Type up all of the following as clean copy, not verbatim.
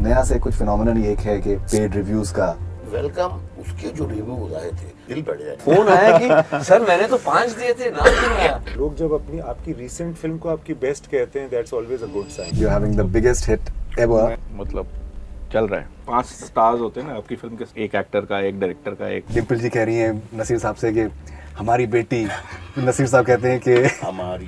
नया से कुछ फिनोमेनन एक है कि पेड रिव्यूज का वेलकम, उसके जो रिव्यूज आए थे दिल बढ़ जाए। फोन आया कि सर मैंने तो 5 दिए थे, नाम क्यों आया? लोग जब अपनी आपकी रीसेंट फिल्म को आपकी बेस्ट कहते हैं, that's always a good sign. You having the biggest hit ever. मतलब चल रहा है। 5 स्टार्स होते हैं ना आपकी फिल्म के, एक एक्टर का, एक डायरेक्टर का, एक। डिम्पल जी कह रही हैं नसीर साहब से कि हमारी बेटी, नसीर साहब कहते हैं कि हमारी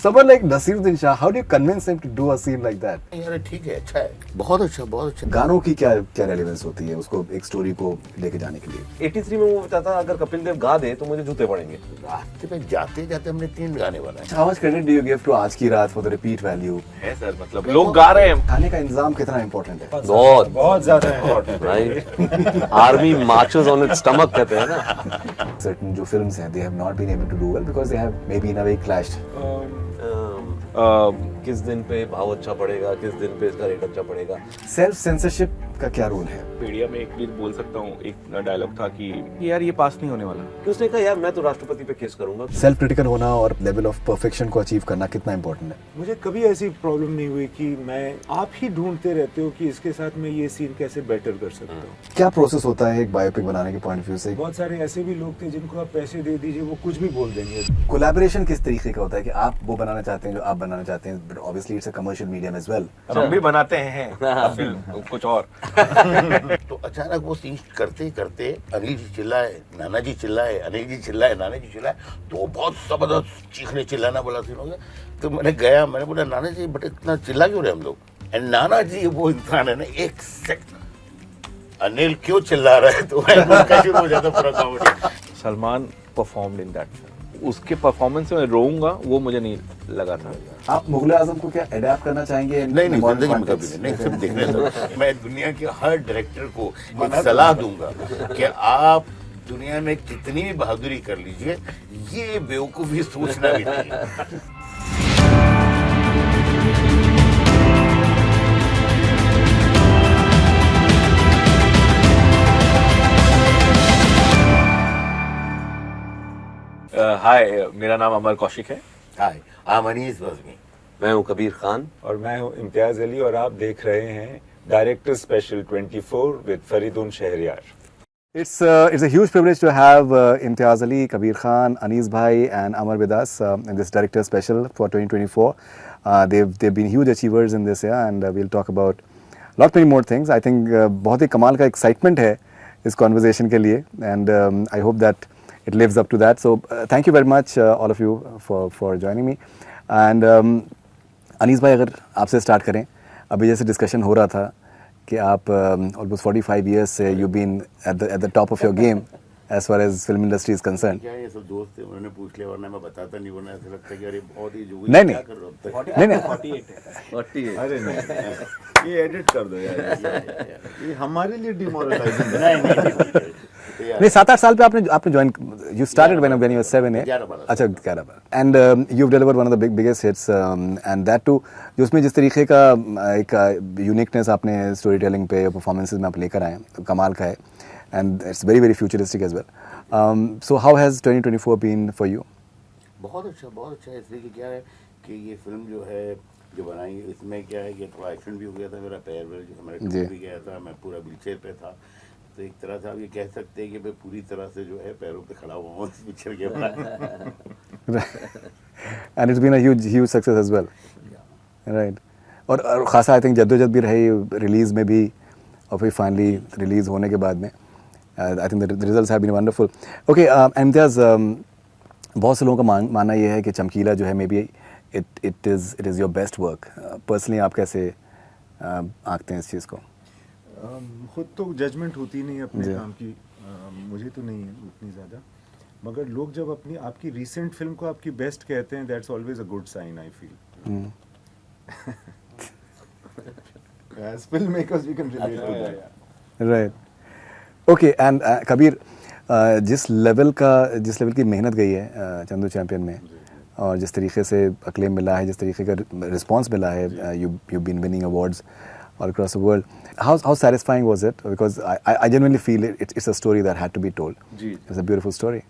someone like Naseeruddin Shah, how do you convince him to do a scene like that? यार ठीक है, अच्छा है, बहुत अच्छा, बहुत अच्छा। गानों की क्या क्या रेलेवेंस होती है उसको एक स्टोरी को लेके जाने के लिए? 83 में वो बताता अगर कपिल देव गा दे तो मुझे जूते पड़ेंगे। रास्ते पे जाते जाते हमने 3 गाने बनाए। How much credit do you give to आज की रात for the repeat value? है सर, मतलब लोग गा रहे हैं। खाने का इंतजाम कितना इम्पोर्टेंट है? बहुत ज्यादा important. Right, army marches on it's stomach कहते हैं ना। Certain जो films हैं, they have not been able to do well because they have maybe in a way clashed. किस दिन पे भाव अच्छा पड़ेगा, किस दिन पे इसका रेट अच्छा पड़ेगा। Self censorship का क्या रोल है? मीडिया में एक चीज बोल सकता हूँ, एक डायलॉग था कि यार ये पास नहीं होने वाला। कि उसने कहा यार मैं तो राष्ट्रपति पे केस करूंगा। सेल्फ क्रिटिकल होना और लेवल ऑफ परफेक्शन को अचीव करना कितना इंपॉर्टेंट है? मुझे कभी ऐसी प्रॉब्लम नहीं हुई कि मैं, आप ही ढूंढते रहते हो कि इसके साथ मैं ये सीन कैसे बेटर कर सकता हूँ। क्या प्रोसेस होता है एक बायोपिक बनाने के पॉइंट ऑफ व्यू से? बहुत सारे ऐसे भी लोग थे जिनको आप पैसे दे दीजिए, वो कुछ भी बोल देंगे। कोलैबोरेशन किस तरीके का होता है कि आप वो बनाना चाहते हैं जो आप बनाना चाहते हैं, but obviously it's a commercial medium as well. हम भी बनाते हैं फिल्म कुछ और। तो अचानक वो सीन करते करते अनिल जी चिल्लाए, नाना जी चिल्लाए, अनिल जी चिल्लाए, नाना जी चिल्लाए, तो बहुत जबरदस्त चीखने चिल्लाना बोला सीन हो गया। तो मैंने गया, मैंने बोला नाना जी बट इतना चिल्ला क्यों रहे हम लोग? एंड नाना जी वो इंसान है ना, एक सेकंड अनिल क्यों चिल्ला रहा है, तो शुरू हो जाता पूरा comedy. Salman performed in that film. उसके परफॉर्मेंस में रोऊंगा वो मुझे नहीं लगा था। आप मुगल आजम को क्या अडेप्ट करना चाहेंगे? नहीं, जिंदगी में कभी नहीं, सिर्फ देखने दो। मैं दुनिया के हर डायरेक्टर को एक सलाह दूंगा कि आप दुनिया में कितनी भी बहादुरी कर लीजिए, ये बेवकूफी सोचना भी नहीं। हाय, मेरा नाम अमर कौशिक है। हाय, I'm अनीस बज़मी। मैं हूँ कबीर खान और मैं हूँ इम्तियाज अली और आप देख रहे हैं director special 24 with Faridoon Shahryar. It's a huge privilege to have Imtiaz Ali, Kabir Khan, Anis Bhai and Amar with us in this director special for 2024. They've been huge achievers in this year and we'll talk about lot many more things. I think बहुत ही कमाल का excitement है इस conversation के लिए and I hope that it lives up to that. So thank you very much all of you for joining me. And Anis Bhai, अगर आपसे start करें, अभी जैसे discussion हो रहा था कि आप almost 45 years से you've been at the top of your game as far as film industry is concerned. क्या ये सब दोस्त थे, उन्होंने पूछ लिया, वरना मैं बताता नहीं, वरना ऐसा लगता है कि अरे बहुत ही जो नहीं, क्या कर रहे होते हैं। नहीं 48 है। अरे नहीं, ये एडिट कर दो यार, ये हमारे लिए डिमोरलाइजिंग है। नहीं, नहीं 7-8 साल पे आपने join, you started when you were 7 है। 11 अच्छा 11 and you've delivered one of the biggest hits and that too, जो उसमें जिस तरीके का एक यूनिकनेस आपने स्टोरी टेलिंग पे या परफॉर्मेंसेस में आप लेकर आए हैं, कमाल का है and it's very futuristic as well. So how has 2024 been for you? बहुत अच्छा। इसलिए कि क्या है कि ये फिल्म जो है जो बनाई, इसमें क्या है कि थोड़ा एक्सीडेंट भी हो गया था, मेरा पैर जो मेरा टूट भी गया था, मैं पूरा व्हीलचेयर पे था, तो एक तरह से आप ये कह सकते हैं कि मैं पूरी तरह से जो है पैरों पे खड़ा हुआ हूँ इस पिक्चर के बाद। And it's been a huge success as well. Right. और खासा आई थिंक जद्दोजहद भी रही रिलीज में भी और फिर फाइनली रिलीज होने के बाद में I think the results have been wonderful. Okay Imtiaz, बहुत से लोगों का मानना ये है कि चमकीला जो है may be it is your best work. Personally आप कैसे आंकते हैं इस चीज़ को? खुद तो जजमेंट होती नहीं अपने काम की, मुझे तो नहीं है उतनी ज़्यादा, मगर लोग जब अपनी आपकी रीसेंट फिल्म को आपकी बेस्ट कहते हैं, that's always a good sign I feel. As filmmakers we can relate to that. Right. Okay, and Kabir, जिस लेवल की मेहनत गई है चंदू चैंपियन में और जिस तरीके से अक्लेम मिला है, जिस तरीके का रिस्पांस मिला है, you've been winning awards all across the world. How satisfying was it? Because I genuinely feel it's a story that had to be told. Ji, It's a beautiful story.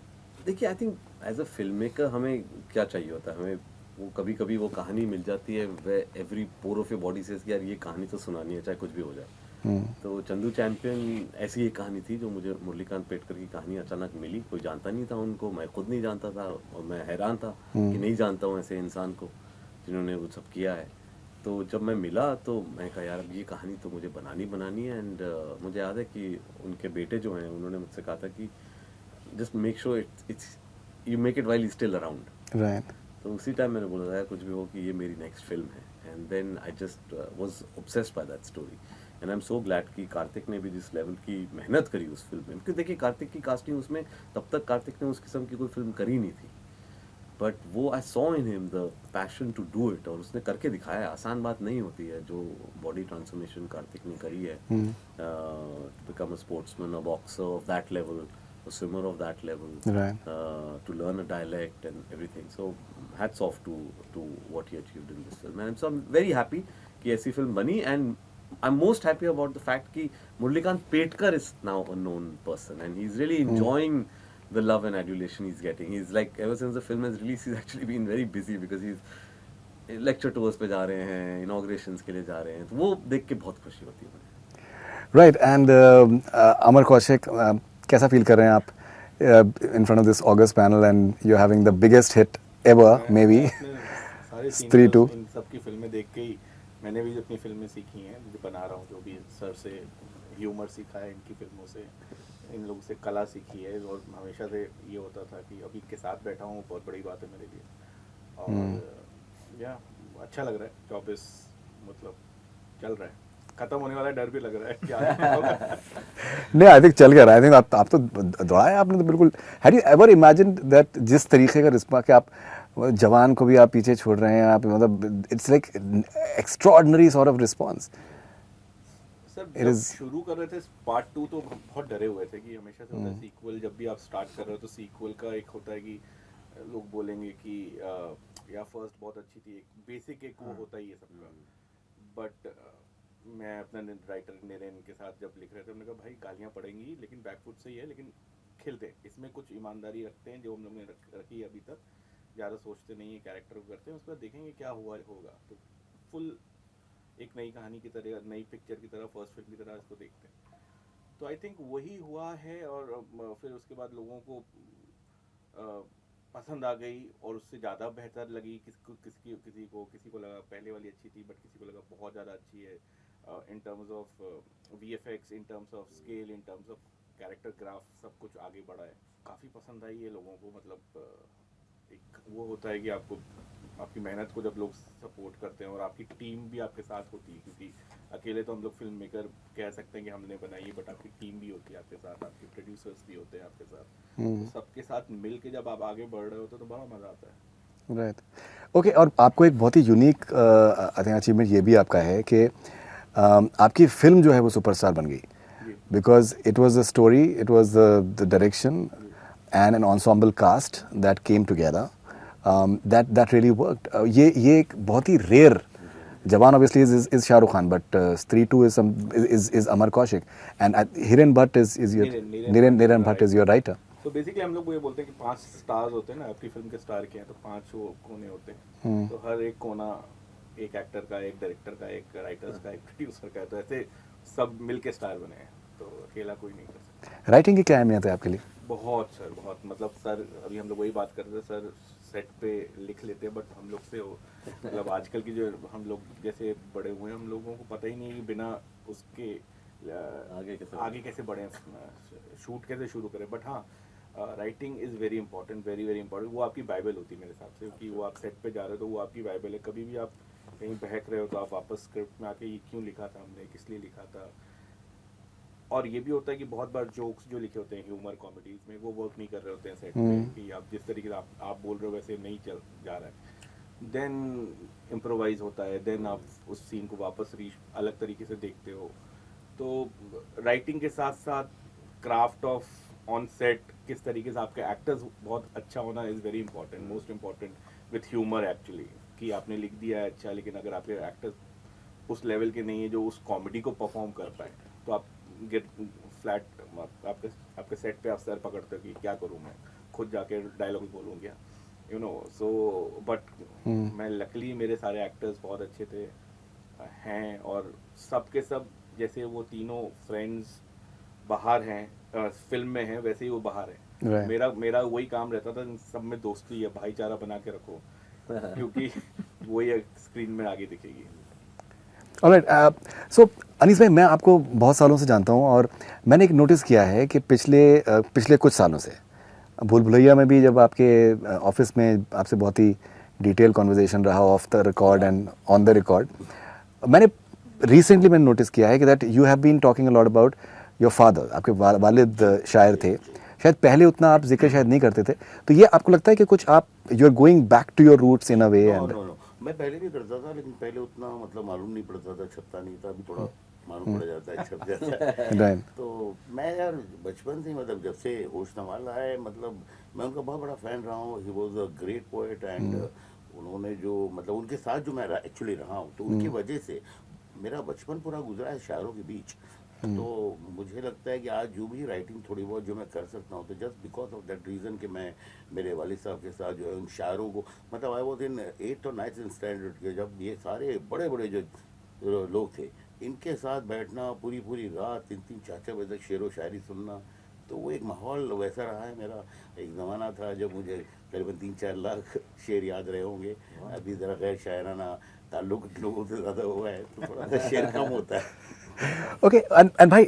देखिए I think as a film maker हमें क्या चाहिए होता है, हमें वो कभी कभी वो कहानी मिल जाती है way every pore of your body says कि यार ये कहानी तो सुनानी है चाहे कुछ भी हो जाए। तो चंदू चैंपियन ऐसी एक कहानी थी जो मुझे मुरलीकांत पेटकर की कहानी अचानक मिली। कोई जानता नहीं था उनको, मैं खुद नहीं जानता था और मैं हैरान था कि नहीं जानता हूँ ऐसे इंसान को जिन्होंने वो सब किया है। तो जब मैं मिला तो मैं कहा यार अब ये कहानी तो मुझे बनानी है। एंड मुझे याद है कि उनके बेटे जो हैं उन्होंने मुझसे कहा था कि just make sure it's you make it while he still around. Right. तो उसी टाइम मैंने बोला था यार कुछ भी हो कि ये मेरी नेक्स्ट फिल्म है। And then I just was obsessed by that story and I am so glad कि कार्तिक ने भी जिस लेवल की मेहनत करी उस फिल्म में, क्योंकि देखिए कार्तिक की कास्टिंग उसमें तब तक कार्तिक ने उस किस्म की कोई फिल्म करी नहीं थी, बट वो I saw in him the passion to do it और उसने करके दिखाया। आसान बात नहीं होती है जो बॉडी ट्रांसफॉर्मेशन कार्तिक ने करी है, to become a sportsman, a boxer of that level, a swimmer of that level, Right. to learn a dialect and everything. So hats off to what he achieved in this film. And so I'm very happy कि ऐसी film बनी, and I'm most happy about the fact कि Murlikant Petkar is now a known person and he's really enjoying the love and adulation he's getting. He's like, ever since the film has released, he's actually been very busy because he's lecture tours पे जा रहे हैं, inaugurations के लिए जा रहे हैं, तो वो देख के बहुत खुशी होती है मुझे। Right, and Amar Kaushik, कैसा फील कर रहे हैं आप in front of this August panel and you're having the biggest hit ever, maybe? सारे Stree 2. इन सब की फिल्में देख के ही मैंने भी अपनी फिल्में सीखी हैं, जो बना रहा हूँ, जो भी सर से ह्यूमर सीखा है इनकी फिल्मों से, इन लोगों से कला सीखी है। और हमेशा से ये होता था कि अभी इनके साथ बैठा हूँ बहुत बड़ी बात है मेरे लिए। और या अच्छा लग रहा है, 24 मतलब चल रहा है, खत्म होने वाला है, डर भी लग रहा है क्या होगा। नहीं, आई थिंक चल गया। आई थिंक आप तो दौड़ाया आपने तो बिल्कुल। Had you ever imagine that जिस तरीके का रिस्पॉन्स कि आप जवान को भी आप पीछे छोड़ रहे हैं, आप मतलब it's like extraordinary sort of response. Sir It जब is- शुरू कर रहे थे पार्ट 2 तो बहुत डरे हुए थे कि हमेशा से होता है सीक्वल, जब भी आप स्टार्ट कर रहे हो तो सीक्वल का एक होता है कि लोग बोलेंगे कि या फर्स्ट बहुत अच्छी थी, एक बेसिक एक वो होता ही है सबका। बट मैं अपना राइटर निरेन के साथ जब लिख रहे थे, हमने कहा भाई गालियाँ पड़ेंगी लेकिन बैकफुट से ही है, लेकिन खिलते हैं, इसमें कुछ ईमानदारी रखते हैं जो हम लोग ने रखी है अभी तक, ज़्यादा सोचते नहीं है, कैरेक्टर को करते हैं, उसके बाद देखेंगे क्या हुआ होगा। तो फुल एक नई कहानी की तरह, नई पिक्चर की तरह, फर्स्ट फिल्म की तरह इसको देखते हैं। तो आई थिंक वही हुआ है। और फिर उसके बाद लोगों को पसंद आ गई और उससे ज़्यादा बेहतर लगी। किसी को लगा पहले वाली अच्छी थी, बट किसी को लगा बहुत ज़्यादा अच्छी है in terms of VFX, in terms of scale, in terms of character graph, सब कुछ आगे बढ़ा है। काफ़ी पसंद आई है लोगों को। मतलब एक वो होता है कि आपको आपकी मेहनत को जब लोग सपोर्ट करते हैं और आपकी टीम भी आपके साथ होती है, क्योंकि अकेले तो हम लोग फिल्म मेकर कह सकते हैं कि हमने बनाई है, बट आपकी टीम भी होती है आपके साथ, आपके प्रोड्यूसर्स भी होते हैं आपके साथ। तो सबके साथ मिल के जब आप आगे बढ़ रहे होते तो बड़ा मज़ा आता है। Right, okay. और आपको एक बहुत ही यूनिक आई थिंक अचीवमेंट ये भी आपका है कि आपकी फिल्म जो है वो सुपरस्टार बन गई, because it was the story, it was the direction and an ensemble cast that came together, that really worked. ये एक बहुत ही rare, Jawan obviously is Shahrukh Khan, but Stree 2 is Amar Kaushik, and Hiren Bhatt is your Niren Bhatt is your writer. तो basically हम लोग ये बोलते हैं कि 5 स्टार्स होते हैं ना, आपकी फिल्म के स्टार के हैं तो 5 वो कोने होते हैं। तो हर एक कोना एक एक्टर का, एक डायरेक्टर का, एक राइटर्स का, एक प्रोड्यूसर का है। तो ऐसे सब मिल के स्टार बने हैं, तो अकेला कोई नहीं कर सकता। राइटिंग की क्या अहमियत है आपके लिए? बहुत सर, बहुत। मतलब सर अभी हम लोग वही बात कर रहे थे, सर सेट पे लिख लेते हैं, बट हम लोग से हो मतलब आजकल की जो हम लोग जैसे बड़े हुए हैं, हम लोगों को पता ही नहीं है कि बिना उसके आगे कैसे बढ़े, शूट कैसे शुरू करें। बट हाँ, writing is very important, very very important. वो आपकी बाइबल होती है मेरे हिसाब से, क्योंकि वो आप सेट पे जा रहे हो तो वो आपकी बाइबल है। कभी भी आप कहीं बहक रहे हो तो आप वापस स्क्रिप्ट में आके ये क्यों लिखा था हमने, किस लिए लिखा था। और ये भी होता है कि बहुत बार जोक्स जो लिखे होते हैं ह्यूमर कॉमेडीज में, वो वर्क नहीं कर रहे होते हैं सेट पे, कि आप जिस तरीके से आप बोल रहे हो वैसे नहीं चल जा रहा है। देन इम्प्रोवाइज होता है, देन आप उस सीन को वापस अलग तरीके से देखते हो। तो राइटिंग के साथ साथ क्राफ्ट ऑफ ऑन सेट, किस तरीके से आपके एक्टर्स बहुत अच्छा होना is very important, most important with humour actually. कि आपने लिख दिया है अच्छा, लेकिन अगर आपके एक्टर्स उस लेवल के नहीं है जो उस कॉमेडी को परफॉर्म कर पाए, तो आप गेट फ्लैट, आपके सेट पे आप सर पकड़ते हो कि क्या करूँ मैं, खुद जाके डायलॉग बोलूँ क्या। यू नो सो बट मैं लकीली मेरे सारे एक्टर्स बहुत अच्छे थे हैं, और सब के सब जैसे वो तीनों फ्रेंड्स बाहर हैं फिल्म में हैं, वैसे ही वो बाहर हैं। Right. मेरा वही काम रहता था, सब में दोस्ती है, भाईचारा बना के रखो, क्योंकि वही स्क्रीन में आगे दिखेगी। ऑलराइट, सो अनीस भाई, मैं आपको बहुत सालों से जानता हूँ और मैंने एक नोटिस किया है कि पिछले कुछ सालों से भूल भुलैया में भी जब आपके ऑफिस में आपसे बहुत ही डिटेल कॉन्वर्जेशन रहा of the record and on the record, मैंने रिसेंटली नोटिस किया है कि that you have been talking a lot about your father. आपके वालिद शायर थे, शायद पहले उतना आप जिक्र शायद नहीं करते थे, तो ये आपको लगता है कि कुछ आप you are going back to your roots in a way? And no, मैं पहले भी करता था, लेकिन पहले उतना मतलब मालूम नहीं पड़ता था, छपता नहीं था। अभी थोड़ा मालूम पड़ जाता है, छप जाता है। Right. तो मैं यार बचपन से मतलब जब से होश संभाल रहा है, मतलब मैं उनका बहुत बड़ा फैन रहा हूँ। He was a great poet and उन्होंने जो मतलब उनके साथ जो मैं एक्चुअली रहा हूँ, तो उनकी वजह से मेरा बचपन पूरा गुजरा है शायरों के बीच। तो मुझे लगता है कि आज जो भी राइटिंग थोड़ी बहुत जो मैं कर सकता हूँ, तो just because of that reason कि मैं मेरे वालिद साहब के साथ जो है उन शायरों को, मतलब आई वॉज इन 8th और 9th स्टैंडर्ड के, जब ये सारे बड़े बड़े जो लोग थे, इनके साथ बैठना पूरी पूरी रात 3-3 4-4 बजे तक शेर व शायरी सुनना, तो वो एक माहौल वैसा रहा है मेरा। एक ज़माना था जब मुझे करीबन 3-4 लाख शेर याद रहे होंगे। अभी ज़रा गैर शायराना ताल्लुक लोगों से ज़्यादा हुआ है, तो थोड़ा सा शेर कम होता है। ओके, एंड भाई,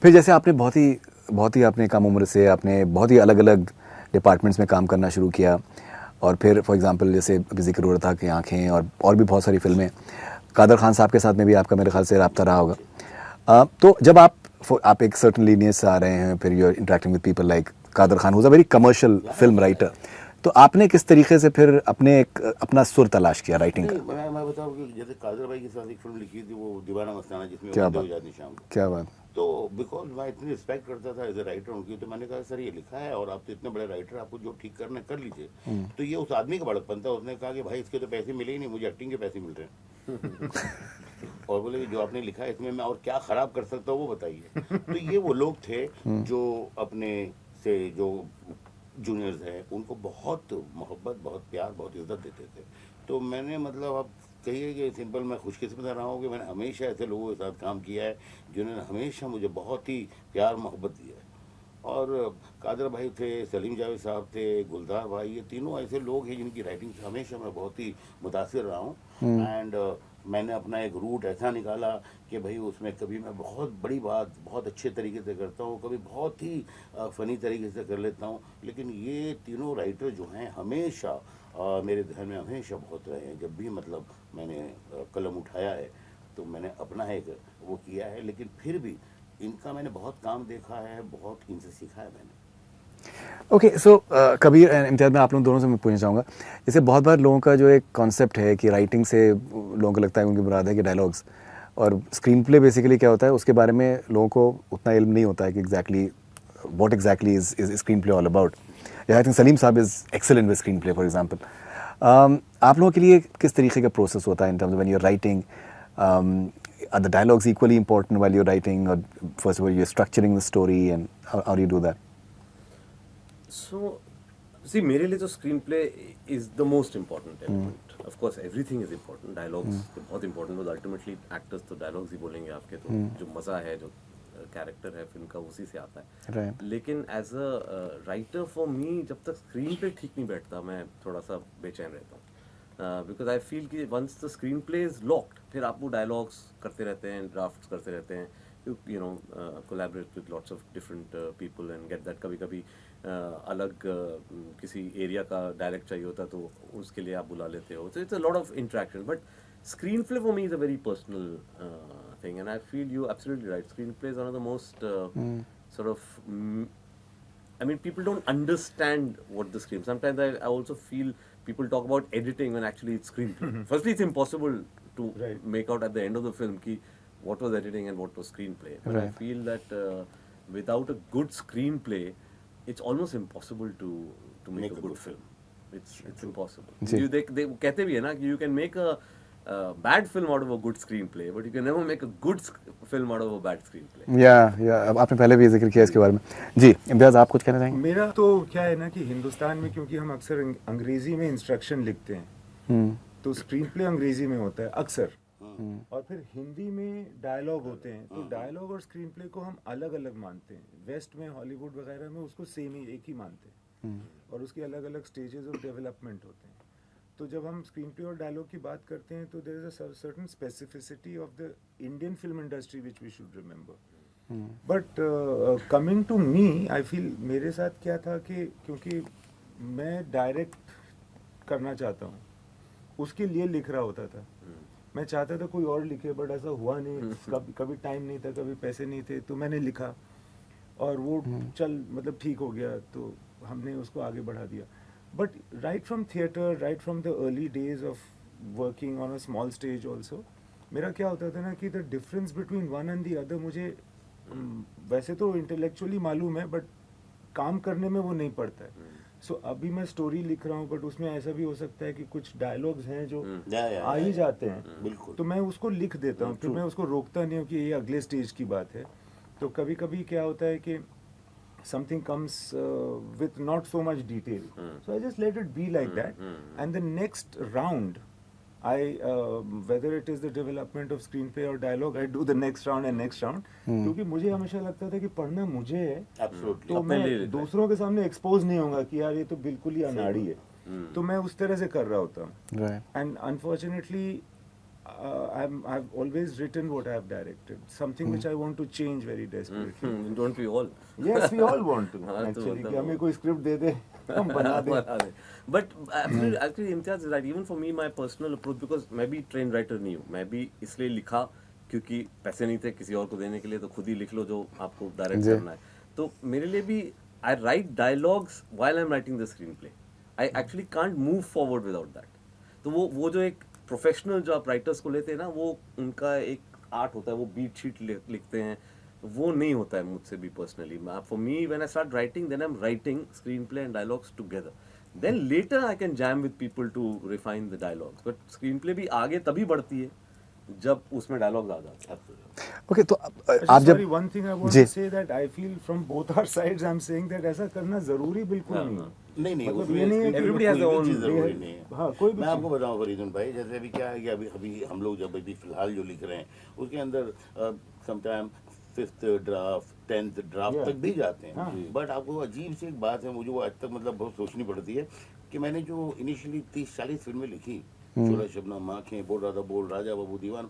फिर जैसे आपने बहुत ही आपने कम उम्र से आपने बहुत ही अलग अलग डिपार्टमेंट्स में काम करना शुरू किया, और फिर फॉर एग्जांपल जैसे अभी जिक्र हो रहा था कि आँखें और भी बहुत सारी फिल्में, कादर खान साहब के साथ में भी आपका मेरे ख्याल से रब्ता रहा होगा। तो जब आप एक सर्टन लीनियज से आ रहे हैं, फिर you are interacting with people like Kader Khan, who's a very commercial film writer, तो आपने किस तरीके से फिर अपना सुर तलाश किया राइटिंग का? मैं बताऊँ कि जैसे कादर भाई के साथ एक फिल्म लिखी थी, वो दीवाना मस्ताना, जिसमें क्या वो बात। दो जानी शाम को। क्या बात। तो बिकॉज मैं इतनी रिस्पेक्ट करता था एज ए राइटर उनकी, तो मैंने कहा सर ये लिखा है और आप तो इतने बड़े राइटर, आपको जो ठीक करना है कर लीजिए। तो ये उस आदमी का बड़कपन था, उसने कहा कि भाई इसके तो पैसे मिले ही नहीं, मुझे एक्टिंग के पैसे मिल रहे हैं। और बोले कि जो आपने लिखा है इसमें मैं और क्या खराब कर सकता हूँ वो बताइए। तो ये वो लोग थे जो अपने से जो जूनियर्स हैं उनको बहुत मोहब्बत, बहुत प्यार, बहुत इज्जत देते थे। तो मैंने मतलब आप कहिए कि सिंपल मैं खुशकिस्मत रहा हूँ कि मैंने हमेशा ऐसे लोगों के साथ काम किया है जिन्होंने हमेशा मुझे बहुत ही प्यार मोहब्बत दिया है। और कादर भाई थे, सलीम जावेद साहब थे, गुलजार भाई, ये तीनों ऐसे लोग हैं जिनकी राइटिंग से हमेशा मैं बहुत ही मुतासिर रहा हूँ। एंड मैंने अपना एक रूट ऐसा निकाला कि भाई उसमें कभी मैं बहुत बड़ी बात बहुत अच्छे तरीके से करता हूँ, कभी बहुत ही फ़नी तरीके से कर लेता हूँ, लेकिन ये तीनों राइटर जो हैं हमेशा मेरे ध्यान में हमेशा बहुत रहे हैं। जब भी मतलब मैंने कलम उठाया है तो मैंने अपना एक वो किया है, लेकिन फिर भी इनका मैंने बहुत काम देखा है, बहुत इनसे सीखा है मैंने। ओके, सो कबीर एंड इम्तियाज़, मैं आप लोगों दोनों से मैं पूछना चाहूँगा, जैसे बहुत बार लोगों का जो एक कॉन्सेप्ट है कि राइटिंग से लोगों को लगता है उनकी मुराद है कि डायलॉग्स, और स्क्रीन प्ले बेसिकली क्या होता है उसके बारे में लोगों को उतना इल्म नहीं होता है कि exactly what exactly is screenplay all about. I think Salim साहब is excellent with screenplay for example. आप लोगों के लिए किस तरीके का प्रोसेस होता है in terms of when you are writing? Are the dialogues equally important while you're writing, or first of all you're structuring the story, and how do you do that? So, see, मेरे लिए तो screen play is the most important element. Of course everything is important, dialogues तो बहुत important, but ultimately actors तो dialogues ही बोलेंगे आपके, तो जो मज़ा है, जो कैरेक्टर है फिल्म का, उसी से आता है। Right. लेकिन as a writer for me, जब तक स्क्रीन प्ले ठीक नहीं बैठता, मैं थोड़ा सा बेचैन रहता हूँ, बिकॉज आई फील कि once the screenplay is locked, फिर आप वो डायलॉग्स करते रहते हैं, ड्राफ्ट्स करते रहते हैं, you know, collaborate with lots of different people and get that। कभी कभी अलग किसी एरिया का डायरेक्ट चाहिए होता तो उसके लिए आप बुला लेते हो, so it's a lot of interaction, but screenplay for me is a very personal thing, and I feel you're absolutely right, screenplay is one of the most sort of I mean, people don't understand what the screen. Sometimes I also feel people talk about editing when actually it's screenplay. Firstly, it's impossible to make out at the end of the film ki what was editing and what was screenplay. But I feel that without a good screenplay, it's almost impossible to make a good film. It's impossible. They कहते भी है ना कि you can make a bad film out of a good screenplay, but you can never make a good film out of a bad screenplay. या अब आपने पहले भी जिक्र किया इसके बारे में जी। इम्तियाज, आप कुछ कहना चाहेंगे? मेरा तो क्या है ना कि हिंदुस्तान में क्योंकि हम अक्सर अंग्रेजी में इंस्ट्रक्शन लिखते हैं, तो स्क्रीन प्ले अंग्रेजी में होता है अक्सर, और फिर हिंदी में डायलॉग होते हैं, तो डायलॉग और स्क्रीन प्ले को हम अलग अलग मानते हैं। वेस्ट में, हॉलीवुड वगैरह में उसको सेम ही, एक ही मानते हैं, और उसके अलग अलग स्टेजेस ऑफ डेवलपमेंट होते हैं। तो जब हम स्क्रीन प्ले और डायलॉग की बात करते हैं तो there is a certain specificity of the Indian film industry which we should remember. But coming to me, I feel मेरे साथ क्या था कि क्योंकि मैं डायरेक्ट करना चाहता हूँ, उसके लिए लिख रहा होता था। मैं चाहता था कोई और लिखे, बट ऐसा हुआ नहीं, कभी टाइम नहीं था, कभी पैसे नहीं थे, तो मैंने लिखा और वो चल मतलब ठीक हो गया, तो हमने उसको आगे बढ़ा दिया। But right from theatre, right from the early days of working on a small stage also, मेरा क्या होता था ना कि the difference between one and the other मुझे वैसे तो इंटेलेक्चुअली मालूम है, बट काम करने में वो नहीं पड़ता है। सो अभी मैं स्टोरी लिख रहा हूँ, बट उसमें ऐसा भी हो सकता है कि कुछ डायलॉग्स हैं जो आ ही जाते हैं, बिल्कुल। तो मैं उसको लिख देता हूँ, फिर मैं उसको रोकता नहीं हूँ कि ये अगले स्टेज की बात है। तो कभी कभी क्या होता है कि something comes with not so much detail, so I just let it be like that, and the next round whether it is the development of screenplay or dialogue, I do the next round and next round, क्योंकि मुझे हमेशा लगता था कि पढ़ना मुझे है, Absolutely. तो मैं दूसरों के सामने एक्सपोज नहीं होगा कि यार ये तो बिल्कुल ही अनाड़ी है, तो मैं उस तरह से कर रहा होता हूँ। Right. And unfortunately I've always written what I've directed, something which I want to change very desperately. Don't we all? Yes, we all want to हाँ, तो actually, मतलब कि हमें कोई स्क्रिप्ट दे दे, हम बना दें। But actually Imtiaz is right. Even for me, my personal approach, because मैं भी trained writer नहीं हूँ, मैं भी इसलिए लिखा क्योंकि पैसे नहीं थे किसी और को देने के लिए, तो खुद ही लिख लो जो आपको डायरेक्ट करना है। तो मेरे लिए भी I write dialogues while I'm writing the screenplay. I actually can't move forward without that. तो वो जो एक प्रोफेशनल जो आप राइटर्स को लेते हैं ना, वो उनका एक आर्ट होता है, वो बीट शीट लिखते हैं, वो नहीं होता है मुझसे भी personally. For me when I start writing, then I am writing screenplay and dialogues together, then later I can jam with people to refine the dialogues. But screenplay भी आगे तभी बढ़ती है जब उसमें डायलॉग्स आ जाते हैं। Okay, तो आप जब Sorry, one thing I want to say that I feel from both our sides I'm saying that ऐसा करना जरूरी बिल्कुल नहीं है। नहीं मतलब उसमें ये नहीं है कि everybody has their own जरूरी नहीं है। हाँ, कोई भी मैं आपको बताऊं फरीदुन भाई, जैसे अभी क्या है कि अभी हम लोग जब अभी फिलहाल जो लिख रहे हैं उसके अंदर sometime 5th draft 10th draft तक भी जाते हैं। बट आपको अजीब सी एक बात है, मुझे वो आज तक मतलब बहुत सोचनी पड़ती है कि मैंने जो इनिशियली 30-40 फिल्में लिखी, शोला शबनम, आँखें, बोल राधा बोल, राजा बाबू दीवान,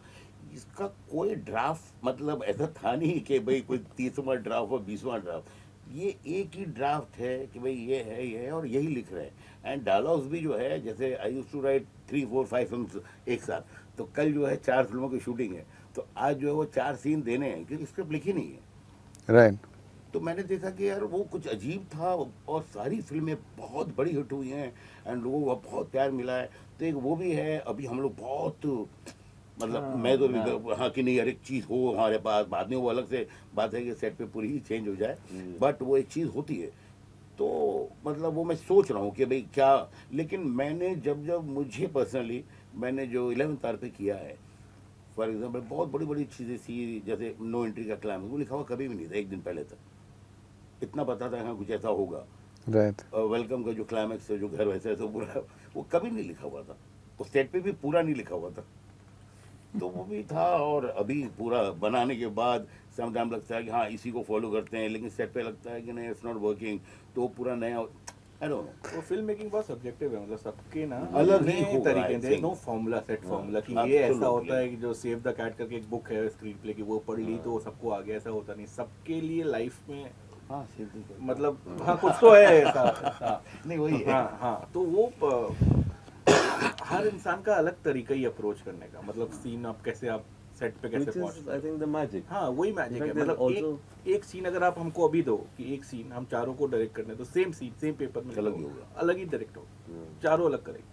इसका कोई ड्राफ्ट मतलब ऐसा था नहीं कि भाई कोई 30वां ड्राफ्ट और 20वां ड्राफ्ट, ये एक ही ड्राफ्ट है कि भाई ये है और यही लिख रहे हैं। एंड डायलॉग्स भी जो है, जैसे I used to write 3, 4, 5 films एक साथ, तो कल जो है 4 फिल्मों की शूटिंग है, तो आज जो है वो 4 सीन देने हैं क्योंकि स्क्रिप्ट लिखी नहीं है। राइट। तो मैंने देखा कि यार वो कुछ अजीब था, और सारी फिल्में बहुत बड़ी हिट हुई हैं एंड लोगों को बहुत प्यार मिला है। तो एक वो भी है, अभी हम लोग बहुत मतलब मैं तो हाँ कि नहीं हर एक चीज़ हो हमारे पास, बाद में वो अलग से बात है कि सेट पे पूरी ही चेंज हो जाए, बट वो एक चीज़ होती है। तो मतलब वो मैं सोच रहा हूँ कि भाई क्या, लेकिन मैंने जब मुझे पर्सनली मैंने जो 11th आवर पे किया है, फॉर एग्जाम्पल बहुत बड़ी बड़ी चीज़ें थी, जैसे नो एंट्री का क्लाइमेक्स वो लिखा हुआ कभी भी नहीं था। एक दिन पहले तक इतना पता था हाँ कुछ ऐसा होगा। राइट। वेलकम का जो क्लाइमेक्स है, जो घर वैसे ऐसा पूरा, वो कभी नहीं लिखा हुआ था, उस सेट पे भी पूरा नहीं लिखा हुआ था। तो वो भी था, और अभी पूरा बनाने के बाद सम टाइम लगता है कि हाँ इसी को फॉलो करते हैं, लेकिन सेट पे लगता है कि नहीं इट्स नॉट वर्किंग, तो पूरा नया, आई डोंट नो। तो फिल्म मेकिंग बहुत सब्जेक्टिव है, मतलब सबके ना अलग ही नए होगा, तरीके I से, think. No formula set formula कि ये Absolutely. ऐसा होता है कि जो सेव द कैट करके एक बुक है स्क्रीन प्ले की, वो पढ़ ली तो सबको आ गया, ऐसा होता नहीं। सबके लिए लाइफ में हाँ मतलब हाँ कुछ तो है ऐसा नहीं वही है। हाँ हाँ, तो वो हर इंसान का अलग तरीका ही अप्रोच करने का, मतलब सीन आप कैसे, आप सेट पे कैसे Which is, पहुंचते I think, the magic. हाँ वही मैजिक है। In fact, मतलब also- एक सीन अगर आप हमको अभी दो कि एक सीन हम चारों को डायरेक्ट करने, तो सेम सीन सेम पेपर में अलग ही होगा, अलग ही डायरेक्ट होगा, चारों अलग करेंगे।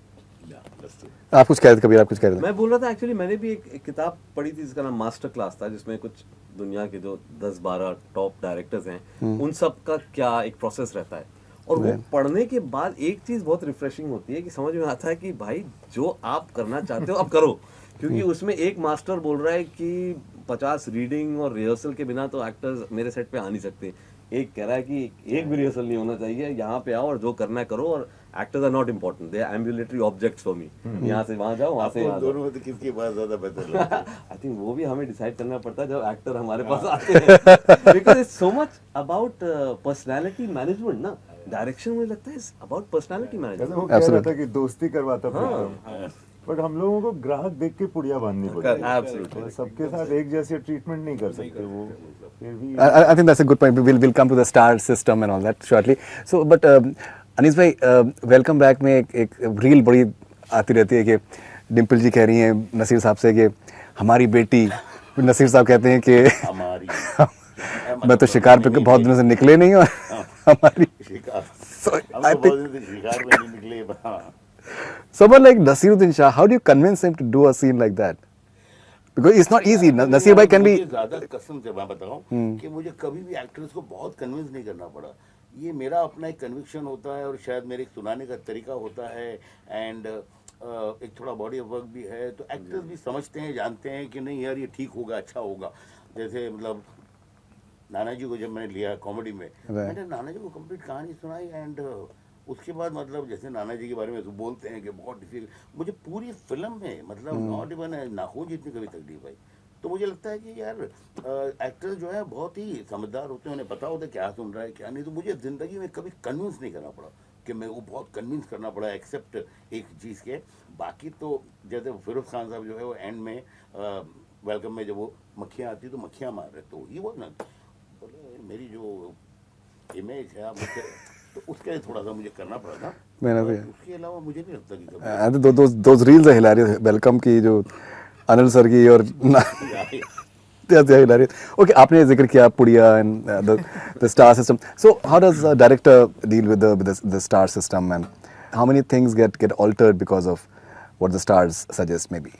आप कुछ कह रहे थे कबीर, आप कुछ कह रहे थे? मैं बोल रहा था एक्चुअली, मैंने भी एक किताब पढ़ी थी जिसका नाम मास्टर क्लास था, जिसमें कुछ दुनिया के जो 10-12 टॉप डायरेक्टर्स हैं उन सब का क्या एक प्रोसेस रहता है। और वो पढ़ने के बाद एक चीज़ बहुत रिफ्रेशिंग होती है कि समझ में आता है कि भाई जो आप करना चाहते हो आप करो, क्योंकि उसमें एक मास्टर बोल रहा है कि 50 रीडिंग और रिहर्सल के बिना तो एक्टर्स मेरे सेट पे आ नहीं सकते, एक कह रहा है कि एक भी रिहर्सल नहीं होना चाहिए, यहाँ पे आओ और जो करना है करो, और actors are not important, they are ambulatory objects for me, यहाँ से वहाँ जाओ, वहाँ से यहाँ दोनों में तो किसकी बात ज्यादा बेहतर लगती है? आई थिंक वो भी हमें डिसाइड करना पड़ता है जब एक्टर हमारे पास आते हैं, because it's so much about personality management ना, डायरेक्शन मुझे लगता है अबाउट पर्सनालिटी जैसे मैनेजमेंट। वो कह रहा Absolutely. था कि दोस्ती करवाता था, बट हम लोगों को ग्राहक देख के पुड़िया बांधनी पड़ती है। Absolutely. और सबके साथ एक जैसे ट्रीटमेंट नहीं कर सकते वो, फिर भी I think that's a good point. We'll come to the star system and all that shortly. So, but Anees भाई, वेलकम बैक में एक रील बड़ी आती रहती है कि डिम्पल जी कह रही हैं नसीर साहब से कि हमारी बेटी, नसीर साहब कहते हैं कि हमारी मैं तो शिकार पे बहुत दिनों से निकले नहीं और हमारी शिकार So, हम I तो think बहुत दिन से शिकार में नहीं निकले। हाँ। someone like Nasiruddin Shah, how do you convince him to do a scene like that? Because it's not easy. Nasir bhai can be. मुझे ज्यादा कसम से मैं बताऊं कि मुझे कभी भी एक्टर्स को बहुत कन्विंस नहीं करना पड़ा, ये मेरा अपना एक कन्विक्शन होता है और शायद मेरे एक सुनाने का तरीका होता है, एंड एक थोड़ा बॉडी ऑफ वर्क भी है, तो एक्टर्स भी समझते हैं, जानते हैं कि नहीं यार ये ठीक होगा, अच्छा होगा। जैसे मतलब नाना जी को जब मैंने लिया कॉमेडी में, मैंने नाना जी को कंप्लीट कहानी सुनाई, एंड उसके बाद मतलब जैसे नाना जी के बारे में तो बोलते हैं कि बहुत डिफिकल्ट, मुझे पूरी फिल्म में मतलब नॉट इवन नाखून जितनी कभी तकलीफ आई। तो मुझे लगता है कि यार एक्टर जो है बहुत ही समझदार होते हैं, उन्हें पता होता है क्या सुन रहा है क्या नहीं। तो मुझे ज़िंदगी में कभी कन्विंस नहीं करना पड़ा कि मैं वो बहुत कन्विंस करना पड़ा, एक्सेप्ट एक चीज़ के। बाकी तो जैसे फिरोज खान साहब जो है वो एंड में वेलकम में जब वो मक्खियाँ आती तो मक्खियाँ मार रहे, तो ये वो ना बोले मेरी जो इमेज है मुझे, तो उसके लिए थोड़ा सा मुझे करना पड़ा था। मैंने भी उसके अलावा मुझे नहीं लगता कि कभी those reels are hilarious. Welcome की जो अनिल सर की और hilarious. Okay, आपने जिक्र किया पुड़िया and the star system. So how does a director deal with the star system, and how many things get altered because of what the stars suggest maybe?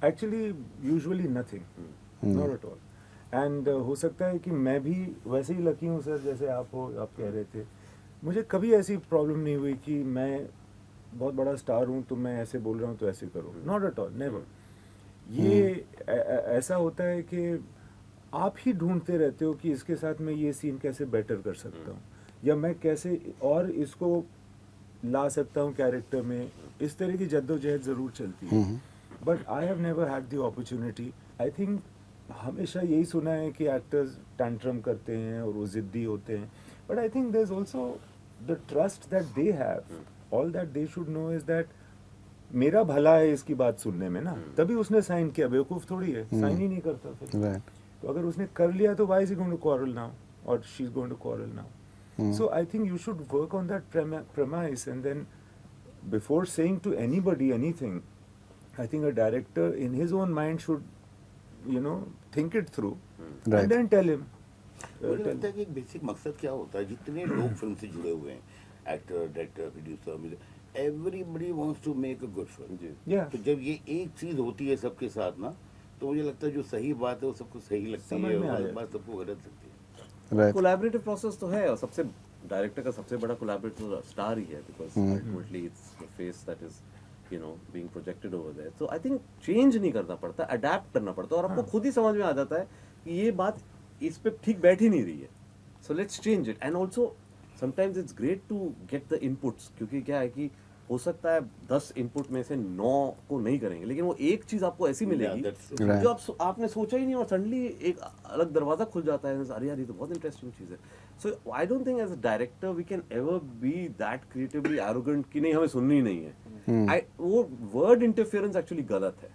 Actually usually nothing, not at all. And हो सकता है कि मैं भी वैसे ही lucky हूँ sir, जैसे आप कह रहे थे, मुझे कभी ऐसी प्रॉब्लम नहीं हुई कि मैं बहुत बड़ा स्टार हूँ तो मैं ऐसे बोल रहा हूँ तो ऐसे करो, नॉट एट ऑल, नेवर। ये ऐसा होता है कि आप ही ढूंढते रहते हो कि इसके साथ मैं ये सीन कैसे बेटर कर सकता हूँ, या मैं कैसे और इसको ला सकता हूँ कैरेक्टर में। इस तरह की जद्दोजहद ज़रूर चलती है, but I have never had the opportunity. I think हमेशा यही सुना है कि एक्टर्स टैंट्रम करते हैं और वो ज़िद्दी होते हैं, but I think there is also the trust that they have, all that they should know is that मेरा भला है इसकी बात सुनने में ना, तभी उसने साइन किया, बेवकूफ़ थोड़ी है, साइन ही नहीं करता फिर। Right. तो अगर उसने कर लिया तो why is he going to quarrel now, और she is going to quarrel now. So I think you should work on that premise, and then before saying to anybody anything, I think a director in his own mind should, think it through, Right. and then tell him. मुझे लगता है कि एक basic मकसद क्या होता है, जितने लोग फिल्म से जुड़े हुए हैं, actor, director, producer, everybody wants to make a good film. Yeah. तो जब ये एक चीज होती है सबके साथ ना, तो मुझे लगता है जो सही बात है वो सबको सही लगती समझ है, में आ और जाए। बात सबको गलत लगती है। Right. कोलैबोरेटिव प्रोसेस तो है, और सबसे डायरेक्टर का सबसे बड़ा कोलैबोरेटर स्टार ही है, because ultimately it's the face that is being projected over there. So I think change नहीं करना पड़ता, अडैप्ट करना पड़ता है, और आपको खुद ही समझ में आ जाता है कि ये बात इस पे ठीक बैठ ही नहीं रही है, so let's change it. And also sometimes it's great to get the inputs, क्योंकि क्या है कि हो सकता है 10 इनपुट में से 9 को नहीं करेंगे, लेकिन वो एक चीज आपको ऐसी मिलेगी that's Right. जो आपने सोचा ही नहीं, और सडनली एक अलग दरवाजा खुल जाता है, अरे यार ये तो बहुत इंटरेस्टिंग चीज है। So I don't think as a director we can ever be that creatively arrogant कि नहीं हमें सुननी ही नहीं है। वो वर्ड इंटरफेरेंस एक्चुअली गलत है।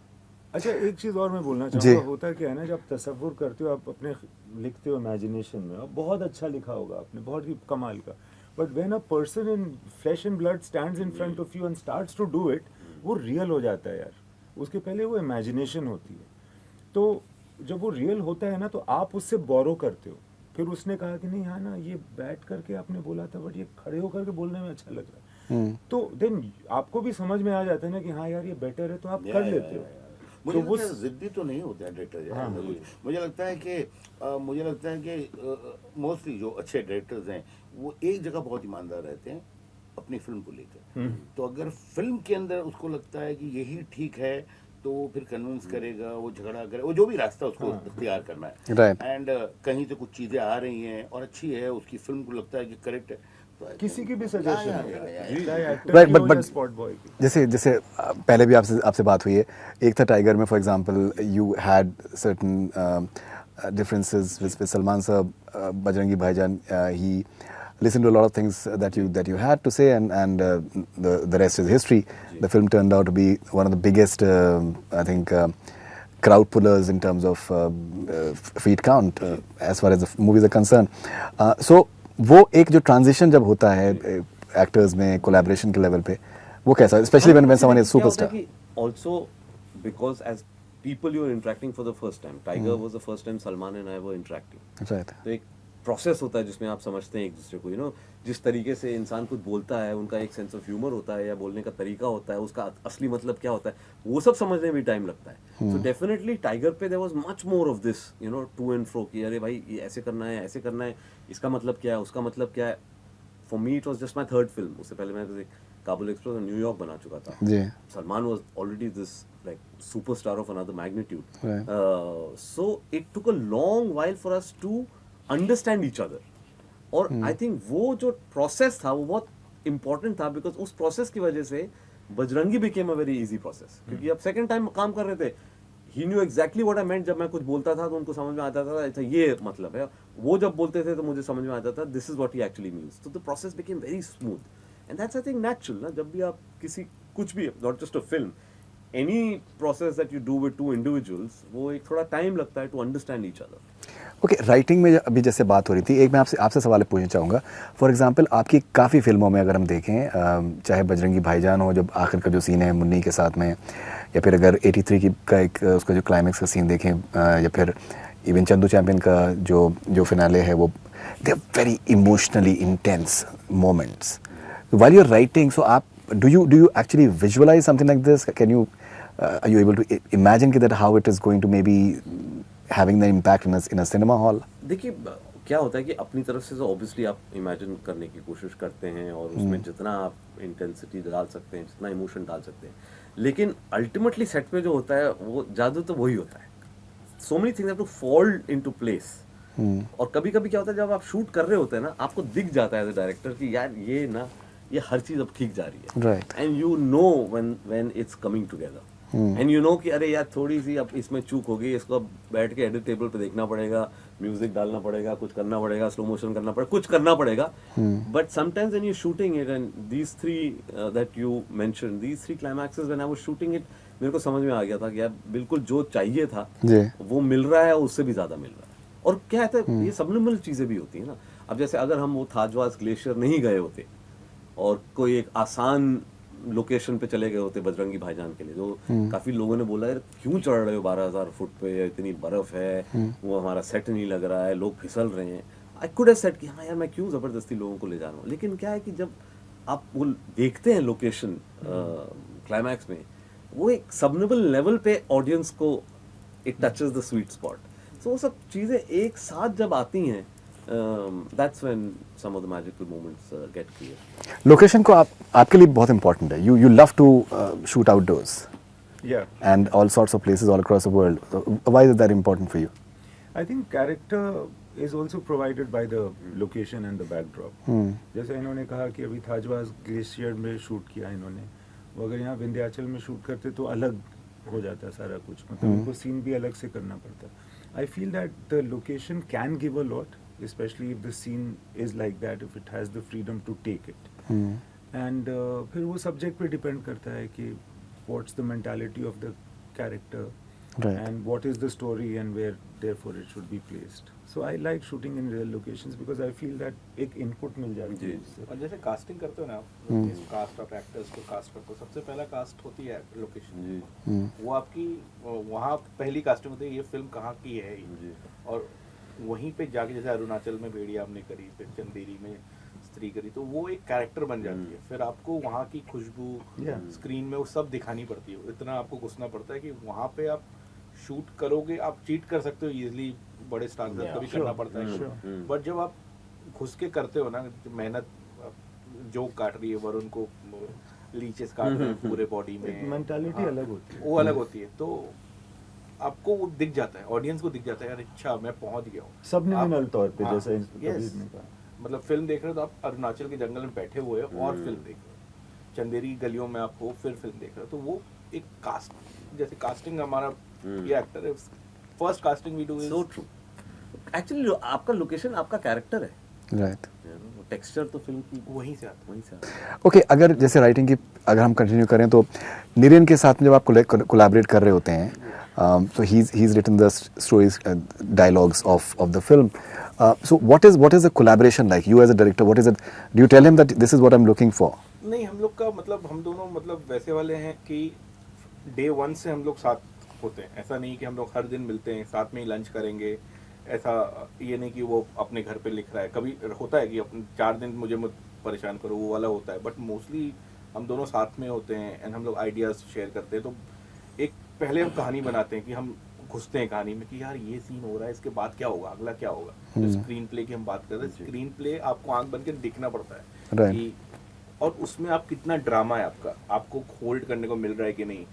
अच्छा, एक चीज और मैं बोलना जी। चाहूँगा, होता क्या है ना, जब तसव्वुर करते हो आप अपने लिखते हो इमेजिनेशन में, और बहुत अच्छा लिखा होगा आपने, बहुत ही कमाल का, but when a person in flesh and blood stands in front of you and starts to do it, वो रियल हो जाता है यार। उसके पहले वो इमेजिनेशन होती है, तो जब वो रियल होता है ना, तो आप उससे बोरो करते हो। फिर उसने कहा कि नहीं, हाँ ना, ये बैठ करके आपने बोला था, बट ये खड़े होकर के बोलने में अच्छा लग रहा है, तो देन आपको भी समझ में आ जाता है ना कि हाँ यार ये बेटर है, तो आप कर लेते हो। मुझे तो लगता है जिद्दी तो नहीं होता है डायरेक्टर। हाँ। मुझे लगता है कि मोस्टली जो अच्छे डायरेक्टर्स हैं वो एक जगह बहुत ईमानदार रहते हैं अपनी फिल्म को लेकर। तो अगर फिल्म के अंदर उसको लगता है कि यही ठीक है, तो वो फिर कन्विंस करेगा, वो झगड़ा करे, वो जो भी रास्ता उसको इख्तियार करना है। Right. एंड कहीं से कुछ चीज़ें आ रही हैं और अच्छी है, उसकी फिल्म को लगता है कि करेक्ट है, तो I किसी think- की भी सजेशन हाँ, है, yeah, yeah, चाहे एक्टर Right, की but- हो या but- स्पॉट बॉय की। जैसे जैसे पहले भी आपसे बात हुई है, एक था टाइगर में for example you had certain differences with Salman sir, Bajrangi Bhaijaan, he listened to a lot of things that you had to say, and the rest is history. The film turned out to be one of the biggest, I think, crowd pullers in terms of feet count as far as the movies are concerned. So वो एक जो transition जब होता है actors में collaboration के level पे, वो कैसा, especially when someone is superstar. Also, because as people you are interacting for the first time, Tiger was the first time Salman and I were interacting. Right. तो एक प्रोसेस होता है जिसमें आप समझते हैं एक दूसरे को, जिस तरीके से इंसान कुछ बोलता है, उनका एक सेंस ऑफ ह्यूमर होता है या बोलने का तरीका होता है, उसका असली मतलब क्या होता है, वो सब समझने में भी टाइम लगता है। सो डेफिनेटली टाइगर पे there was much more of this to and fro कि अरे भाई ये ऐसे करना है, ऐसे करना है, इसका मतलब क्या है, उसका मतलब क्या है। For me it was just my third film. उससे पहले मैं काबुल एक्सप्रेस और न्यूयॉर्क बना चुका था। जी। Salman was already this like superstar of another magnitude. Right. So it took a long while for us to understand each other. और I think वो जो प्रोसेस था वो बहुत इंपॉर्टेंट था, बिकॉज उस प्रोसेस की वजह से Bajrangi became a very easy process, क्योंकि अब सेकंड टाइम काम कर रहे थे, ही न्यू एग्जैक्टली व्हाट आई मेंट। जब मैं कुछ बोलता था तो उनको समझ में आता था अच्छा ये मतलब है, वो जब बोलते थे तो मुझे समझ में आता था this is what he actually means. तो the process became very smooth and that's I think natural ना। जब भी आप किसी कुछ भी, not just a film, any process that you do with two individuals, वो एक थोड़ा टाइम लगता है to understand each other. Okay, writing में अभी जैसे बात हो रही थी, एक मैं आपसे सवाल पूछना चाहूँगा। फॉर एग्जांपल आपकी काफ़ी फिल्मों में अगर हम देखें, चाहे बजरंगी भाईजान हो, जब आखिर का जो सीन है मुन्नी के साथ में, या फिर अगर 83 का एक उसका जो क्लाइमेक्स का सीन देखें, या फिर इवन चंदू चैंपियन का जो फिनाले है, वो they are very emotionally intense moments. While you are writing, so आप do you actually visualize something like this? Can you are you able to imagine that how it is going to maybe having the impact in a cinema hall? देखिए क्या होता है कि अपनी तरफ से तो ऑब्वियसली आप इमेजिन करने की कोशिश करते हैं और उसमें जितना आप इंटेंसिटी डाल सकते हैं, जितना इमोशन डाल सकते हैं, लेकिन अल्टीमेटली सेट पे जो होता है वो जादू तो वही होता है। So many things have to fall into place. और कभी कभी क्या होता है जब आप शूट कर रहे होते हैं ना, आपको दिख जाता है एज अ डायरेक्टर कि यार ये हर चीज अब ठीक जा रही है, Right. And you know when it's coming together, and you know कि अरे यार थोड़ी सी अब इसमें चूक हो गई, इसको अब बैठ के एडिट टेबल पे देखना पड़ेगा, म्यूजिक डालना पड़ेगा, कुछ करना पड़ेगा, स्लो मोशन करना पड़ेगा, कुछ करना पड़ेगा। But sometimes when you shooting it, and these three that you mention, these three climaxes, when I was shooting it, मेरे को समझ में आ गया था कि यार बिल्कुल जो चाहिए था जी। वो मिल रहा है, उससे भी ज्यादा मिल रहा है। और क्या है, ये सबलिमिनल चीजें भी होती है ना। अब जैसे अगर हम वो थाजवास ग्लेशियर नहीं गए होते और कोई एक आसान लोकेशन पे चले गए होते बजरंगी भाईजान के लिए, जो काफी लोगों ने बोला यार क्यों चढ़ रहे हो 12,000 फुट पे, इतनी बर्फ है, वो हमारा सेट नहीं लग रहा है, लोग फिसल रहे हैं। आई कुड हैव सेड कि हाँ यार मैं क्यों जबरदस्ती लोगों को ले जा रहा हूँ, लेकिन क्या है कि जब आप वो देखते हैं लोकेशन क्लाइमैक्स में, वो एक सबनिबल लेवल पे ऑडियंस को it touches the sweet spot. So वो सब चीजें एक साथ जब आती हैं, that's when some of the magical moments get clear. Location को आपके लिए बहुत इंपॉर्टेंट है। You love to shoot outdoors Yeah, and all sorts of places all across the world. So, why is that important for you? I think character is also provided by the location and the backdrop. जैसे इन्होंने कहा कि अभी थाजवास glacier में shoot किया इन्होंने, वो अगर यहाँ विंध्याचल में शूट करते तो अलग हो जाता सारा कुछ, मतलब उनको सीन भी अलग से करना पड़ता। I feel that the location can give a lot, especially if the scene is like that, if it has the freedom to take it. And फिर वो subject पे depend करता है कि what's the mentality of the character, Right. and what is the story and where therefore it should be placed. So I like shooting in real locations because I feel that एक input मिल जाती है उससे। और जैसे casting करते हो ना आप, जिस कास्ट ऑफ एक्टर्स को कास्ट करते हो, सबसे पहला कास्ट होती है लोकेशन। वो आपकी वहाँ पहली कास्टिंग होती है, ये फिल्म कहाँ की है ये। और वहीं पे जाके जैसे अरुणाचल में भेड़िया आपने करी, फिर चंदेरी में स्त्री करी, तो वो एक कैरेक्टर बन जाती है। फिर आपको वहाँ की खुशबू स्क्रीन में वो सब दिखानी पड़ती है, इतना आपको घुसना पड़ता है कि वहाँ पे आप शूट करोगे, आप चीट कर सकते हो इजीली, बड़े स्टार का कभी करना पड़ता है। बट जब आप घुस के करते हो ना, मेहनत जो काट रही है वरुण को लीचेस काट रहे हैं पूरे बॉडी में, मेंटालिटी अलग होती है। वो अलग होती है। तो आपको वो दिख जाता है, ऑडियंस को दिख जाता है यार अच्छा मैं पहुंच गया हूँ सबनिमिनल तौर पे, हाँ, जैसे yes। कबीर ने कहा। मतलब फिल्म देख रहे हो तो आप अरुणाचल के जंगल में बैठे हुए हो और फिल्म देख रहे हो, चंदेरी गलियों में आप हो फिर फिल्म देख रहे हो। तो वो एक कास्ट, जैसे कास्टिंग हमारा ये एक्टर है, first casting we do is so true. Actually आपका लोकेशन आपका कैरेक्टर है, राइट। टेक्सचर तो फिल्म की वहीं से आता वहीं से आता है। ओके, अगर जैसे राइटिंग की अगर हम कंटिन्यू करें तो निरेन के साथ में जब आप कोलैबोरेट कर रहे होते हैं, so he's written the stories, dialogues of the film. So what is the collaboration like? You as a director, what is it? Do you tell him that this is what I'm looking for? नहीं, हम लोग का मतलब हम दोनों मतलब वैसे वाले हैं कि डे 1 से हम लोग साथ होते हैं। ऐसा नहीं कि हम लोग हर दिन मिलते हैं साथ में ही लंच करेंगे, ऐसा ये नहीं कि वो अपने घर पे लिख रहा है। कभी होता है कि अपने 4 दिन मुझे मत परेशान करो, वो वाला होता है, बट मोस्टली हम दोनों साथ में होते हैं एंड हम लोग आइडियाज़ शेयर करते हैं। तो एक पहले हम कहानी बनाते हैं कि हम घुसते हैं कहानी में कि यार ये सीन हो रहा है, इसके बाद क्या होगा, अगला क्या होगा। तो स्क्रीन प्ले की हम बात कर रहे हैं, स्क्रीन प्ले आपको आंख बंद के दिखना पड़ता है Right. कि और उसमें आप कितना ड्रामा है आपका, आपको होल्ड करने को मिल रहा है कि नहीं,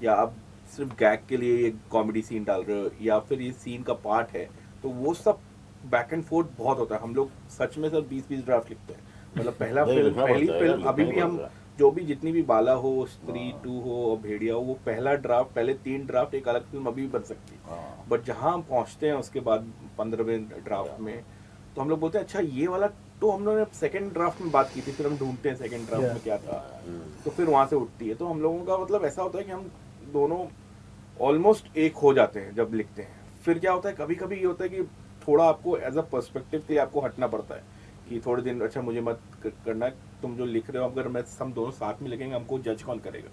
या आप सिर्फ गैग के लिए ये कॉमेडी सीन डाल रहे हो या फिर ये सीन का पार्ट है। तो वो सब बैक एंड फोर्थ बहुत होता है। हम लोग सच में सर 20-20 ड्राफ्ट लिखते हैं। मतलब पहला नहीं, फिल्म लिखना पहली पड़ता है फिल्म यार, अभी लिखना भी ही हम पड़ता है। जो भी जितनी भी बाला हो, स्त्री 2 हो और भेड़िया हो, वो पहला ड्राफ्ट, पहले 3 ड्राफ्ट एक अलग फिल्म अभी भी बन सकती है। बट जहाँ हम पहुँचते हैं उसके बाद 15वें ड्राफ्ट में तो हम लोग बोलते हैं अच्छा ये वाला तो हम लोगों ने सेकंड ड्राफ्ट में बात की थी, फिर हम ढूंढते हैं सेकंड ड्राफ्ट में क्या था, तो फिर वहाँ से उठती है। तो हम लोगों का मतलब ऐसा होता है कि हम दोनों ऑलमोस्ट एक हो जाते हैं जब लिखते हैं। फिर क्या होता है, कभी कभी ये होता है कि थोड़ा आपको एज अ पर्सपेक्टिव के लिए आपको हटना पड़ता है कि थोड़े दिन अच्छा मुझे मत करना है, तुम जो लिख रहे हो अगर मैं हम दोनों साथ में लिखेंगे हमको जज कौन करेगा,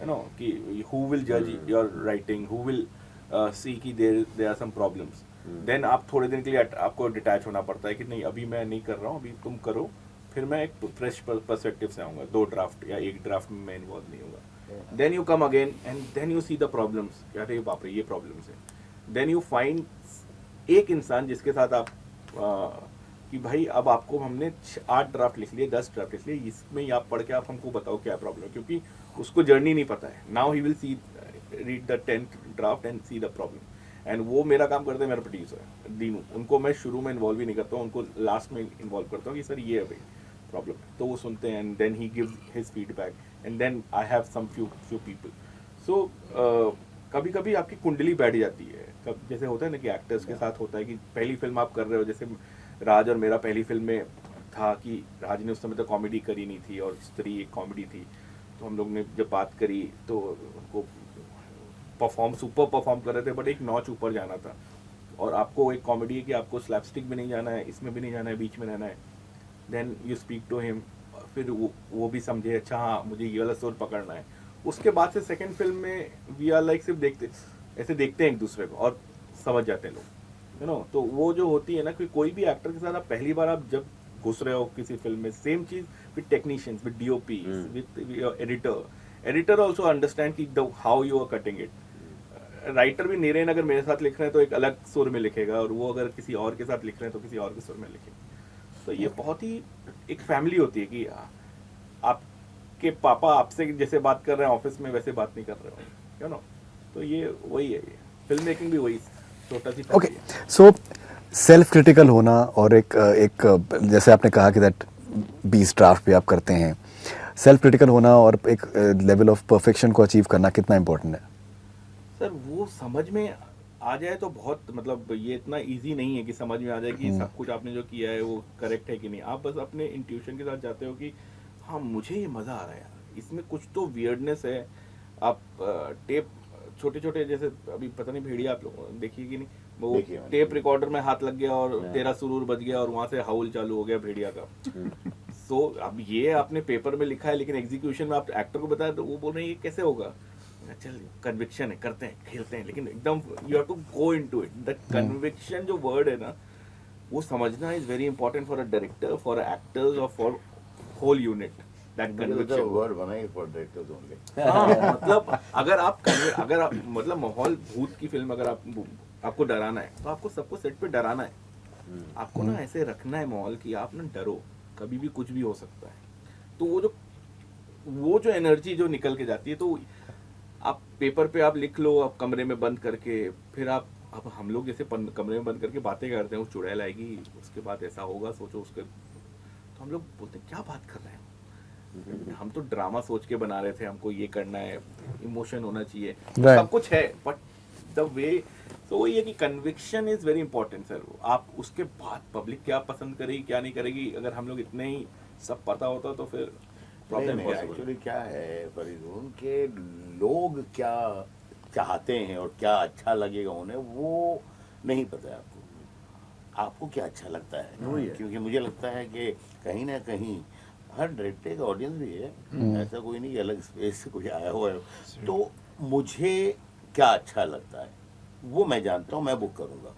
यू नो, कि हु विल जज your writing, who will see कि there are some problems. Then आप थोड़े दिन के लिए आपको डिटैच होना पड़ता है कि नहीं अभी मैं नहीं कर रहा हूँ, अभी तुम करो, फिर मैं एक फ्रेश पर्सपेक्टिव से आऊँगा। 2 ड्राफ्ट या 1 ड्राफ्ट में मैं इन्वॉल्व नहीं होगा। Then you come again and then you see the problems, अरे बाप रे ये प्रॉब्लम्स है। देन यू फाइंड एक इंसान जिसके साथ आप कि भाई अब आपको हमने 8 ड्राफ्ट लिख लिए, 10 ड्राफ्ट लिख लिए, इसमें आप पढ़ के आप हमको बताओ क्या प्रॉब्लम है, क्योंकि उसको जर्नी नहीं पता है। Now he will see read the 10th draft and see the problem. And वो मेरा काम करते हैं मेरा प्रोड्यूसर दीनू, उनको मैं शुरू में इन्वॉल्व ही नहीं करता हूँ, उनको लास्ट में इन्वॉल्व करता हूँ कि सर ये है भाई प्रॉब्लम है, तो वो सुनते हैं and then he gives his feedback and then I have some few people. So कभी कभी आपकी कुंडली बैठ जाती है, जैसे होता है ना कि एक्टर्स के साथ होता है कि पहली फिल्म आप कर रहे हो, जैसे राज और मेरा पहली फिल्म में था कि राज ने उस समय तो कॉमेडी करी नहीं थी और स्त्री एक कॉमेडी थी, तो हम लोग ने जब बात करी तो उनको सुपर परफॉर्म कर रहे थे, बट एक नॉच ऊपर जाना था। और आपको एक कॉमेडी है कि आपको स्लैपस्टिक भी नहीं जाना है, इसमें भी नहीं जाना है, बीच में रहना है। Then you speak to him, फिर वो भी समझे अच्छा हाँ मुझे ये वाला सुर पकड़ना है। उसके बाद से सेकंड फिल्म में वी आर लाइक सिर्फ ऐसे देखते हैं एक दूसरे को और समझ जाते हैं लोग, यू नो। तो वो जो होती है ना कि कोई भी एक्टर के साथ आप पहली बार आप जब घुस रहे हो किसी फिल्म में, सेम चीज with technicians, with DOP, with editor also understand कि how you are cutting it. Writer भी नीरेन अगर मेरे साथ लिख रहे हैं तो एक अलग सुर में लिखेगा, और वो अगर किसी और के साथ लिख रहे हैं तो किसी और के सुर में लिखेगा। तो ये बहुत ही एक फैमिली होती है कि आपके पापा आपसे जैसे बात कर रहे हैं ऑफिस में वैसे बात नहीं कर रहे हो, यू नो। तो ये वही है, ये फिल्म मेकिंग भी वही छोटा सी ओके, सो सेल्फ क्रिटिकल होना और एक जैसे आपने कहा कि दैट 20 ड्राफ्ट भी आप करते हैं, सेल्फ क्रिटिकल होना और एक लेवल ऑफ परफेक्शन को अचीव करना कितना इंपॉर्टेंट है? सर वो समझ में आ जाए तो बहुत, मतलब ये इतना इजी नहीं है कि समझ में आ जाए कि सब कुछ आपने जो किया है वो करेक्ट है कि नहीं। आप बस अपने इंट्यूशन के साथ जाते हो कि हाँ मुझे ये मज़ा आ रहा है यार, इसमें कुछ तो वियर्डनेस है। आप टेप छोटे छोटे, जैसे अभी पता नहीं भेड़िया आप लोग देखिए कि नहीं, वो टेप रिकॉर्डर में हाथ लग गया और तेरा सुरूर बज गया और वहाँ से हाउल चालू हो गया भेड़िया का। सो अब ये आपने पेपर में लिखा है लेकिन एग्जीक्यूशन में आप एक्टर को बताया तो वो बोल रहे हैं ये कैसे होगा। चल कन्विक्शन है, करते हैं, खेलते हैं, लेकिन एकदम you have to go into it. The conviction जो वर्ड है ना वो समझना is very important for a director, for actors और for whole unit. That conviction word बनाई फॉर डायरेक्टर्स ओनली। हाँ, मतलब अगर आप मतलब माहौल भूत की फिल्म अगर आपको डराना है तो आपको सबको सेट पे डराना है। आपको ना ऐसे रखना है माहौल कि आप ना डरो, कभी भी कुछ भी हो सकता है। तो वो जो वो जो एनर्जी जो निकल के जाती है, तो आप पेपर पे आप लिख लो, आप कमरे में बंद करके, फिर आप अब हम लोग जैसे कमरे में बंद करके बातें करते हैं, वो चुड़ैल आएगी, उसके बाद ऐसा होगा, सोचो उसके, तो हम लोग बोलते हैं क्या बात कर रहे हैं, हम तो ड्रामा सोच के बना रहे थे, हमको ये करना है, इमोशन होना चाहिए, Right. सब कुछ है, बट द वे, तो वही है कि conviction is very important sir. आप उसके बाद पब्लिक क्या पसंद करेगी क्या नहीं करेगी, अगर हम लोग इतने ही सब पता होता तो फिर प्रॉब्लम है। एक्चुअली क्या है फरीदून के लोग क्या चाहते हैं और क्या अच्छा लगेगा उन्हें, वो नहीं पता है आपको। आपको क्या अच्छा लगता है, क्योंकि मुझे लगता है कि कहीं ना कहीं हर डायरेक्टर का ऑडियंस भी है, ऐसा कोई नहीं कि अलग स्पेस से कोई आया हुआ है। तो मुझे क्या अच्छा लगता है वो मैं जानता हूँ, मैं बुक करूँगा,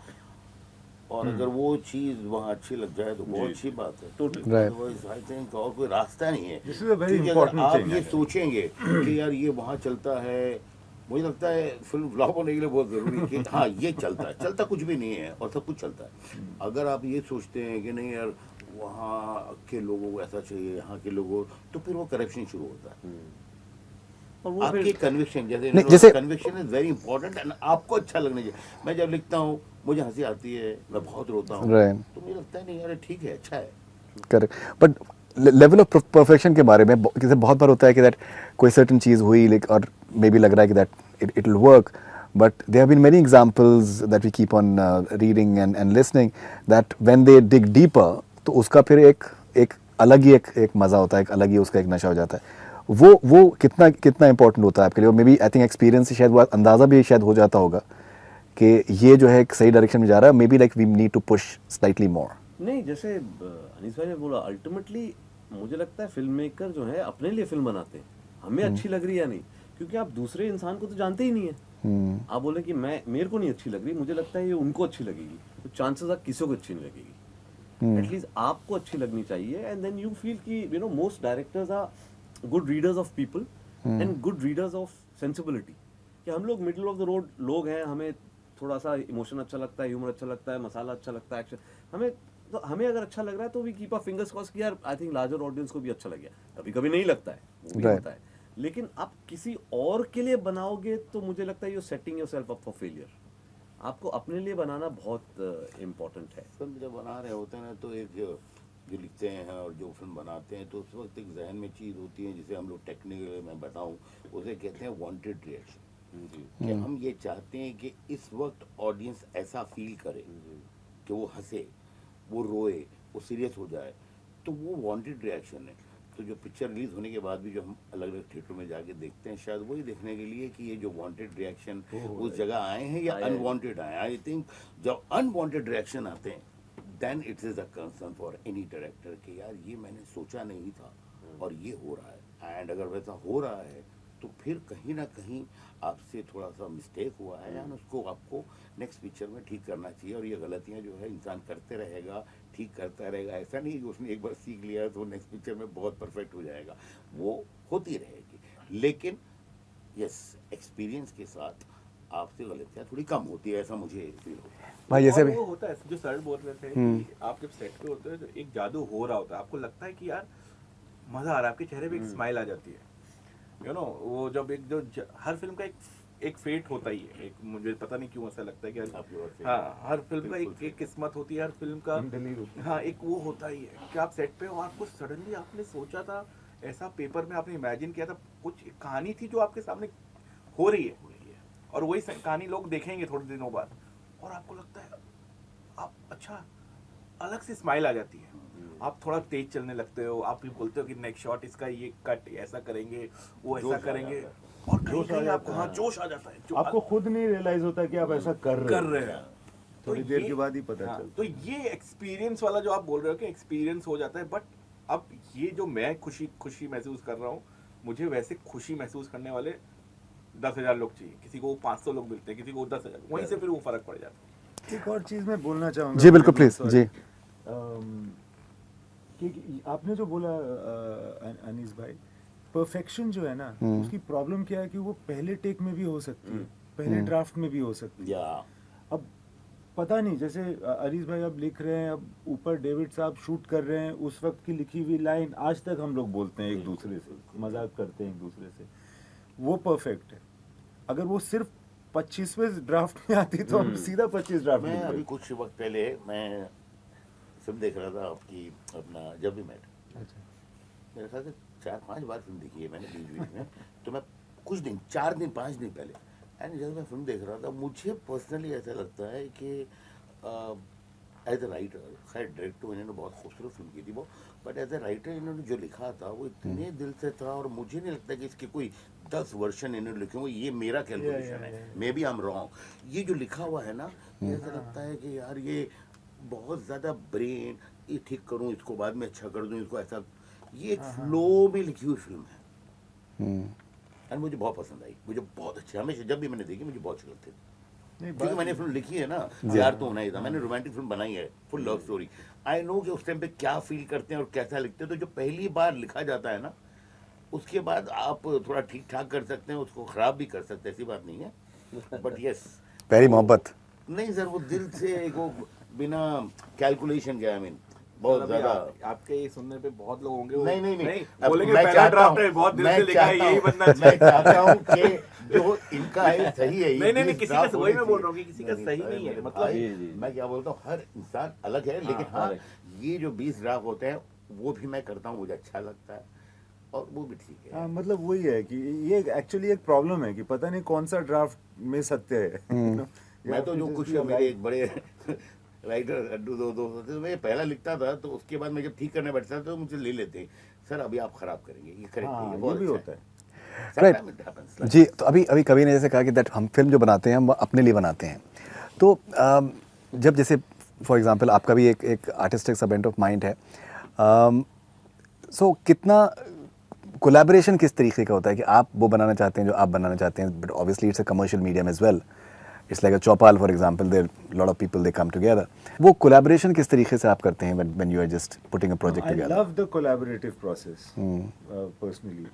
और अगर वो चीज़ वहाँ अच्छी लग जाए तो बहुत अच्छी बात है। Right. Otherwise, I think और कोई रास्ता नहीं है। This is a very क्योंकि अगर important आप thing, ये actually. सोचेंगे कि यार ये वहाँ चलता है, मुझे लगता है फिल्म फ्लॉप होने के लिए बहुत ज़रूरी है कि हाँ ये चलता है, चलता कुछ भी नहीं है और सब कुछ चलता है। अगर आप ये सोचते हैं कि नहीं यार वहाँ के लोगों को ऐसा चाहिए, यहाँ के लोगों, तो फिर वो करप्शन शुरू होता है। और वो आपकी फिर कन्विक्शन, नहीं, जैसे- conviction is very important and आपको अच्छा लगना चाहिए। मैं जब लिखता हूँ मुझे हंसी आती है, मैं बहुत रोता हूँ, Right. तो मुझे लगता है नहीं यार ठीक है, अच्छा है। Correct, but level of perfection के बारे में जैसे बहुत बार होता है कि दैट कोई सर्टन चीज़ हुई, लाइक, और मे बी लग रहा है कि that it will work, but there have been many examples that we keep on reading and listening that when they dig deeper, तो उसका फिर एक अलग ही एक मज़ा होता है, एक अलग ही उसका एक नशा हो जाता है। वो कितना इंपॉर्टेंट होता है आपके लिए? Maybe I think experience से शायद वो अंदाज़ा भी शायद हो जाता होगा कि ये जो है एक सही डायरेक्शन में जा रहा है, maybe like we need to push slightly more. नहीं, जैसे अनीस भाई ने बोला, अल्टीमेटली मुझे लगता है फिल्म मेकर जो है अपने लिए फिल्म बनाते हैं, हमें अच्छी लग रही है या नहीं, क्योंकि आप दूसरे इंसान को तो जानते ही नहीं है। आप बोले कि मेरे को नहीं अच्छी लग रही, मुझे लगता है ये उनको अच्छी लगेगी, तो चांसेस आर किसी को अच्छी नहीं लगेगी। एटलीस्ट आपको अच्छी लगनी चाहिए, एंड देन यू फील कि you know most directors are good readers of people and good readers of sensibility. कि हम लोग मिडिल ऑफ द रोड लोग हैं, हमें थोड़ा सा इमोशन अच्छा लगता है, ह्यूमर अच्छा लगता है, मसाला अच्छा लगता है, एक्शन, हमें अगर अच्छा लग रहा है तो we keep a fingers cross कि यार आई थिंक लार्जर ऑडियंस को भी अच्छा लगे। कभी कभी नहीं लगता है, वो भी Right. होता है, लेकिन आप किसी और के लिए बनाओगे तो मुझे लगता है you setting yourself up for failure. आपको अपने लिए बनाना बहुत इम्पोर्टेंट है। फिल्म जब बना रहे होते हैं ना, तो एक जो लिखते हैं और जो फिल्म बनाते हैं, तो उस वक्त एक जहन में चीज़ होती है जिसे हम लोग टेक्निकली मैं बताऊं, उसे कहते हैं वांटेड रिएक्शन। कि हम ये चाहते हैं कि इस वक्त ऑडियंस ऐसा फील करे कि वो हंसे, वो रोए, वो सीरियस हो जाए, तो वो वांटेड रिएक्शन है। तो जो पिक्चर रिलीज होने के बाद भी जो हम अलग अलग थिएटरों में जाके देखते हैं, शायद वही देखने के लिए कि ये जो वांटेड रिएक्शन उस जगह आए हैं या अनवांटेड आए। आई थिंक जब अनवांटेड रिएक्शन आते हैं, then it is a concern for any director कि यार ये मैंने सोचा नहीं था और ये हो रहा है। एंड अगर वैसा हो रहा है तो फिर कहीं ना कहीं आपसे थोड़ा सा मिस्टेक हुआ है, एंड उसको आपको नेक्स्ट पिक्चर में ठीक करना चाहिए। और ये गलतियां जो है इंसान करते रहेगा, ठीक करता रहेगा। ऐसा नहीं कि उसने एक बार सीख लिया तो नेक्स्ट पिक्चर में बहुत परफेक्ट हो जाएगा, वो होती रहेगी। लेकिन यस, एक्सपीरियंस के साथ आपसे गलतियां थोड़ी कम होती है, ऐसा मुझे फील होता है। भाई जैसे और भी वो होता है जो सर बोल रहे थे कि आप जब सेट पे होते हैं तो एक जादू हो रहा होता है, आपको लगता है कि यार मजा आ रहा है, आपके चेहरे पे एक स्माइल आ जाती है, यू नो। वो जब एक हर फिल्म का एक फेट होता ही है, एक मुझे पता नहीं क्यों ऐसा लगता है कि हाँ, हर फिल्म का एक किस्मत होती है, हर फिल्म का हाँ एक वो होता ही है कि आप सेट पे हो, आपको सडनली आपने सोचा था ऐसा, पेपर में आपने इमेजिन किया था, कुछ एक कहानी थी जो आपके सामने हो रही है, और वही कहानी लोग देखेंगे थोड़े दिनों बाद, और आपको लगता है आप अच्छा, अलग से स्माइल आ जाती है, आप थोड़ा तेज चलने लगते हो, आप भी बोलते हो कि नेक्स्ट शॉट इसका ये कट ऐसा करेंगे, वो ऐसा करेंगे, और कहीं कहीं आपको हाँ जोश आ जाता है, जो आपको खुद नहीं रियलाइज होता कि आप ऐसा कर रहे हैं। तो थोड़ी देर ये- के बाद ही पता हाँ, चलता तो ये एक्सपीरियंस वाला जो आप बोल रहे हो कि एक्सपीरियंस हो जाता है, बट अब ये जो मैं खुशी महसूस कर रहा हूँ, मुझे वैसे खुशी महसूस करने वाले 10,000 लोग चाहिए। किसी को 500 लोग मिलते हैं, किसी को 10,000, वहीं से फिर वो फर्क पड़ जाता है। एक और चीज मैं बोलना चाहूंगा। जी बिल्कुल, प्लीज जी। कि आपने जो बोला अनीस भाई, परफेक्शन जो है ना, उसकी प्रॉब्लम क्या है कि वो पहले टेक में भी हो सकती है, पहले ड्राफ्ट में भी हो सकती है। या अब पता नहीं, जैसे अनीस भाई अब लिख रहे हैं, अब ऊपर डेविड साहब शूट कर रहे हैं, उस वक्त की लिखी हुई लाइन आज तक हम लोग बोलते हैं एक दूसरे से, मजाक करते हैं एक दूसरे से, वो परफेक्ट है। अगर वो सिर्फ 25वें ड्राफ्ट में आती तो हम सीधा 25 ड्राफ्ट मैं में अभी कुछ वक्त पहले मैं फिल्म देख रहा था आपकी, अपना जब भी मैट, मेरे ख्याल से 4-5 बार फिल्म देखी है मैंने बीच बीच में। तो मैं कुछ दिन, 4 दिन 5 दिन पहले, एंड जब मैं फिल्म देख रहा था, मुझे पर्सनली ऐसा लगता है कि एज ए राइटर, खैर डायरेक्टर इन्होंने बहुत खूबसूरत फिल्म की थी वो, बट एज ए राइटर इन्होंने जो लिखा था वो इतने दिल से था, और मुझे नहीं लगता कि इसके कोई 10 वर्जन इन्होंने लिखे होंगे, ये मेरा कैलकुलेशन है, maybe I am wrong. ये जो लिखा हुआ है ना, ये ऐसा लगता है कि यार ये बहुत ज़्यादा ब्रेन, ये ठीक करूँ, इसको बाद में अच्छा कर दूँ, इसको ऐसा, ये एक फ्लो में लिखी हुई फिल्म है। एंड मुझे बहुत पसंद आई, मुझे बहुत अच्छी, हमेशा जब भी मैंने देखी मुझे बहुत अच्छी लगती थी, क्योंकि मैंने फिल्म लिखी है ना, यार तो होना ही था, मैंने रोमांटिक फिल्म बनाई है, full love story. I know कि उस टाइम पे क्या फील करते हैं और कैसा लिखते हैं, तो जो पहली बार लिखा जाता है ना, उसके बाद आप थोड़ा ठीक ठाक कर सकते हैं, उसको खराब भी कर सकते हैं, ऐसी बात नहीं है, बट यस प्यारी मोहब्बत। नहीं सर, वो दिल से, वो बिना कैलकुलेशन के, आई मीन बहुत ज्यादा। आपके ये सुनने पे बहुत लोग होंगे वो- नहीं नहीं नहीं, अब बोलेंगे मैं पहला चाहता ड्राफ्ट हूं- है, बहुत दिल मैं से लिखा है, चाहता यही हूं- बनना मैं चाहिए। चाहता हूं कि जो इनका है सही है, नहीं, नहीं, ये किसी ड्राफ्ट का वही होनी मैं बोल चाहिए। रहा हूं कि किसी का सही नहीं है, मतलब भाई, जी, जी। मैं क्या बोलता हूँ, हर इंसान अलग है, लेकिन हाँ ये जो 20 ड्राफ्ट होते हैं वो भी मैं करता हूँ, मुझे अच्छा लगता है, और वो भी ठीक है। हाँ, मतलब वही है कि ये एक्चुअली एक प्रॉब्लम है कि पता नहीं कौन सा ड्राफ्ट में सत्य है। You know? मैं तो जो Just कुछ be a मेरे right- एक बड़े राइटर अड्डू दो तो मैं पहला लिखता था, तो उसके बाद मैं जब ठीक करने बैठता था तो मुझे ले लेते, सर अभी आप खराब करेंगे, ये करेक्ट हाँ, है, ये ये बहुत भी अच्छा होता है। Right Sometimes it happens, like- जी। तो अभी अभी कवि ने जैसे कहा कि दैट हम फिल्म जो बनाते हैं हम अपने लिए बनाते हैं, तो जब जैसे फॉर एग्जांपल आपका भी एक आर्टिस्टिक सा बेंट ऑफ माइंड है, सो कितना कोलैबोरेशन किस तरीके का होता है कि आप वो बनाना चाहते हैं जो आप बनाना चाहते हैं, but obviously it's a commercial medium as well, it's like a chaupal for example, there lot of people they come together, वो कोलैबोरेशन किस तरीके से आप करते हैं when you are just putting a project I together? love the collaborative process personally.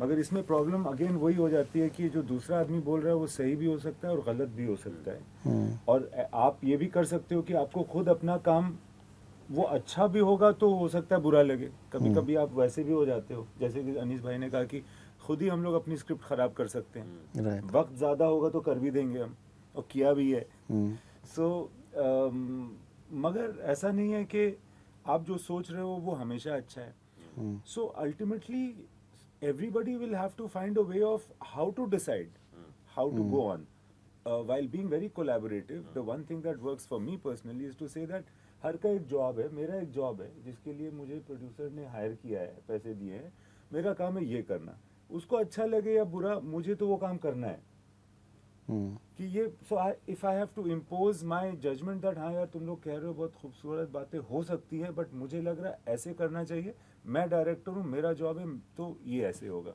मगर इसमें problem again वही हो जाती है कि जो दूसरा आदमी बोल रहा है वो सही भी हो सकता है और गलत भी हो सकता है, और आप ये भी कर सकते हो कि आपको खुद अपना काम, वो अच्छा भी होगा तो हो सकता है बुरा लगे, कभी कभी आप वैसे भी हो जाते हो, जैसे कि अनीस भाई ने कहा कि खुद ही हम लोग अपनी स्क्रिप्ट खराब कर सकते हैं, राइट। वक्त ज़्यादा होगा तो कर भी देंगे हम, और किया भी है। सो मगर ऐसा नहीं है कि आप जो सोच रहे हो वो हमेशा अच्छा है। So ultimately everybody will have to find a way of how to decide how to go on while being very collaborative. The one thing that works for me personally is to say that हर का एक job है, मेरा एक job है जिसके लिए मुझे producer ने हायर किया है, पैसे दिए हैं, मेरा काम है ये करना, उसको अच्छा लगे या बुरा, मुझे तो वो काम करना है। कि ये if I have to impose my judgement that हाँ यार तुम लोग कह रहे हो बहुत खूबसूरत बातें हो सकती है, बट मुझे लग रहा है ऐसे करना चाहिए, मैं डायरेक्टर हूँ, मेरा जॉब है, तो ये ऐसे होगा।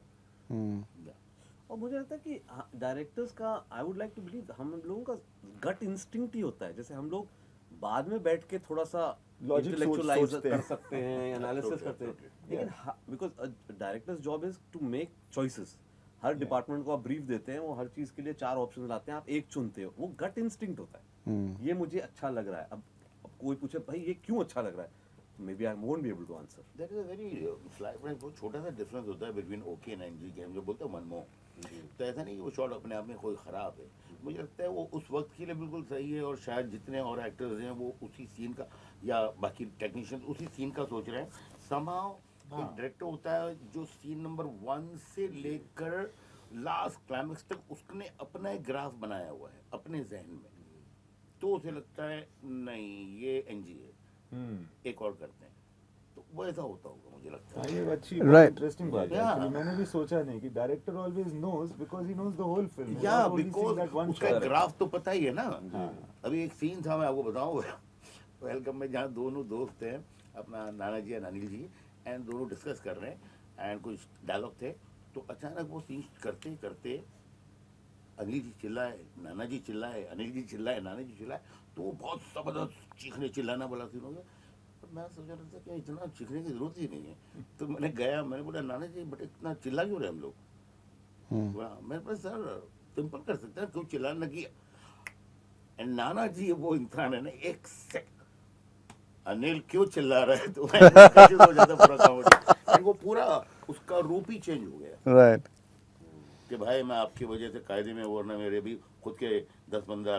और मुझे लगता है कि डायरेक्टर्स का, I would like to believe, हम लोगों का गट इंस्टिंक्ट ही होता है, जैसे हम लोग बाद में बैठ के थोड़ा सा Logic इंटेलेक्चुअलाइज सोचते कर हैं। सकते हैं, एनालिसिस करते हैं, लेकिन because directors job is to make choices. हर डिपार्टमेंट को आप ब्रीफ देते हैं, वो हर चीज के लिए 4 ऑप्शन लाते हैं, आप एक चुनते हो, वो गट इंस्टिंक्ट होता है, ये मुझे अच्छा लग रहा है। अब कोई पूछे भाई ये क्यों अच्छा लग रहा है, maybe I won't be able to answer. There is a very बहुत छोटा सा डिफरेंस होता है बिटवीन ओके एंड एनजी के, हम जो बोलते हैं मनमोह, तो ऐसा नहीं कि वो शॉट अपने आप में कोई ख़राब है, मुझे लगता है वो उस वक्त के लिए बिल्कुल सही है, और शायद जितने और एक्टर्स हैं वो उसी सीन का, या बाकी टेक्नीशियन उसी सीन का सोच रहे हैं। समाव एक डायरेक्टर होता है जो सीन नंबर 1 से लेकर लास्ट क्लाइमेक्स तक उसने अपना एक ग्राफ बनाया हुआ है अपने जहन में, तो उसे लगता है नहीं ये एनजी है, एक और करते हैं, तो वो ऐसा होता होगा मुझे लगता है। ये अच्छी Right. इंटरेस्टिंग बात है। Yeah. Actually, मैंने भी सोचा नहीं कि director always knows because he knows the whole film. या बिकॉज उसका ग्राफ तो पता ही है ना। अभी एक सीन था, मैं आपको बताऊं, वेलकम में, जहाँ दोनों दोस्त हैं, अपना नाना जी और अनिल जी, एंड दोनों डिस्कस कर रहे हैं एंड कुछ डायलॉग थे, तो अचानक वो सीन करते करते अनिल जी चिल्लाए, नाना जी चिल्लाए, अनिल जी चिल्लाए, नाना जी चिल्लाए, तो वो बहुत जबरदस्त चीखने चिल्लाना वाला सीन हो गया। तो मैं सोच रहा था कि इतना चीखने की जरूरत ही नहीं है, तो मैंने गया, मैंने बोला नाना जी बट इतना चिल्ला क्यों रहे हम लोग? मेरे पास सर सिंपल कर सकते हैं, क्यों चिल्लाना किया, एंड नाना जी वो इंसान है ना, एक सेकंड अनिल क्यों चिल्ला रहा है, तो कैसे हो जाता पूरा कॉमेडी, एंड वो पूरा उसका रूप ही चेंज हो गया राइट कि भाई मैं आपकी वजह से कायदे में, वरना मेरे भी खुद के 10 बंदा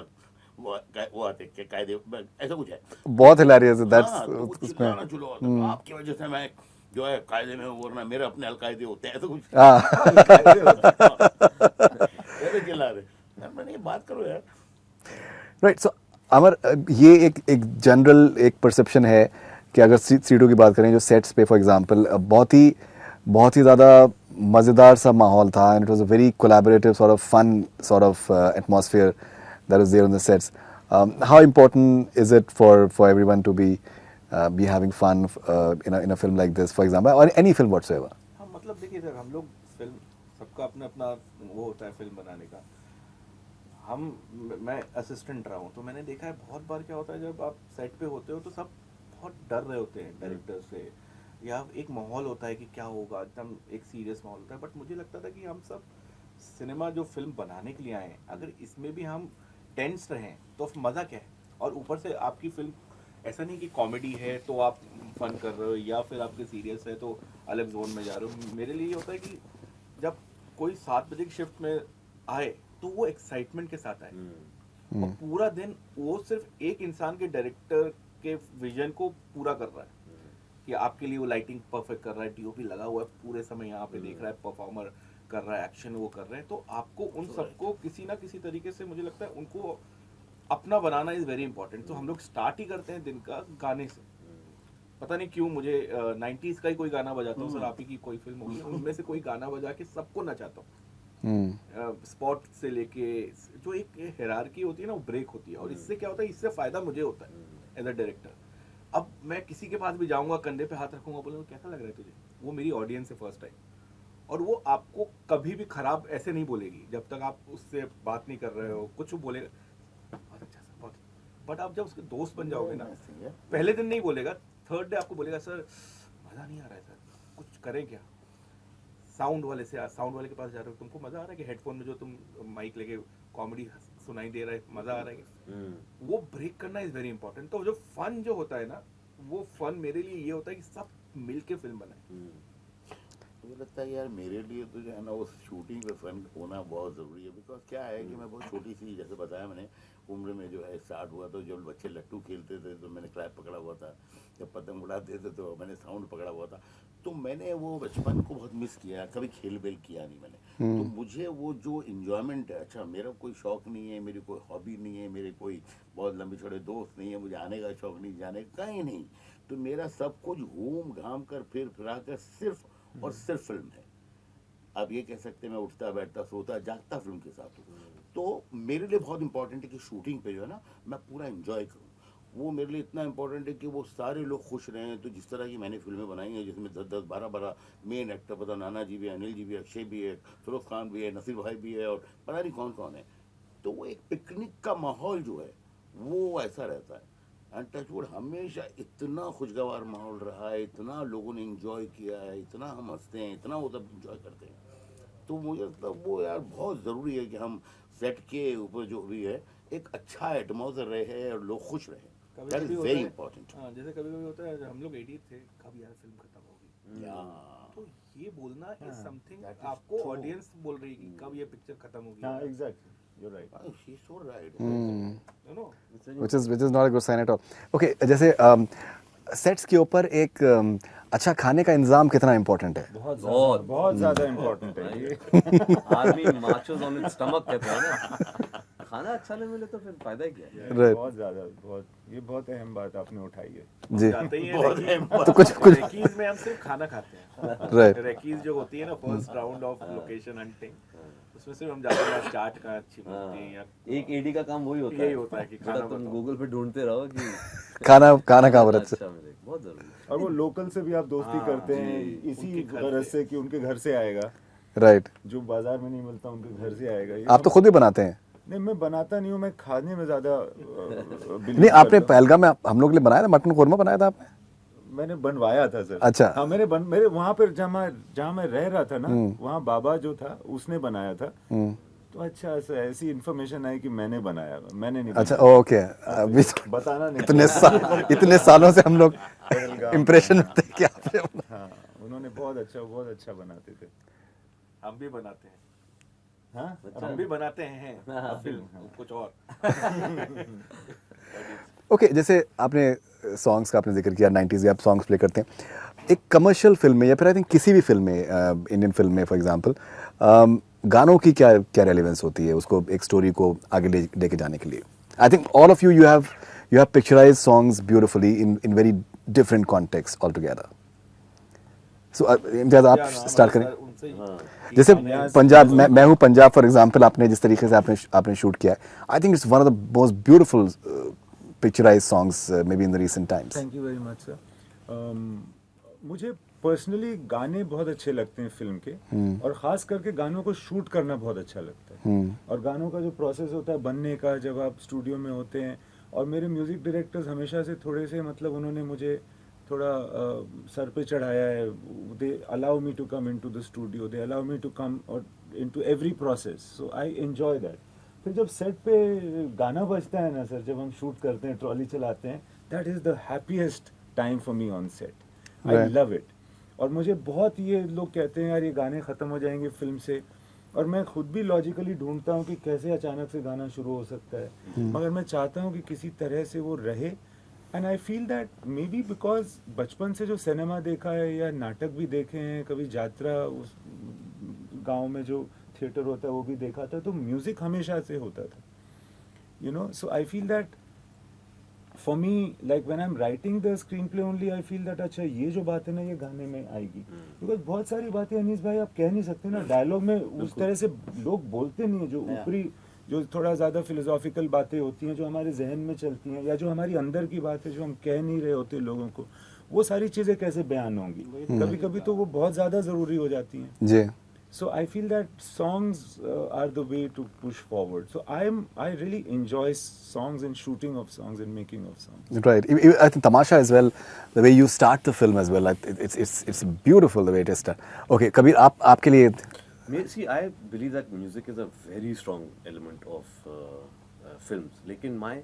वो आते के कायदे, ऐसा कुछ है। बहुत हिलेरियस है दैट्स हाँ, तो वो उसमें चिल्लाना शुरू होता है, आपकी वजह से मैं जो है कायदे में, वरना मेरे अपने अलकायदे होते हैं, ऐसा कुछ ऐसे चिल्ला रहे। मैंने ये बात करो यार। राइट सो अमर ये एक जनरल एक परसेप्शन है कि अगर सीटों की बात करें जो सेट्स पे फॉर एग्जांपल बहुत ही ज़्यादा मज़ेदार सा माहौल था and it was a very collaborative sort of fun sort of atmosphere that was there on the sets how important is it for everyone to be having fun in a film like this for example or any film whatsoever? हाँ, मतलब देखिए sir, हम लोग film, सबका अपना अपना वो होता है फिल्म बनाने का। मैं असिस्टेंट रहा हूँ, तो मैंने देखा है बहुत बार क्या होता है, जब आप सेट पे होते हो तो सब बहुत डर रहे होते हैं डायरेक्टर से, या एक माहौल होता है कि क्या होगा, एकदम एक सीरियस माहौल होता है। बट मुझे लगता था कि हम सब सिनेमा जो फिल्म बनाने के लिए आए हैं, अगर इसमें भी हम टेंस रहें तो मज़ा क्या है। और ऊपर से आपकी फिल्म ऐसा नहीं कि कॉमेडी है तो आप फन कर रहे हो, या फिर आपके सीरियस है तो अलग जोन में जा रहे हो। मेरे लिए ये होता है कि जब कोई 7 बजे की शिफ्ट में आए तो वो एक्साइटमेंट के साथ आए, और पूरा दिन वो सिर्फ एक इंसान के डायरेक्टर के विजन को पूरा कर रहा है कि आपके लिए वो लाइटिंग परफेक्ट कर रहा है, डीओपी लगा हुआ है पूरे समय यहाँ पे देख रहा है, परफॉर्मर कर रहा है, एक्शन वो कर रहे हैं। तो आपको उन सबको किसी ना किसी तरीके से, मुझे लगता है उनको अपना बनाना इज वेरी इंपॉर्टेंट। तो हम लोग स्टार्ट ही करते हैं दिन का गाने से। पता नहीं क्यों मुझे 90s का ही कोई गाना बजाता हूँ, सर आप ही की कोई फिल्म होगी उनमें से कोई गाना बजा के सबको नचाता हूँ। स्पॉट से लेके जो एक हायरार्की होती है ना, वो ब्रेक होती है। और इससे क्या होता है, इससे फायदा मुझे होता है एज अ डायरेक्टर। अब मैं किसी के पास भी जाऊंगा, कंधे पे हाथ रखूंगा, बोलूंगा कैसा लग रहा है तुझे, वो मेरी ऑडियंस है फर्स्ट टाइम, और वो आपको कभी भी खराब ऐसे नहीं बोलेगी जब तक आप उससे बात नहीं कर रहे हो। कुछ बोलेगा बहुत अच्छा सर, बहुत, बट आप जब उसके दोस्त बन जाओगे ना, पहले दिन नहीं बोलेगा, थर्ड डे आपको बोलेगा सर मज़ा नहीं आ रहा है सर, कुछ करें क्या। साउंड वाले के पास जा रहे हो, तुमको मज़ा आ रहा है कि हेडफोन में जो तुम माइक लेके कॉमेडी सुनाई दे रहा है, मज़ा आ रहा है। वो ब्रेक करना इज़ वेरी इंपॉर्टेंट। तो जो फन जो होता है ना, वो फन मेरे लिए ये होता है कि सब मिल के फिल्म बनाए। मुझे लगता है यार मेरे लिए तो जो है ना, वो शूटिंग पे फन होना बहुत ज़रूरी है। बिकॉज क्या है कि मैं बहुत छोटी सी, जैसे बताया मैंने, उम्र में जो है स्टार्ट हुआ, तो जब बच्चे लट्टू खेलते थे तो मैंने क्लैप पकड़ा हुआ था, जब पतंग उड़ाते थे तो मैंने साउंड पकड़ा हुआ था। तो मैंने वो बचपन को बहुत मिस किया, कभी खेल बेल किया नहीं मैंने। तो मुझे वो जो इन्जॉयमेंट है, अच्छा मेरा कोई शौक़ नहीं है, मेरी कोई हॉबी नहीं है, मेरे कोई बहुत लंबे छोटे दोस्त नहीं है, मुझे आने का शौक़ नहीं, जाने का कहीं नहीं। तो मेरा सब कुछ घूम घाम कर फिर फिरा कर सिर्फ और सिर्फ फिल्म है। आप ये कह सकते हैं मैं उठता बैठता सोता जागता फिल्म के साथ हूँ। तो मेरे लिए बहुत इंपॉर्टेंट है कि शूटिंग पे जो है ना, मैं पूरा एंजॉय करूँ। वो मेरे लिए इतना इंपॉर्टेंट है कि वो सारे लोग खुश रहें। तो जिस तरह की मैंने फिल्में बनाई हैं, जिसमें 10-10, 12-12 मेन एक्टर, पता नाना जी भी है, अनिल जी भी है, अक्षय भी है, फिरोज खान भी है, नसीर भाई भी है, और पता नहीं कौन कौन है। तो वो एक पिकनिक का माहौल जो है वो ऐसा रहता है। एंड टचवुड हमेशा इतना खुशगवार माहौल रहा है, इतना लोगों ने इंजॉय किया है, इतना हम हंसते हैं, इतना वो सब इंजॉय करते हैं। तो मुझे मतलब वो यार बहुत ज़रूरी है कि हम सेट के ऊपर जो भी है एक अच्छा एटमॉस्फेयर रहे और लोग खुश रहे। That is very important. हाँ, जैसे कभी कभी होता है, हम लोग एडिट थे, कब यार फिल्म खत्म होगी, तो ये बोलना इज समथिंग, आपको ऑडियंस बोल रही है कि कब ये पिक्चर खत्म होगी। हाँ, exactly, you are right, she is so right, you know, which is not a good sign at all. Okay, जैसे सेट्स के ऊपर एक अच्छा खाने का इंतजाम कितना इम्पोर्टेंट है? बहुत ज़्यादा इम्पोर्टेंट है ये। Army marches on it's stomach कहते हैं ना। खाना अच्छा नहीं मिले तो फिर फायदा ही क्या है। Right. बहुत ज़्यादा, बहुत, ये बहुत अहम बात आपने उठाई है। जी जाते ही हैं तो कुछ रेकीज में हम सिर्फ खाना खाते हैं। राइट रेकीज जो होती है ना, first round of location hunting, उसमें सिर्फ हम जाते हैं चाट कहाँ अच्छी मिलती है, या एक एडी का काम वही होता है, यही होता है कि खाना तुम बताओ। गूगल पे ढूंढते रहो कि खाना कहाँ पर अच्छा मिले, बहुत जरूरी है। और वो लोकल से भी आप दोस्ती करते हैं इसी गरज से कि उनके घर से आएगा, राइट। जो बाजार में नहीं मिलता उनके घर से आएगा। ये आप तो खुद भी बनाते हैं? नहीं, मैं बनाता नहीं हूँ, मैं खाने में ज्यादा नहीं, आपने पहलगाम में हम लोग के लिए बनाया था, मटन कोरमा बनाया था आपने? मैंने बनवाया था सर। अच्छा। हाँ, मेरे वहाँ पर जहाँ मैं रह रहा था ना, वहाँ बाबा जो था उसने बनाया था। तो अच्छा सा ऐसी इन्फॉर्मेशन आई कि मैंने बनाया, मैंने नहीं अच्छा बनाया। ओके, अभी तो बताना नहीं इतने सालों से हम लोग इम्प्रेशन में थे कि आपने हाँ, उन्होंने बहुत अच्छा बनाते थे। हम भी बनाते हैं, हाँ, हम भी बनाते हैं अब फिल्म कुछ और। ओके जैसे आपने सॉन्ग्स का आपने जिक्र किया 90s के आप सॉन्ग्स प्ले करते हैं, एक कमर्शियल फिल्म में या फिर आई थिंक किसी भी फिल्म में, इंडियन फिल्म में फॉर एग्जांपल, गानों की क्या क्या रेलेवेंस होती है उसको एक स्टोरी को आगे लेके जाने के लिए? I think all of you have picturise songs beautifully in very different context all together. So Imtiaz आप स्टार्ट करें। उनसे ही जैसे पंजाब, मैं हूँ पंजाब फॉर एग्जांपल, आपने जिस तरीके से आपने शूट किया है, I think it's one of the most beautiful picturise songs may be in the recent times. Thank you very much sir. मुझे पर्सनली गाने बहुत अच्छे लगते हैं फिल्म के, और ख़ास करके गानों को शूट करना बहुत अच्छा लगता है। और गानों का जो प्रोसेस होता है बनने का, जब आप स्टूडियो में होते हैं, और मेरे म्यूज़िक डायरेक्टर्स हमेशा से थोड़े से, मतलब उन्होंने मुझे थोड़ा सर पे चढ़ाया है। They allow me to come into the studio, they allow me to come और into every process, so I enjoy that. फिर जब सेट पे गाना बजता है ना सर, जब हम शूट करते हैं, ट्रॉली चलाते हैं, that is the happiest time for me on set. I Right. Love it. और मुझे बहुत, ये लोग कहते हैं यार ये गाने ख़त्म हो जाएंगे फिल्म से, और मैं खुद भी लॉजिकली ढूंढता हूँ कि कैसे अचानक से गाना शुरू हो सकता है, मगर मैं चाहता हूँ कि किसी तरह से वो रहे। And I feel that may B because बचपन से जो सिनेमा देखा है या नाटक भी देखे हैं, कभी यात्रा उस गांव में जो थिएटर होता है वो भी देखा था, तो म्यूज़िक हमेशा से होता था, you know. So I feel that for me, like when I am writing the screen play only, I feel that अच्छा ये जो बात है ना ये गाने में आएगी, बिकॉज बहुत सारी बातें अनीस भाई आप कह नहीं सकते ना डायलॉग में, उस तरह से लोग बोलते नहीं है, जो ऊपरी, जो थोड़ा ज़्यादा फिलोसॉफिकल बातें होती हैं, जो हमारे जहन में चलती हैं, या जो हमारी अंदर की बात है जो हम कह नहीं रहे होते लोगों को, वो सारी चीज़ें कैसे बयान होंगी? कभी कभी तो वो बहुत ज़्यादा ज़रूरी हो जाती हैं। जी, So I feel that songs are the way to push forward. So I really enjoy songs and shooting of songs and making of songs. right. I think Tamasha as well, the way you start the film as well, it's beautiful the way it is done. Okay, Kabir, आपके लिए See, I believe that music is a very strong element of films. लेकिन my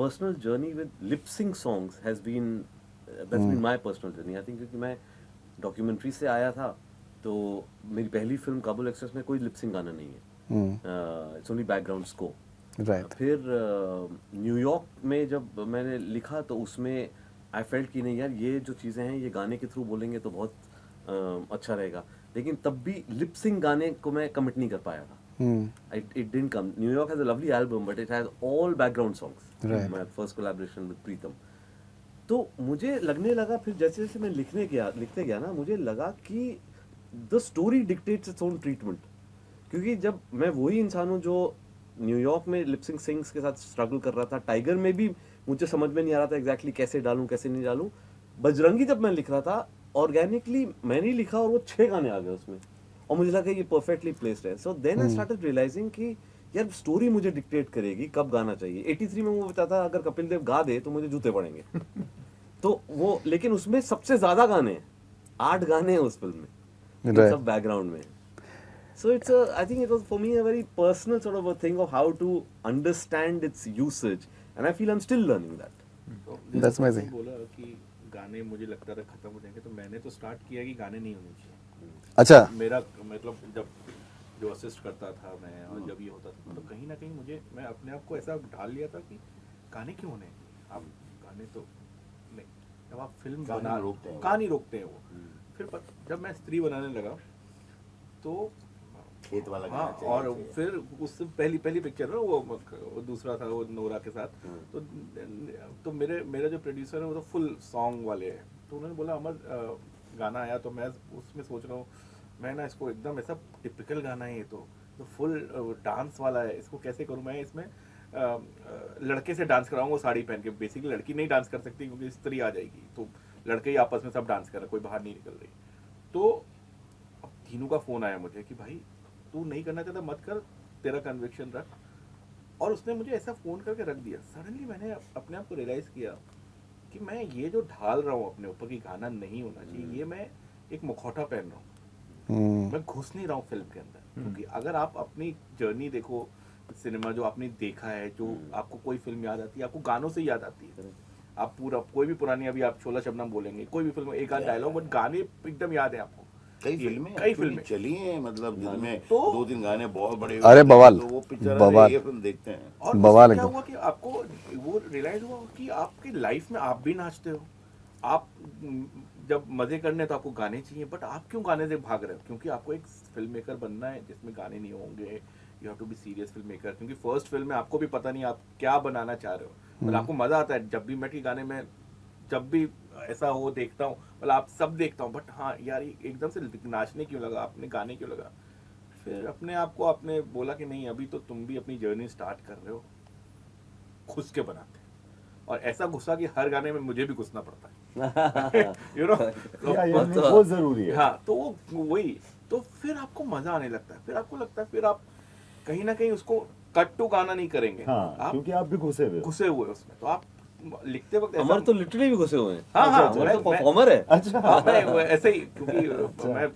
personal journey with lip sync songs has been that's been my personal journey. I think क्योंकि मैं documentary से आया था, तो मेरी पहली फिल्म काबुल एक्सप्रेस में कोई लिप सिंक गाना नहीं है, it's only background score. Right, फिर न्यूयॉर्क में जब मैंने लिखा तो उसमें आई फेल्ट कि नहीं यार ये जो चीज़ें हैं ये गाने के थ्रू बोलेंगे तो बहुत अच्छा रहेगा, लेकिन तब भी लिप सिंक गाने को मैं कमिट नहीं कर पाया था। It didn't come. New York has a lovely album but it has all background songs. My first collaboration with Pritam. तो मुझे लगने लगा फिर जैसे जैसे मैं लिखते गया ना, मुझे लगा कि the story dictates its own treatment. क्योंकि जब मैं वही इंसान हूँ जो न्यूयॉर्क में लिपसिंग सिंग्स के साथ स्ट्रगल कर रहा था, टाइगर में भी मुझे समझ में नहीं आ रहा था एग्जैक्टली कैसे डालूं कैसे नहीं डालूं, बजरंगी जब मैं लिख रहा था ऑर्गेनिकली मैंने ही लिखा और वो 6 गाने आ गए उसमें, और मुझे लगा ये परफेक्टली प्लेस्ड है। So then I started realising कि यार स्टोरी मुझे डिक्टेट करेगी कब गाना चाहिए। 83 में वो बताता अगर कपिल देव गा दे तो मुझे जूते पड़ेंगे तो वो, लेकिन उसमें सबसे ज्यादा गाने हैं, 8 गाने हैं उस फिल्म में, सब बैकग्राउंड में। So it's I think it was for me a very personal sort of a thing of how to understand its usage, and I feel I'm still learning that. तो That's जैसे amazing. आपने बोला कि गाने मुझे लगता था खत्म हो जाएंगे, तो मैंने तो स्टार्ट किया कि गाने नहीं होने चाहिए। अच्छा, मेरा मतलब जब जो असिस्ट करता था मैं, और जब ये होता था तो कहीं ना कहीं मुझे, मैं अपने आप को ऐसा ढाल लिया था कि गाने क्यों होने, आप गाने तो नहीं, जब आप फिल्म बना कहानी रोकते हैं वो। फिर जब मैं स्त्री बनाने लगा तो खेत वाला गाना हाँ, चाहिए और चाहिए। फिर उससे पहली पिक्चर ना वो दूसरा था वो नोरा के साथ, तो मेरा जो प्रोड्यूसर है वो तो फुल सॉन्ग वाले हैं, तो उन्होंने बोला अमर गाना आया, तो मैं उसमें सोच रहा हूँ मैं ना इसको एकदम ऐसा टिपिकल गाना है ये तो फुल डांस वाला है, इसको कैसे करूँ मैं, इसमें लड़के से डांस कराऊंगा साड़ी पहन के। बेसिकली लड़की नहीं डांस कर सकती क्योंकि स्त्री आ जाएगी, तो लड़के ही आपस में सब डांस कर रहे, कोई बाहर नहीं निकल रही। तो अब तीनों का फोन आया मुझे कि भाई तू नहीं करना चाहता मत कर, तेरा कन्विक्शन रख। और उसने मुझे ऐसा फ़ोन करके रख दिया। सडनली मैंने अपने आप को रियलाइज़ किया कि मैं ये जो ढाल रहा हूँ अपने ऊपर कि गाना नहीं होना चाहिए, ये मैं एक मुखौटा पहन रहा हूँ। मैं घुस नहीं रहा हूँ फिल्म के अंदर, क्योंकि अगर आप अपनी जर्नी देखो, सिनेमा जो आपने देखा है, जो आपको कोई फिल्म याद आती है, आपको गानों से याद आती है। आप पूरा कोई भी पुरानी, अभी आप शोला शबनम बोलेंगे, कोई भी फिल्म एक आध डायलॉग, बट गाने एकदम याद है आपको। कई फिल्में चली हैं, मतलब जिनमें तो- 2-3 गाने बहुत बड़े, अरे बवाल, तो वो पिक्चर बवाल। ये फिल्म देखते हैं। और बवाल उससे क्या एकदम। हुआ कि आपको वो रियलाइज हुआ कि आपकी लाइफ में आप भी नाचते हो, आप जब मजे करने तो आपको गाने चाहिए, बट आप क्यों गाने से भाग रहे हो? क्योंकि आपको एक फिल्म मेकर बनना है जिसमें गाने नहीं होंगे। You have to be serious film maker, क्योंकि फर्स्ट फिल्म में आपको भी पता नहीं आप क्या बनाना चाह रहे हो, मतलब आपको मजा आता है जब भी मैं गाने में, जब भी ऐसा हो देखता हूँ, मतलब आप सब देखता हूँ, बट हाँ यार ये एकदम से नाचने क्यों लगा, आपने गाने क्यों लगा? फिर अपने आप को आपने बोला कि नहीं, अभी तो तुम भी अपनी जर्नी स्टार्ट कर रहे हो, घुस के बनाते हैं। और ऐसा घुसा कि हर गाने में मुझे भी घुसना पड़ता है, यू नो। बहुत जरूरी है। हाँ, तो वो वही, तो फिर आपको मजा आने लगता है, फिर आपको लगता है, फिर आप कहीं ना कहीं उसको कट टू गाना नहीं करेंगे, हाँ, आप क्योंकि आप भी घुसे हुए हो। घुसे हुए हो उसमें, तो आप लिखते वक्त ऐसा- अमर तो लिटरली भी घुसे हुए हैं। हाँ हाँ, अमर तो मैं- परफॉर्मर है। अच्छा, हाँ, नहीं, वो ऐसे ही, क्योंकि मैं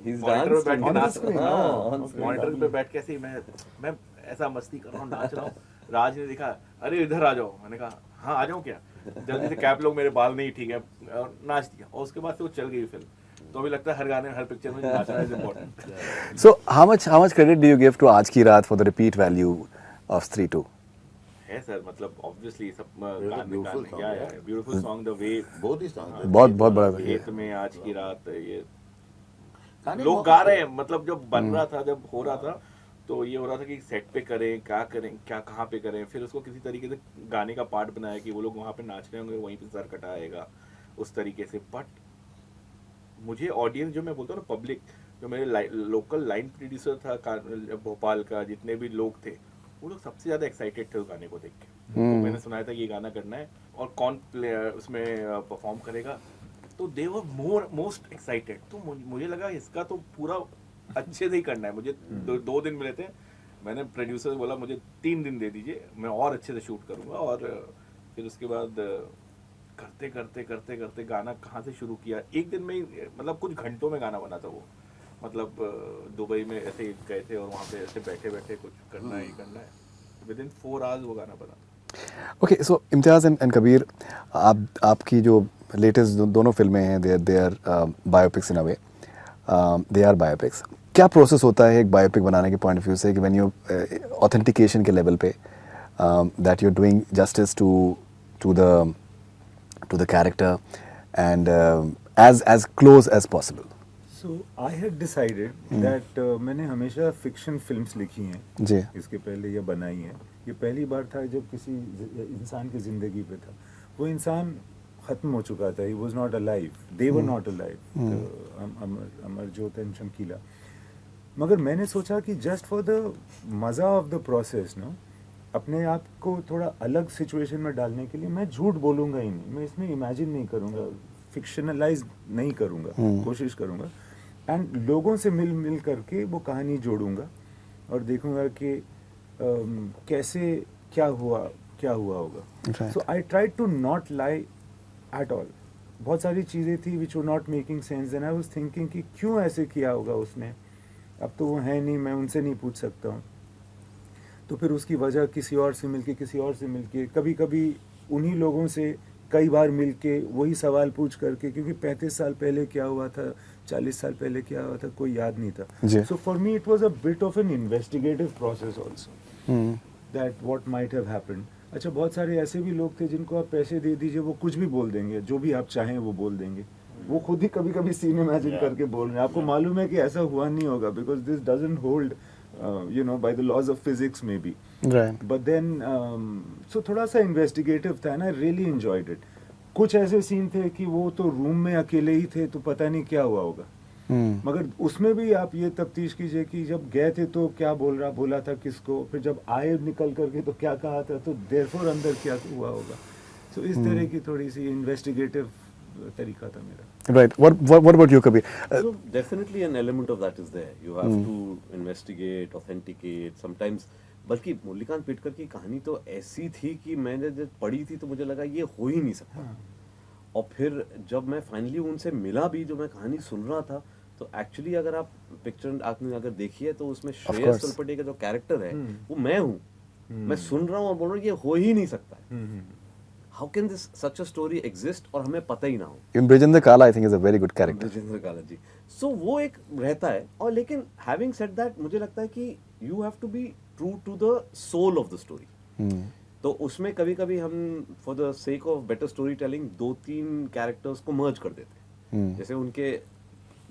He's मॉनिटर पे danced बैठ के on the नाच screen, हाँ, हाँ, on screen. मॉनिटर पे बैठ के ऐसे ही मैं ऐसा मस्ती कर रहा हूँ, नाच रहा हूँ। राज ने देखा, अरे इधर आ जाओ, मैंने कहा हाँ आ जाऊँ क्या, जल्दी से कैप लोग, मेरे बाल नहीं ठीक है, और नाच दिया, और उसके बाद से वो चल गई फिल्म। तो अभी लगता है हर गाने में, हर पिक्चर में नाचना is important. So how much credit do you give to आज की रात for the repeat value of Stree 2? है सर, मतलब ऑब्वियसली सब beautiful song, yeah. Beautiful song, the way बहुत ही song है। बहुत बड़ा खेत में आज की रात, ये गाने लोग बहुत गा अच्छे रहे हैं, मतलब जब बन रहा था, जब हो रहा था, तो ये हो रहा था कि सेट पे करें, क्या करें, क्या कहाँ पे करें, फिर उसको किसी तरीके से गाने का पार्ट बनाया कि वो लोग वहाँ पे नाच रहे होंगे, वहीं पे सर कटाएगा उस तरीके से। बट मुझे ऑडियंस, जो मैं बोलता हूँ ना, पब्लिक, जो मेरे लोकल लाइन प्रोड्यूसर था भोपाल का, जितने भी लोग थे, वो लोग सबसे ज्यादा एक्साइटेड थे उस गाने को देख के। तो मैंने सुनाया था ये गाना करना है और कौन उसमें परफॉर्म करेगा, तो दे वर मोस्ट एक्साइटेड। तो मुझे लगा इसका तो पूरा अच्छे से ही करना है। मुझे 2 दिन मिले थे, मैंने प्रोड्यूसर से बोला मुझे 3 दिन दे दीजिए, मैं और अच्छे से शूट करूँगा। और फिर उसके बाद करते करते करते करते गाना कहाँ से शुरू किया, एक दिन में ही, मतलब कुछ घंटों में गाना बना था वो। मतलब दुबई में ऐसे ही गए थे और वहाँ पे ऐसे बैठे बैठे कुछ करना है, करना है, विद इन 4 आवर्स वो गाना बना। Okay, so Imtiaz and Kabir, आपकी जो लेटेस्ट दोनों फिल्में हैं, they are biopics in a way, they are biopics. क्या प्रोसेस होता है एक बायोपिक बनाने के पॉइंट ऑफ व्यू से, कि व्हेन यू ऑथेंटिकेशन के लेवल पे that you are doing justice to the character and as close as possible? So I had decided that मैंने हमेशा फिक्शन फिल्म्स लिखी हैं जी। इसके पहले ये बनाई हैं। ये पहली बार था जब किसी इंसान की ज़िंदगी पे था, वो इंसान ख़त्म हो चुका था, he was not alive, they were not alive, Amarjot and चमकीला। मगर मैंने सोचा कि जस्ट फॉर द मज़ा ऑफ द प्रोसेस ना, अपने आप को थोड़ा अलग सिचुएशन में डालने के लिए मैं झूठ बोलूँगा ही नहीं, मैं इसमें इमेजिन नहीं करूँगा, फिक्शनलाइज नहीं करूँगा, कोशिश करूँगा, एंड लोगों से मिल करके वो कहानी जोड़ूंगा और देखूंगा कि कैसे क्या हुआ होगा। Right. So I try to not lie at all. बहुत सारी चीज़ें थी which were not making sense, and I was thinking कि क्यों ऐसे किया होगा उसने, अब तो वो है नहीं, मैं उनसे नहीं पूछ सकता हूँ। तो फिर उसकी वजह किसी और से मिलके, कभी कभी उन्हीं लोगों से कई बार मिलके वही सवाल पूछ करके, क्योंकि 35 साल पहले क्या हुआ था, 40 साल पहले क्या हुआ था, कोई याद नहीं जी। था। So for me it was a bit of an investigative process also, that what might have happened. अच्छा, बहुत सारे ऐसे भी लोग थे जिनको आप पैसे दे दीजिए, वो कुछ भी बोल देंगे, जो भी आप चाहें वो बोल देंगे। वो खुद ही कभी कभी सीन इमेजिन करके बोल रहे हैं, आपको मालूम है कि ऐसा हुआ नहीं होगा, because this doesn't hold by the laws of physics maybe. Right. But then so थोड़ा सा इन्वेस्टिगेटिव था, ना, रियली एंजॉयड इट। कुछ ऐसे सीन थे कि वो तो रूम में अकेले ही थे, तो पता नहीं क्या हुआ होगा, मगर उसमें भी आप ये तफ्तीश कीजिए कि जब गए थे तो क्या बोला था किसको, फिर जब आए निकल करके तो क्या कहा था, तो देयरफॉर अंदर क्या हुआ होगा। तो इस तरह की थोड़ी सी इन्वेस्टिगेटिव तरीका था मेरा। Right. What about you, Kabir? So definitely an element of that is there. You have to investigate, authenticate. Sometimes, बल्कि मुरलीकांत पेटकर की कहानी तो ऐसी थी कि मैंने जब पढ़ी थी तो मुझे लगा ये हो ही नहीं सकता। और फिर जब मैं फाइनली उनसे मिला भी, जो मैं कहानी सुन रहा था, तो एक्चुअली अगर आप पिक्चर आपने अगर देखी है तो उसमें course. श्रेयस तलपटे का जो कैरेक्टर है वो मैं हूँ, मैं सुन रहा हूँ और बोल रहा हूँ ये हो ही नहीं सकता है। How can this such a story exist और हमें पता ही ना हो। In Brajendra Kala, I think is a very good character. Brajendra काला जी, सो वो एक रहता है। और लेकिन हैविंग सेड दैट मुझे लगता है कि you have to be true to the soul of the story. तो उसमें कभी कभी हम for the sake of better story telling 2-3 characters को मर्ज कर देते हैं। जैसे उनके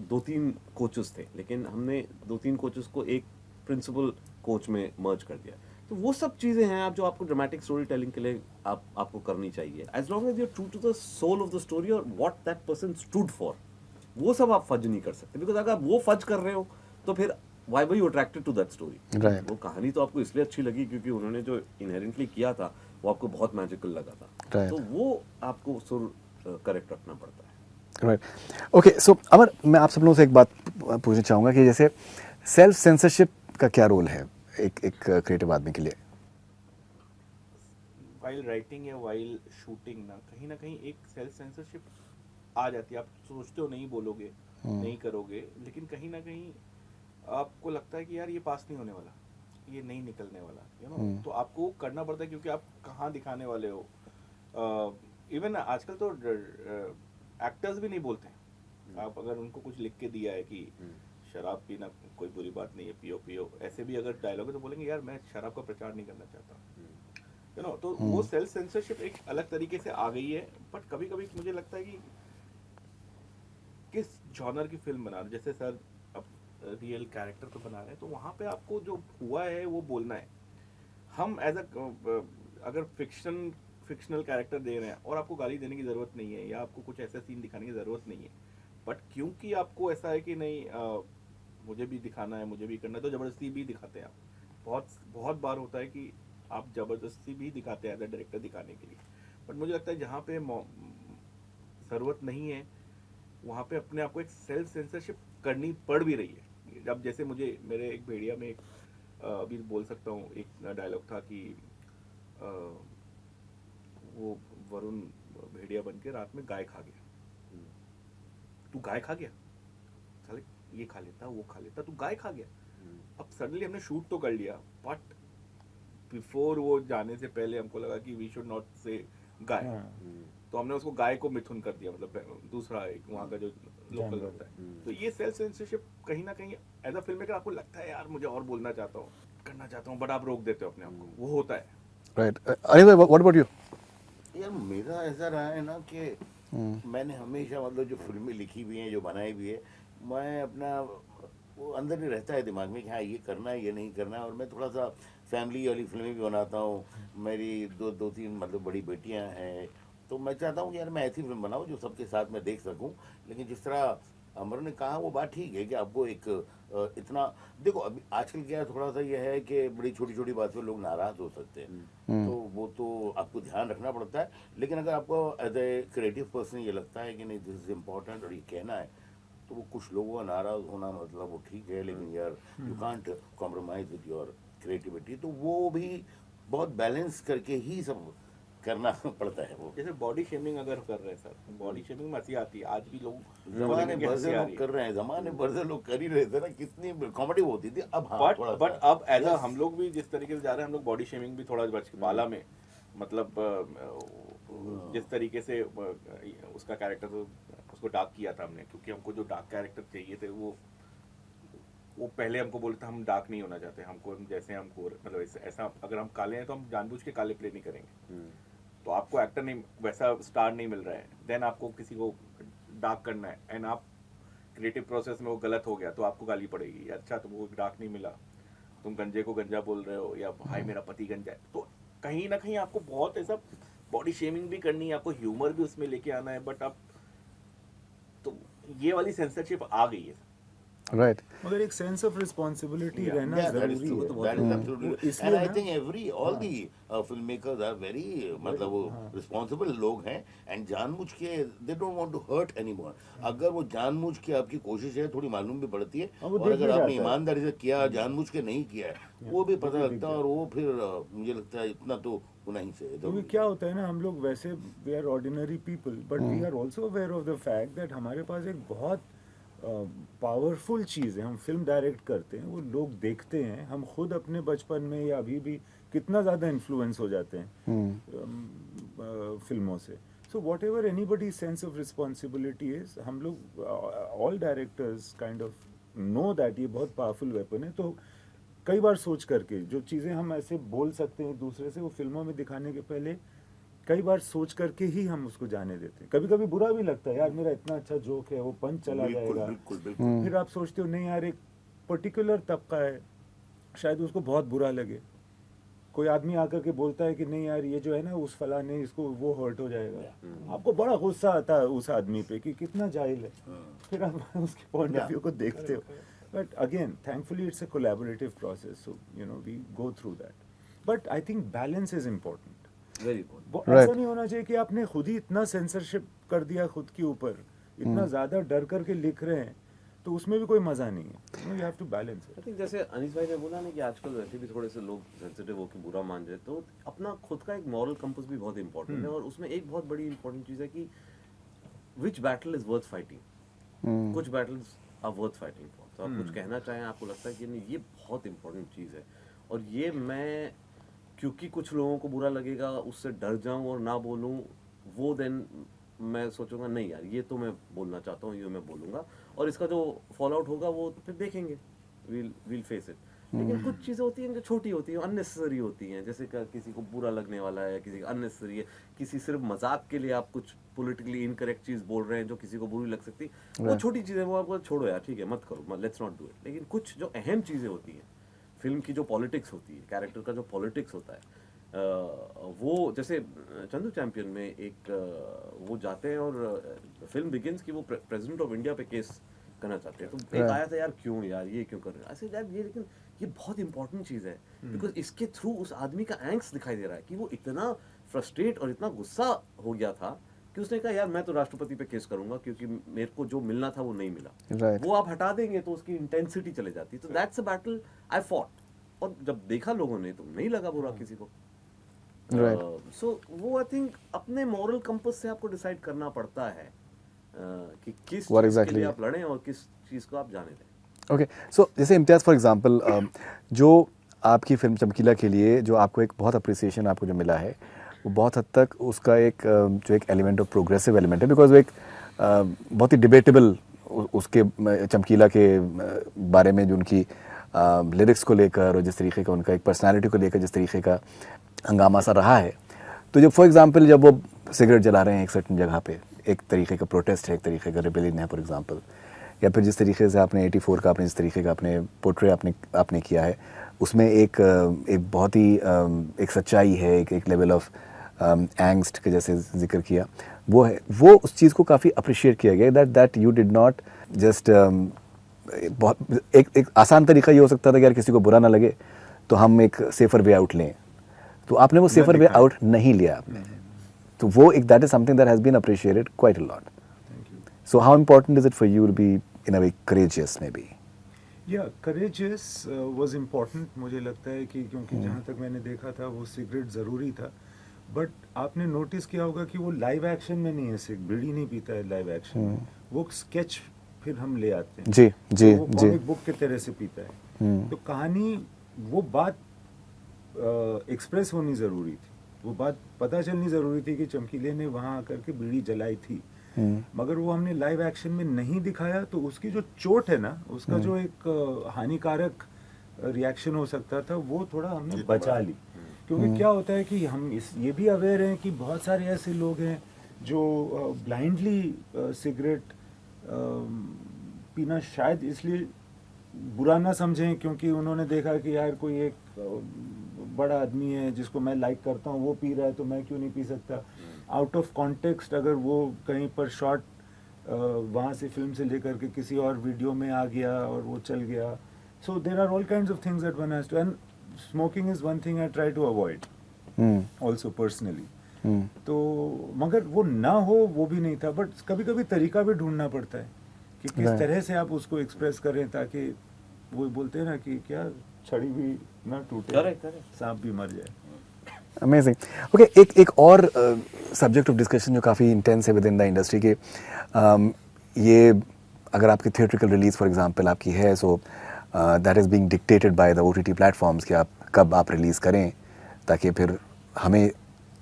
2-3 कोचेस थे, लेकिन हमने 2-3 कोचेस को एक प्रिंसिपल कोच में मर्ज कर दिया। तो वो सब चीजें हैं आप जो आपको ड्रामेटिक स्टोरी टेलिंग के लिए आपको करनी चाहिए, as long as you are true to the soul of the story और what that person stood for. वो सब आप फज नहीं कर सकते, बिकॉज अगर आप वो फज कर रहे हो तो फिर why were you attracted to that story. Right. वो कहानी तो आपको इसलिए अच्छी लगी क्योंकि उन्होंने जो इनहेरेंटली किया था वो आपको बहुत मैजिकल लगा था। Right. तो वो आपको सुर करेक्ट रखना पड़ता है। Right, okay. सो अमर, मैं आप सब लोगों से एक बात पूछना चाहूँगा कि जैसे सेल्फ सेंसरशिप का क्या रोल है एक क्रिएटिव आदमी के लिए? वाइल राइटिंग या वाइल शूटिंग ना कहीं एक सेल्फ सेंसरशिप आ जाती है। आप सोचते हो नहीं बोलोगे, नहीं करोगे, लेकिन कहीं ना कहीं आपको लगता है कि यार ये पास नहीं होने वाला, ये नहीं निकलने वाला, यू नो। तो आपको करना पड़ता है क्योंकि आप कहाँ दिखाने वाले हो। इवन आजकल तो एक्टर्स भी नहीं बोलते हैं। आप अगर उनको कुछ लिख के दिया है कि शराब पीना कोई बुरी बात नहीं है, पियो पियो, ऐसे भी अगर डायलॉग है तो बोलेंगे यार मैं शराब का प्रचार नहीं करना चाहता, यू नो। तो वो सेल्फ सेंसरशिप एक अलग तरीके से आ गई है। बट कभी कभी मुझे लगता है कि किस जॉनर की फिल्म बना रहे, जैसे सर अब रियल कैरेक्टर तो बना रहे हैं तो वहाँ पे आपको जो हुआ है वो बोलना है। हम एज अगर फिक्शनल कैरेक्टर दे रहे हैं और आपको गाली देने की ज़रूरत नहीं है या आपको कुछ ऐसा सीन दिखाने की ज़रूरत नहीं है, बट क्योंकि आपको ऐसा है कि नहीं मुझे भी दिखाना है, मुझे भी करना है, तो ज़बरदस्ती भी दिखाते हैं आप। बहुत बार होता है कि आप ज़बरदस्ती भी दिखाते हैं एज अ डायरेक्टर दिखाने के लिए। बट मुझे लगता है जहाँ पे ज़रूरत नहीं है वहाँ पे अपने आप को एक सेल्फ सेंसरशिप करनी पड़ भी रही है। अब जैसे मुझे मेरे एक भेड़िया में अभी बोल सकता हूँ, एक डायलॉग था कि वो वरुण भेड़िया बन के रात में गाय खा गया। तू गाय खा गया, साले ये खा लेता वो खा लेता, तू गाय खा गया। अब सडनली हमने शूट तो कर लिया, बट बिफोर वो जाने से पहले हमको लगा कि वी शुड नॉट से गाय, तो हमने उसको गाय को मिथुन कर दिया, मतलब दूसरा एक वहाँ का जो लोकल होता है। तो ये सेल्फ सेंसरशिप कहीं ना कहीं एज अ फिल्म मेकर आपको लगता है यार मुझे और बोलना चाहता हूँ, करना चाहता हूँ, बट आप रोक देते हो अपने आप को, वो होता है। राइट, अनिल भाई, व्हाट अबाउट यू? यार मेरा ऐसा रहा है ना कि मैंने हमेशा मतलब जो फिल्में लिखी हुई हैं, जो बनाई हुई है, मैं अपना वो अंदर ही रहता है दिमाग में कि हाँ ये करना है, ये नहीं करना है। और मैं थोड़ा सा फैमिली वाली फिल्में भी बनाता हूँ। मेरी दो तीन मतलब बड़ी बेटियाँ हैं, तो मैं चाहता हूँ कि यार मैं ऐसी फिल्म बनाऊँ जो सबके साथ मैं देख सकूँ। लेकिन जिस तरह अमर ने कहा वो बात ठीक है कि आपको एक इतना देखो, अभी आजकल क्या है, थोड़ा सा यह है कि बड़ी छोटी छोटी बात पे लोग नाराज हो सकते हैं, तो वो तो आपको ध्यान रखना पड़ता है। लेकिन अगर आपको एज ए क्रिएटिव पर्सन ये लगता है कि नहीं दिस इज इम्पोर्टेंट और ये कहना है, तो वो कुछ लोगों का नाराज होना मतलब वो ठीक है, लेकिन यार you can't compromise with your creativity. तो वो भी बहुत बैलेंस करके ही सब करना पड़ता है। वो जैसे बॉडी शेमिंग अगर कर रहे हैं सर, बॉडी शेमिंग में हंसी आती है, आज भी लोग जमाने भर से लोग कर रहे हैं, जमाने भर से लोग कर ही रहे थे ना, कितनी कॉमेडी होती थी। अब हाँ बट अब एज हम लोग भी जिस तरीके से जा रहे हैं, हम लोग बॉडी शेमिंग भी थोड़ा बच बाला में, मतलब जिस तरीके से उसका कैरेक्टर उसको डार्क किया था हमने, क्योंकि हमको जो डार्क कैरेक्टर चाहिए थे वो पहले हमको बोले थे हम डार्क नहीं होना चाहते, हमको जैसे हमको मतलब ऐसा अगर हम काले हैं तो हम जानबूझ के काले प्ले नहीं करेंगे। तो आपको एक्टर नहीं वैसा स्टार नहीं मिल रहा है, देन आपको किसी को डार्क करना है एंड आप क्रिएटिव प्रोसेस में वो गलत हो गया तो आपको गाली पड़ेगी, अच्छा तो वो डार्क नहीं मिला, तुम गंजे को गंजा बोल रहे हो, या भाई मेरा पति गंजा है। तो कहीं ना कहीं आपको बहुत ऐसा बॉडी शेमिंग भी करनी है, आपको ह्यूमर भी उसमें लेके आना है, बट आप तो ये वाली सेंसरशिप आ गई है। राइट, मगर एक सेंस ऑफ रिस्पांसिबिलिटी रहना Yeah, that is जरूरी true. है। That is absolutely. इसलिए And I ना- think all the filmmakers are very मतलब वो responsible लोग हैं, and जानबूझ के they don't want to hurt anyone. अगर वो जानबूझ के आपकी कोशिश है, थोड़ी मालूम भी पड़ती है, वो और देख अगर भी आपने जाता है। ईमानदारी से किया, जानबूझ के नहीं किया है, वो भी पता लगता है। और वो फिर मुझे लगता है इतना तो होना ही चाहिए। क्योंकि क्या होता है ना, हम लोग वैसे we are ordinary people, but we are also aware of the fact that हमारे पास एक बहुत पावरफुल चीज़ है। हम फिल्म डायरेक्ट करते हैं, वो लोग देखते हैं, हम खुद अपने बचपन में या अभी भी कितना ज़्यादा इन्फ्लुएंस हो जाते हैं फिल्मों से। So what ever anybody sense of responsibility is, हम लोग all directors kind of know that ये बहुत पावरफुल वेपन है। तो कई बार सोच करके जो चीज़ें हम ऐसे बोल सकते हैं एक दूसरे से, वो फिल्मों में दिखाने के पहले कई बार सोच करके ही हम उसको जाने देते हैं। कभी कभी बुरा भी लगता है, यार मेरा इतना अच्छा जोक है वो पंच चला जाएगा। बिल्कुल बिल्कुल। फिर आप सोचते हो नहीं यार, एक पर्टिकुलर तबका है, शायद उसको बहुत बुरा लगे। कोई आदमी आकर के बोलता है कि नहीं यार ये जो है ना उस फला ने इसको वो हर्ट हो जाएगा, आपको बड़ा गुस्सा आता है उस आदमी पे कि कितना जाहिल है। फिर आप उसके पॉइंट ऑफ व्यू को देखते हो। But again thankfully it's a collaborative process, so you know we go through that. But I think balance is important. Very good. Right. ऐसा नहीं होना चाहिए कि आपने खुद ही इतना सेंसरशिप कर दिया खुद के ऊपर, इतना ज्यादा डर करके लिख रहे हैं, तो उसमें भी कोई मजा नहीं है। You have to balance I think जैसे अनीस भाई ने बोला ना कि आजकल वैसे भी थोड़े से लोग सेंसिटिव होकर बुरा मान जाए, तो अपना खुद का एक मॉरल कंपास भी बहुत इंपॉर्टेंट है। और उसमें एक बहुत बड़ी इंपॉर्टेंट चीज़ है कि which battle is worth fighting. कुछ battles are worth fighting for. तो आप कुछ कहना चाहें, आपको लगता है कि नहीं ये बहुत इंपॉर्टेंट चीज़ है और ये मैं क्योंकि कुछ लोगों को बुरा लगेगा उससे डर जाऊं और ना बोलूं, वो देन मैं सोचूंगा नहीं यार ये तो मैं बोलना चाहता हूँ, ये मैं बोलूंगा और इसका जो फॉल आउट होगा वो फिर देखेंगे, विल फेस इट। लेकिन कुछ चीज़ें होती हैं जो छोटी होती हैं, अननेसेसरी होती हैं, जैसे किसी को बुरा लगने वाला है, किसी का अननेसेसरी है, किसी सिर्फ मजाक के लिए आप कुछ पॉलिटिकली इनकरेक्ट चीज़ बोल रहे हैं जो किसी को बुरी लग सकती, वो छोटी चीज़ें वो आपको छोड़ो यार ठीक है मत करो, लेट्स नॉट डू इट। लेकिन कुछ जो अहम चीज़ें होती हैं, फिल्म की जो पॉलिटिक्स होती है, कैरेक्टर का जो पॉलिटिक्स होता है, वो जैसे चंदू चैंपियन में एक वो जाते हैं और फिल्म बिगिंस की वो प्रेसिडेंट ऑफ इंडिया पे केस करना चाहते हैं। तो एक आया था यार क्यों यार ये क्यों कर रहे हैं ऐसे यार, ये लेकिन ये बहुत इंपॉर्टेंट चीज़ है बिकॉज इसके थ्रू उस आदमी का एंग्स दिखाई दे रहा है कि वो इतना फ्रस्ट्रेट और इतना गुस्सा हो गया था कि उसने कहा यार मैं तो राष्ट्रपति पे केस करूंगा क्योंकि मेरे को जो मिलना था वो नहीं मिला। Right. वो आप हटा देंगे तो उसकी इंटेंसिटी चले जाती। तो that's a battle I fought, और जब देखा लोगों ने तो नहीं लगा बुरा किसी को। Right. सो वो आई थिंक अपने मॉरल कंपास से आपको डिसाइड करना पड़ता है कि किस What चीज़ exactly? के लिए आप लड़ें और किस चीज़ को आप जाने दें। ओके सो जैसे इम्तियाज़ फॉर एग्जांपल जो आपकी फिल्म चमकीला के लिए जो आपको एक बहुत अप्रिसिएशन आपको जो मिला है, वो बहुत हद तक उसका एक जो एक एलिमेंट ऑफ प्रोग्रेसिव एलिमेंट है, बिकॉज वो एक बहुत ही डिबेटेबल उसके चमकीला के बारे में जो उनकी लिरिक्स को लेकर और जिस तरीके का उनका एक पर्सनालिटी को लेकर जिस तरीके का हंगामा सा रहा है। तो जब फॉर एग्जांपल जब वो सिगरेट जला रहे हैं एक सर्टन जगह पे, एक तरीके का प्रोटेस्ट है, एक तरीके का रिबेलियन है फॉर एग्जांपल, या फिर जिस तरीके से आपने 84 का आपने जिस तरीके का आपने पोर्ट्रे आपने किया है, उसमें एक बहुत ही एक सच्चाई है, एक लेवल ऑफ एंग्स्ट के जैसे जिक्र किया, वो है, वो उस चीज़ को काफ़ी अप्रिशिएट किया गया that you did not just बहुत एक आसान तरीका ये हो सकता था कि यार किसी को बुरा ना लगे तो हम एक सेफर वे आउट लें, तो आपने वो सेफर वे आउट नहीं लिया आपने। तो वो एक that is something that has been appreciated quite a lot. So how important is it for you to be in a way courageous maybe? Yeah, courageous was important मुझे लगता है कि क्योंकि जहाँ तक मैंने देखा था वो सिगरेट ज़रूरी था, बट आपने नोटिस किया होगा कि वो लाइव एक्शन में नहीं है, सिर्फ बीड़ी नहीं पीता है लाइव एक्शन में, वो स्केच फिर हम ले आते हैं जी जी तो वो जी कॉमिक बुक की तरह से पीता है। तो कहानी वो बात एक्सप्रेस होनी ज़रूरी थी, वो बात पता चलनी ज़रूरी थी कि चमकीले ने वहाँ आकर के बीड़ी जलाई थी, मगर वो हमने लाइव एक्शन में नहीं दिखाया, तो उसकी जो चोट है ना, उसका जो एक हानिकारक रिएक्शन हो सकता था वो थोड़ा हमने बचा ली। क्योंकि क्या होता है कि हम ये भी अवेयर हैं कि बहुत सारे ऐसे लोग हैं जो ब्लाइंडली सिगरेट पीना शायद इसलिए बुरा ना समझें क्योंकि उन्होंने देखा कि यार कोई एक बड़ा आदमी है जिसको मैं लाइक करता हूँ वो पी रहा है तो मैं क्यों नहीं पी सकता। आउट ऑफ कॉन्टेक्स्ट अगर वो कहीं पर शॉर्ट वहाँ से फिल्म से लेकर के किसी और वीडियो में आ गया और वो चल गया, so there are all kinds of things that one has to, and smoking is one thing I try to avoid also personally. तो मगर वो ना हो वो भी नहीं था, बट कभी कभी तरीका भी ढूंढना पड़ता है कि किस तरह से आप उसको एक्सप्रेस करें ताकि वो बोलते हैं ना कि क्या छड़ी भी ना टूटे, सांप भी मर जाए। अमेजिंग। ओके, एक और सब्जेक्ट ऑफ डिस्कशन जो काफ़ी इंटेंस है विद इन द इंडस्ट्री के, ये अगर आपकी थिएट्रिकल रिलीज फॉर एग्जांपल आपकी है, so that is being dictated by the OTT platforms कि आप कब आप रिलीज़ करें, ताकि फिर हमें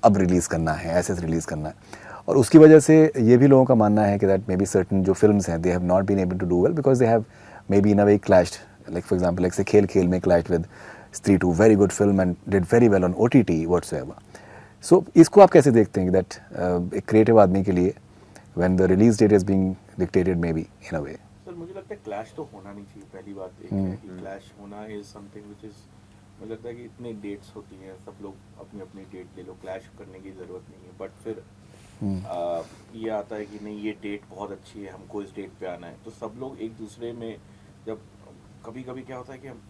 अब रिलीज़ करना है, ऐसे रिलीज़ करना है। और उसकी वजह से ये भी लोगों का मानना है कि दैट मे बी सर्टन जो फिल्म्स हैं, they have not been able to do well because they have may B in a way clashed, like for example like say Khel Khel Mein clashed with Stree 2, very good film and did very well on OTT whatsoever. So इसको आप कैसे देखते हैं that एक creative आदमी के लिए when the release date is being dictated may be in a way? Sir मुझे लगता है क्लैश तो होना नहीं चाहिए। पहली बात एक है कि क्लैश होना इज समथिंग व्हिच इज, मुझे लगता है कि इतनी डेट्स होती हैं, सब लोग अपनी अपनी डेट ले लो, क्लैश करने की ज़रूरत नहीं है। बट फिर ये आता है कि नहीं ये डेट बहुत अच्छी है, हमको इस डेट पे आना है, तो सब लोग एक दूसरे में, जब कभी कभी क्या होता है कि हम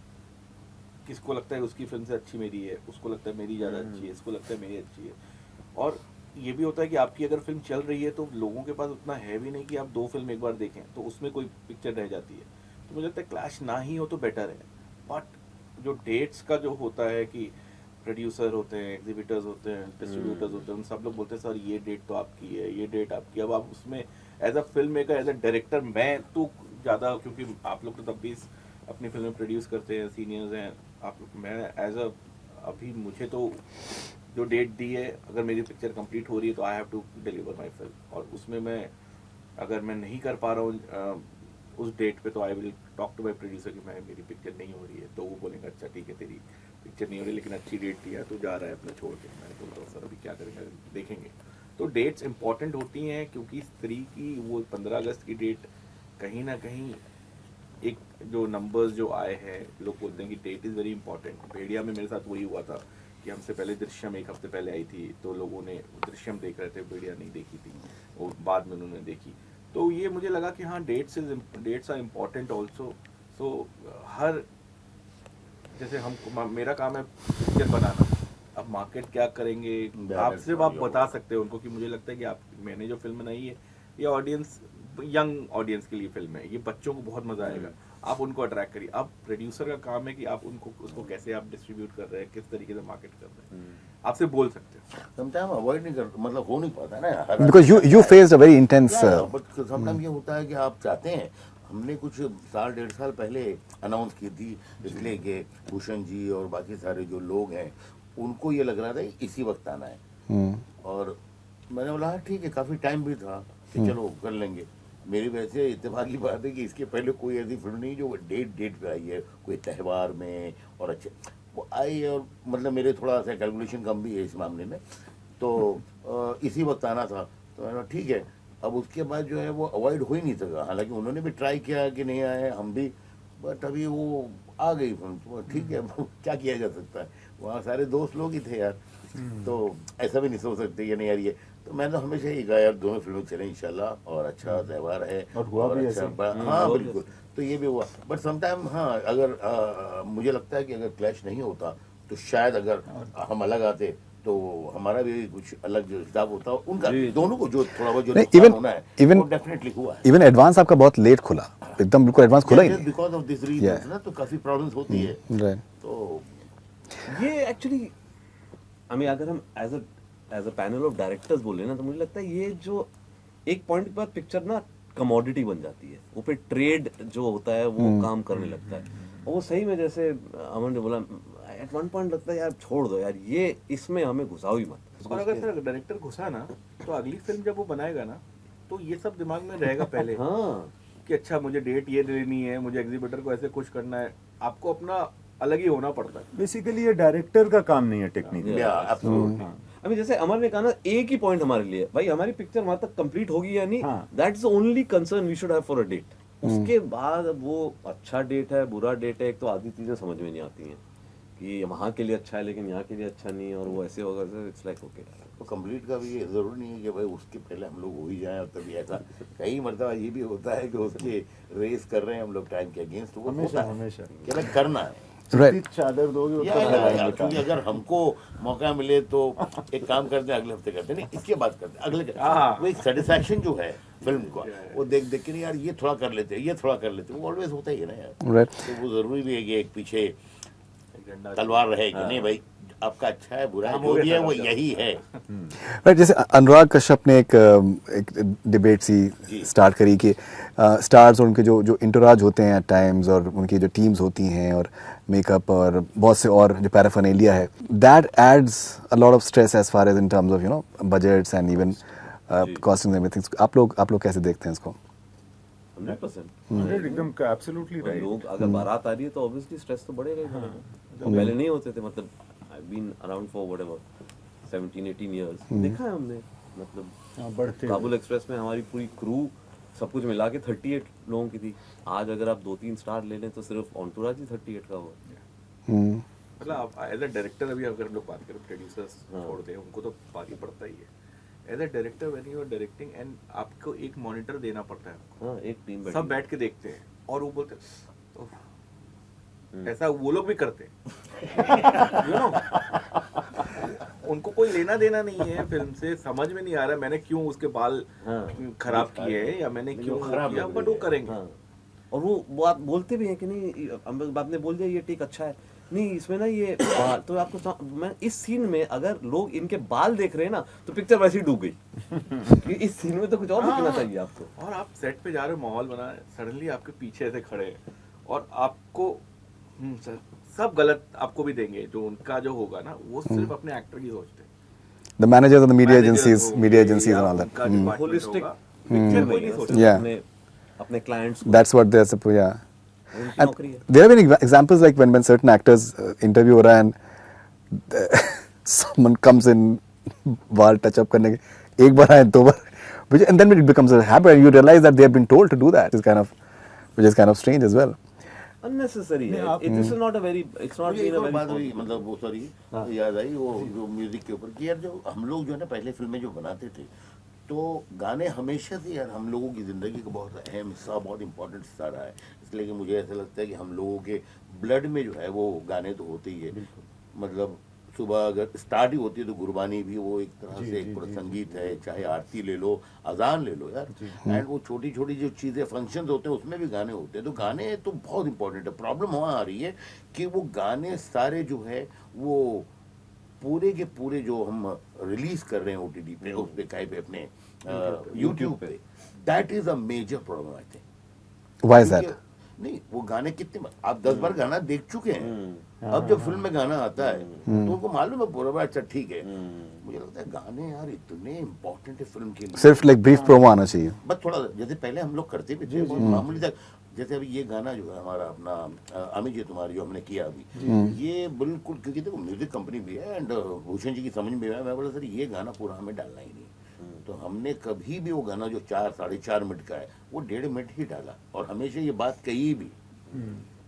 किसको लगता है उसकी फिल्म से अच्छी मेरी है, उसको लगता है मेरी ज़्यादा अच्छी है, इसको लगता है मेरी अच्छी है। और ये भी होता है कि आपकी अगर फिल्म चल रही है तो लोगों के पास उतना है भी नहीं कि आप 2 फिल्म एक बार देखें, तो उसमें कोई पिक्चर रह जाती है। तो मुझे लगता है क्लैश ना ही हो तो बेटर है। बट जो डेट्स का जो होता है कि प्रोड्यूसर होते हैं, एग्जीबिटर्स होते हैं, डिस्ट्रीब्यूटर्स होते हैं, उन सब लोग बोलते हैं सर ये डेट तो आपकी है, ये डेट आपकी। अब आप उसमें as a film maker, as a director, मैं तो ज़्यादा, क्योंकि आप लोग तो तब भी अपनी फिल्में प्रोड्यूस करते हैं, सीनियर्स हैं आप, मैं एज अ अभी मुझे तो जो डेट दी है, अगर मेरी पिक्चर कंप्लीट हो रही है तो I have to deliver my film. और उसमें मैं अगर मैं नहीं कर पा रहा हूँ उस डेट पे, तो I will talk to my producer कि मेरी पिक्चर नहीं हो रही है। तो वो बोलेंगे अच्छा ठीक है तेरी पिक्चर नहीं हो रही लेकिन अच्छी डेट दिया है, तो जा रहा है अपना छोड़ के। मैं बोलता हूँ सर अभी क्या करेंगे, देखेंगे। तो डेट्स इंपॉर्टेंट होती हैं, क्योंकि स्त्री की वो 15 अगस्त की डेट कहीं ना कहीं एक जो नंबर्स जो आए हैं, लोग बोलते हैं कि डेट इज़ वेरी इंपॉर्टेंट। भेड़िया में मेरे साथ वही हुआ था कि हमसे पहले दृश्यम 1 हफ्ते पहले आई थी, तो लोगों ने दृश्यम देख रहे थे, भेड़िया नहीं देखी थी, और बाद में उन्होंने देखी। तो ये मुझे लगा कि हाँ डेट्स आर इम्पॉर्टेंट ऑल्सो। सो हर, जैसे हम, मेरा काम है पिक्चर बनाना, अब मार्केट क्या करेंगे आप सिर्फ आप बता सकते हो उनको कि मुझे लगता है कि आप, मैंने जो फिल्म बनाई है ये ऑडियंस, यंग ऑडियंस के लिए फिल्म है, ये बच्चों को बहुत मजा आएगा, आप उनको अट्रैक्ट करिए। अब प्रोड्यूसर का काम है कि आप उनको उसको कैसे आप डिस्ट्रीब्यूट कर रहे हैं, किस तरीके से मार्केट कर रहे हैं, आपसे बोल सकते हैं। समटाइम अवॉइड नहीं कर, मतलब हो नहीं पाता ना, because you faced a very intense, but sometime ये होता है कि आप चाहते हैं, हमने कुछ साल 1.5 साल पहले अनाउंस की थी, इसलिए कि भूषण जी और बाकी सारे जो लोग हैं उनको ये लग रहा था कि इसी वक्त आना है, और मैंने बोला हाँ ठीक है, काफ़ी टाइम भी था कि चलो कर लेंगे। मेरी वैसे इत्तेफाकी बात है कि इसके पहले कोई ऐसी फिल्म नहीं जो डेट पे आई है, कोई त्यौहार में, और अच्छे वो आई, और मतलब मेरे थोड़ा सा कैलकुलेशन कम भी है इस मामले में, तो इसी वक्त आना था, तो मैंने ठीक है। अब उसके बाद जो है वो अवॉइड हो ही नहीं सका, हालांकि उन्होंने भी ट्राई किया कि नहीं आए, हम भी, बट अभी वो आ गई फिल्म, तो ठीक है क्या किया जा सकता है, वहाँ सारे दोस्त लोग ही थे यार, तो ऐसा भी नहीं सोच सकते ये नहीं यार ये। तो मैंने हमेशा ही कहा यार दोनों फिल्में चलें इंशाल्लाह, और अच्छा त्यौहार है, और हुआ भी ऐसे। हाँ बिल्कुल, तो ये भी हुआ। बट समटाइम हाँ, अगर मुझे लगता है कि अगर क्लैश नहीं होता तो शायद अगर हम अलग आते तो हमारा भी कुछ अलग जो हिसाब होता, उनका दोनों को जो थोड़ा बहुत जो नुकसान होना है वो डेफिनेटली हुआ है। इवन एडवांस आपका बहुत लेट खुला, एकदम बिल्कुल एडवांस खुला ही नहीं, बिकॉज ऑफ दिस रीजन ना, तो काफी प्रॉब्लम्स होती है। राइट। तो ये एक्चुअली हमें, अगर हम as a panel of directors बोले ना, तो मुझे लगता है ये जो एक पॉइंट के बाद पिक्चर ना कमोडिटी बन जाती है, वो पे ट्रेड जो होता है वो काम करने लगता है। और वो सही में, जैसे अमन ने बोला, एट वन पॉइंट लगता है यार छोड़ दो यार, ये इसमें हमें घुसाओ ही मत। और अगर सर डायरेक्टर घुसा ना, तो अगली फिल्म जब वो बनाएगा ना, तो ये सब दिमाग में रहेगा पहले हाँ, कि अच्छा मुझे डेट ये लेनी है, मुझे एग्जीबिटर को ऐसे खुश करना है, आपको अपना अलग ही होना पड़ता है। बेसिकली ये डायरेक्टर का काम नहीं है टेक्निक। अभी जैसे अमर ने कहा ना, एक ही पॉइंट हमारे लिए, भाई हमारी पिक्चर वहां तक कंप्लीट होगी या नहीं, हाँ। That's the only concern we should have for a date. उसके बाद वो अच्छा डेट है, बुरा डेट है, एक तो आधी चीजें समझ में नहीं आती हैं कि वहाँ के लिए अच्छा है लेकिन यहाँ के लिए अच्छा नहीं है, और वो ऐसे होगा, इट्स लाइक ओके। तो कंप्लीट का भी ये जरूरी नहीं है कि भाई उसके पहले हम लोग हो ही जाएं, और तभी ऐसा कई मरतबा ये भी होता है कि उसके रेस कर रहे हैं हम लोग टाइम के अगेंस्ट, वो हमेशा होता है हमेशा कि अलग करना है। राइट। चादर दोगे उतना या फैलाएंगे क्योंकि अगर हमको मौका मिले तो एक काम करते हैं, अगले हफ्ते करते हैं, नहीं इसके बाद करते हैं, अगले वो एक सेटिस्फैक्शन जो है फिल्म का, वो देख देख के नहीं यार ये थोड़ा कर लेते हैं, ये थोड़ा कर लेते हैं, वो ऑलवेज होता ही है ना यार। राइट। तो वो जरूरी भी है कि एक पीछे तलवार रहे कि नहीं भाई आपका अच्छा है बुरा है जो भी है वो यही है। राइट, जैसे अनुराग कश्यप ने एक डिबेट सी स्टार्ट करी कि स्टार्स और उनके जो इंटोराज होते हैं एट टाइम्स, और उनकी जो टीम्स होती हैं और मेकअप और बहुत से और जो पैराफर्नेलिया है, that adds a lot of stress as far as in terms of you know budgets and even costings everything. आप लोग कैसे देखते हैं इसको? 100% एकदम एब्सोल्युटली और राइट। लोग अगर बारात आ रही है तो ऑब्वियसली स्ट्रेस तो बढ़ेगा ही बढ़ेगा। और पहले नहीं होते थे, मतलब I been around for whatever 17-18 years, देखा है हमने, मतलब बढ़ते काबुल एक्सप्रेस में हमारी पूरी क्रू सब कुछ मिला के 38 लोगों की थी। आज अगर आप 2-3 स्टार ले लें तो सिर्फ ऑन्टोराज ही 38 का होगा। मतलब आप एज अ डायरेक्टर, अभी अगर हम लोग बात करें प्रोड्यूसर्स छोड़ दें, उनको तो बात ही पड़ता ही है। As a director when you are directing and आपको एक मॉनिटर देना पड़ता है, हाँ, एक टीम सब बैठ के देखते हैं और वो बोलते हैं "उफ", ऐसा वो लोग भी करते हैं you know? उनको कोई लेना देना नहीं है फिल्म से, समझ में नहीं आ रहा है मैंने क्यों उसके बाल खराब किए हैं या मैंने क्यों खराब किया, लग बट रही वो है। करेंगे। हाँ। और वो आप बोलते भी हैं कि नहीं, आपने बोल दिया ये टेक अच्छा है, नहीं इसमें ना ये बाल, तो आपको मैं इस सीन में अगर लोग इनके बाल देख रहे हैं ना तो पिक्चर वैसे ही डूब गई। इस सीन में तो कुछ और दिखना चाहिए आपको। और आप सेट पे जा रहे हो, माहौल बना है, सडनली आपके पीछे से खड़े हैं और आपको सर सब गलत आपको भी देंगे, जो उनका जो होगा ना वो सिर्फ अपने एक्टर की सोचते हैं। The managers of the media Managers agencies, हो media गए agencies या and all that. उनका department होलिस्टिक होगा, पिक्चर कोई नहीं सोचता। Yeah. अपने clients That's what they're supposed, yeah. उनकी And नौकरी है। there have been examples like when certain actors interview हो रहा है and someone comes in बाल touch up करने के एक बार आए दो बार, which and then it becomes a habit and you realize that they have been told to do that. Which is kind of strange as well. unnecessary है। This is not a very, it's not मुझे been एक a और very बात हुई, मतलब वो sorry याद आई वो जो म्यूजिक के ऊपर कि यार जो हम लोग जो है ना पहले फिल्में जो बनाते थे तो गाने हमेशा से यार हम लोगों की ज़िंदगी का बहुत अहम हिस्सा, बहुत इंपॉर्टेंट हिस्सा रहा है। इसलिए कि मुझे ऐसा लगता है कि हम लोगों के ब्लड में जो है वो गाने तो होते ही है। मतलब सुबह अगर स्टार्ट ही होती है तो गुरबानी भी वो एक तरह से एक पूरा संगीत है, चाहे आरती ले लो, अजान ले लो यार, एंड वो छोटी छोटी जो चीज़ें फंक्शंस होते हैं उसमें भी गाने होते हैं। तो गाने तो बहुत इंपॉर्टेंट है। प्रॉब्लम वहाँ आ रही है कि वो गाने सारे जो है वो पूरे के पूरे जो हम रिलीज कर रहे हैं OTT पे, उस पे कहीं पे अपने यूट्यूब पे, that is a major problem I think. Why is that? नहीं, वो गाने कितने आप 10 बार गाना देख चुके हैं, अब जब फिल्म में गाना आता है तो उनको मालूम है पूरा बार, अच्छा ठीक है। मुझे लगता है गाने यार इतने इम्पोर्टेंट है फिल्म के लिए। सिर्फ like brief promo आना चाहिए। बस थोड़ा जैसे पहले हम लोग करते भी थे बहुत मामूली तक, जैसे अभी ये गाना जो है हमारा अपना अमित जी तुम्हारी जो हमने किया अभी, ये बिल्कुल, क्योंकि देखो म्यूजिक कंपनी भी है एंड भूषण जी की समझ में आया, मैं बोला सर ये गाना पूरा हमें डालना ही नहीं। तो हमने कभी भी वो गाना जो 4-4.5 मिनट का है वो 1.5 मिनट ही डाला, और हमेशा ये बात कही भी,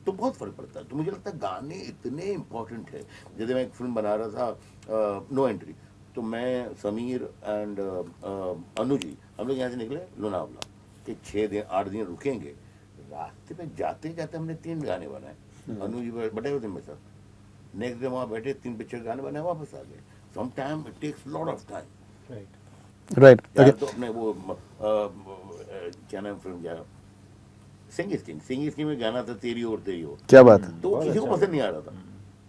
तो बहुत फर्क पड़ता है। तो मुझे लगता है गाने इतने इम्पोर्टेंट है। जैसे मैं एक फिल्म बना रहा था नो एंट्री, तो मैं समीर एंड अनु जी हम लोग यहाँ से निकले लोनावला कि 6-8 दिन रुकेंगे। रास्ते में जाते जाते हमने 3 गाने बनाए, अनु जी बैठे हुए थे मेरे साथ। नेक्स्ट डे वहाँ बैठे 3 पिक्चर गाने बनाए, वापस आ गए। Some time it takes lot of time. Right. यार Okay. तो अपने वो क्या नाम फिल्म क्या, सिंग स्कीम में गाना था तेरी और तेरी और, क्या बात है? तो किसी को पसंद नहीं आ रहा था।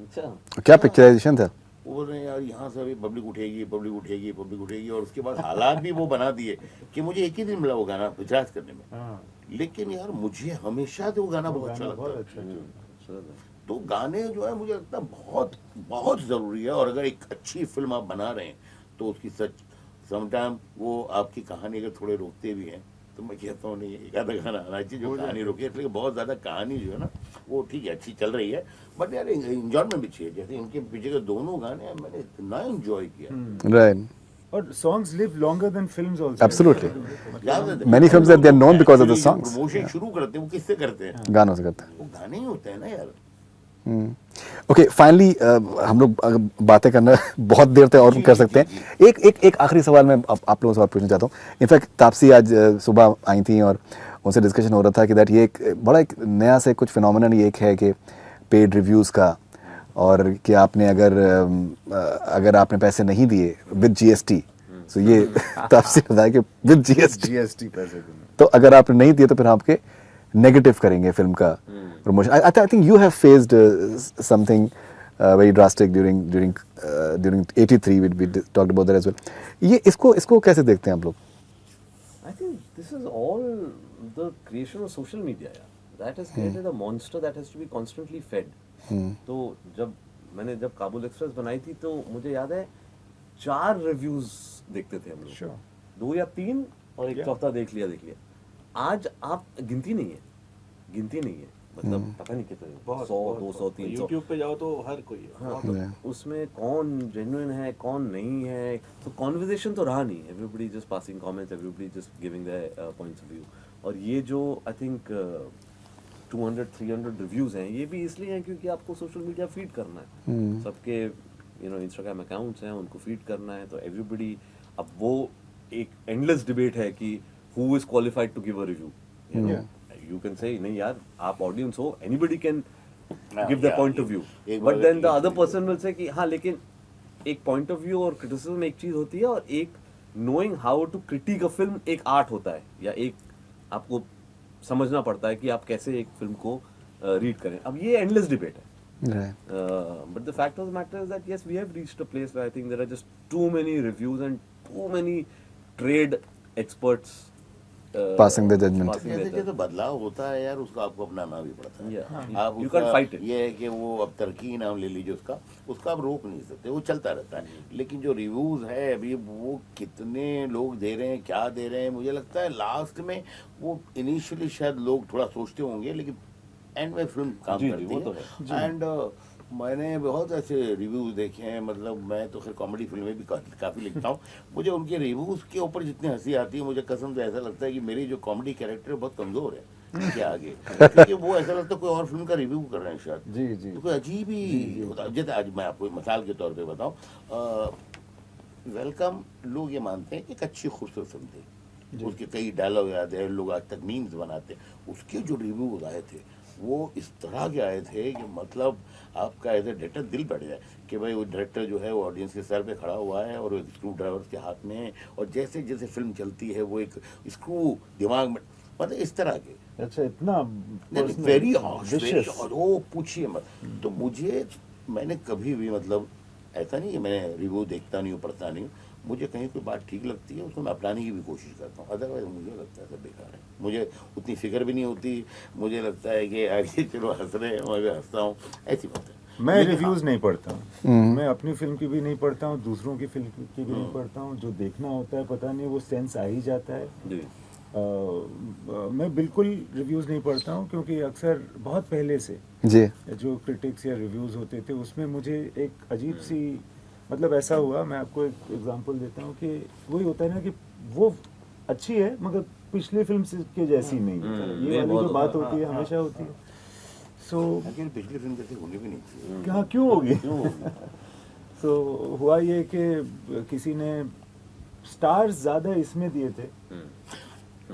अच्छा, क्या पिक्चराइजेशन था? वो बोल रहे हैं यार यहाँ से अभी पब्लिक उठेगी, और उसके बाद हालात भी वो बना दिए कि मुझे एक ही दिन मिला वो गाना रिचार्ज करने में। लेकिन यार मुझे हमेशा से वो गाना बहुत अच्छा लगता है। तो गाने जो है मुझे लगता है बहुत बहुत ज़रूरी है। और अगर एक अच्छी फिल्म आप बना रहे हैं तो उसकी सच समटाइम वो आपकी कहानी अगर थोड़े रोकते भी हैं, तो मैं कहता हूँ नहीं एक आधा गाना आना चाहिए जो कहानी रोके। इसलिए बहुत ज़्यादा कहानी जो है ना वो ठीक है अच्छी चल रही है, बट यार इंजॉयमेंट भी चाहिए। जैसे इनके पीछे के दोनों गाने मैंने इतना इंजॉय किया। Right. और songs live longer than films also. Absolutely. याद है Many films that they are known because of the songs. Promotion शुरू करते हैं वो किससे करते हैं? गानों से करते हैं। वो गाने ही होते हैं ना यार। ओके, फाइनली हम लोग बातें करना बहुत देर तक और कर सकते हैं। एक आखिरी सवाल मैं आप लोगों से और पूछना चाहता हूँ। इनफैक्ट तापसी आज सुबह आई थी और उनसे डिस्कशन हो रहा था कि दैट ये एक बड़ा एक नया से कुछ फिनोमेनन ये एक है कि पेड रिव्यूज़ का, और कि आपने अगर आपने पैसे नहीं दिए विद GST, सो ये तापसी बताया कि विद GST पैसे देना। तो अगर आपने नहीं दिए तो फिर आपके नेगेटिव करेंगे फिल्म का promotion. I think you have faced something very drastic during 83. We talked about that as well. ये इसको कैसे देखते हैं आप लोग? I think this is all the creation of social media. Yeah. That has created a monster that has to be constantly fed. तो जब Kabul express बनाई थी तो मुझे याद है 4 रिव्यूज देखते थे हम लोग. Sure. 2 या 3 और एक चौथा देख लिया. आज आप गिनती नहीं है मतलब पता नहीं कितने 100 200 300 यूट्यूब पे जाओ तो हर कोई है. हाँ, तो उसमें कौन जेन्युइन है कौन नहीं है, तो कॉन्वर्सेशन तो रहा नहीं. Everybody just passing comments, everybody just giving their points of view. और ये जो आई थिंक 200-300 रिव्यूज हैं, ये भी इसलिए हैं क्योंकि आपको सोशल मीडिया फीड करना है. सबके इंस्टाग्राम अकाउंट्स हैं, उनको फीड करना है. तो एवरीबडी, अब वो एक एंडलेस डिबेट है कि who is qualified to give a review. You can say नहीं यार, आप ऑडियंस हो, anybody can give their point of view, but then the other person will say कि हाँ, लेकिन एक point of view और criticism एक चीज होती है, और एक knowing how to critique a film एक art होता है, या एक आपको समझना पड़ता है कि आप कैसे एक फिल्म को रीड करें. अब ये endless debate है. But the fact of the matter is that yes, we have reached a place where I think there are just too many reviews and too many trade experts Passing the judgment. जैसे बदलाव होता है यार, उसको आपको अपनाना भी पड़ता है. Yeah. आप You can't fight it. ये है कि वो अब तरक्की नाम ले लीजिए उसका आप रोक नहीं सकते, वो चलता रहता है. लेकिन जो रिव्यूज है अभी, वो कितने लोग दे रहे हैं, क्या दे रहे हैं, मुझे लगता है लास्ट में वो इनिशियली शायद लोग थोड़ा सोचते होंगे, लेकिन एंड में फिल्म काम करती वो तो है. एंड मैंने बहुत ऐसे रिव्यूज देखे हैं, मतलब मैं तो खैर कॉमेडी फिल्में भी काफ़ी लिखता हूँ. मुझे उनके रिव्यूज के ऊपर जितनी हंसी आती है, मुझे कसम से ऐसा लगता है कि मेरी जो कॉमेडी कैरेक्टर बहुत कमज़ोर है क्या आगे, क्योंकि वो ऐसा लगता है कोई और फिल्म का रिव्यू कर रहे हैं शायद. जी. तो कोई अजीब ही होता. जैसे आज मैं आपको मिसाल के तौर पे बताऊँ, वेलकम लोग ये मानते हैं कि एक अच्छी खूबसूरत फिल्म थी, उसके कई डायलॉग याद है, लोग आज तक मीम्स बनाते हैं. उसके जो रिव्यूज आए थे वो इस तरह के आए थे कि मतलब आपका एज ए डायरेक्टर दिल बैठ जाए कि भाई वो डायरेक्टर जो है वो ऑडियंस के सर पे खड़ा हुआ है और एक स्क्रू ड्राइवर के हाथ में है, और जैसे जैसे फिल्म चलती है वो एक स्क्रू दिमाग में, मतलब इस तरह के. अच्छा, इतना वेरी वो पूछिए मत. तो मैंने कभी भी, मतलब ऐसा नहीं कि मैं रिव्यू देखता नहीं हूँ, पढ़ता नहीं हूँ. मुझे कहीं कोई बात ठीक लगती है उसको मैं अपनाने की भी कोशिश करता हूँ, अदरवाइज मुझे लगता है सब बेकार है. मुझे उतनी फिक्र भी नहीं होती, मुझे लगता है कि यार ये चलो हंस रहे हैं, मैं भी हंसता हूँ, ऐसी बात है. मैं रिव्यूज नहीं पढ़ता हूँ. मैं अपनी फिल्म की भी नहीं पढ़ता हूँ, दूसरों की फिल्म की भी नहीं पढ़ता हूँ. जो देखना होता है पता नहीं वो सेंस आ ही जाता है. मैं बिल्कुल रिव्यूज नहीं पढ़ता हूँ, क्योंकि अक्सर बहुत पहले से जी जो क्रिटिक्स या रिव्यूज होते थे उसमें मुझे एक अजीब सी, मतलब ऐसा हुआ, मैं आपको एक एग्जांपल देता हूँ कि वही होता है ना कि वो अच्छी है मगर पिछले फिल्म के जैसी नहीं. ये वाली जो बात होती है हमेशा होती है. सो लेकिन पिछली फिल्म जैसी होनी भी नहीं थी. क्या क्यों होगी? सो हुआ ये कि किसी ने स्टार्स ज्यादा इसमें दिए थे.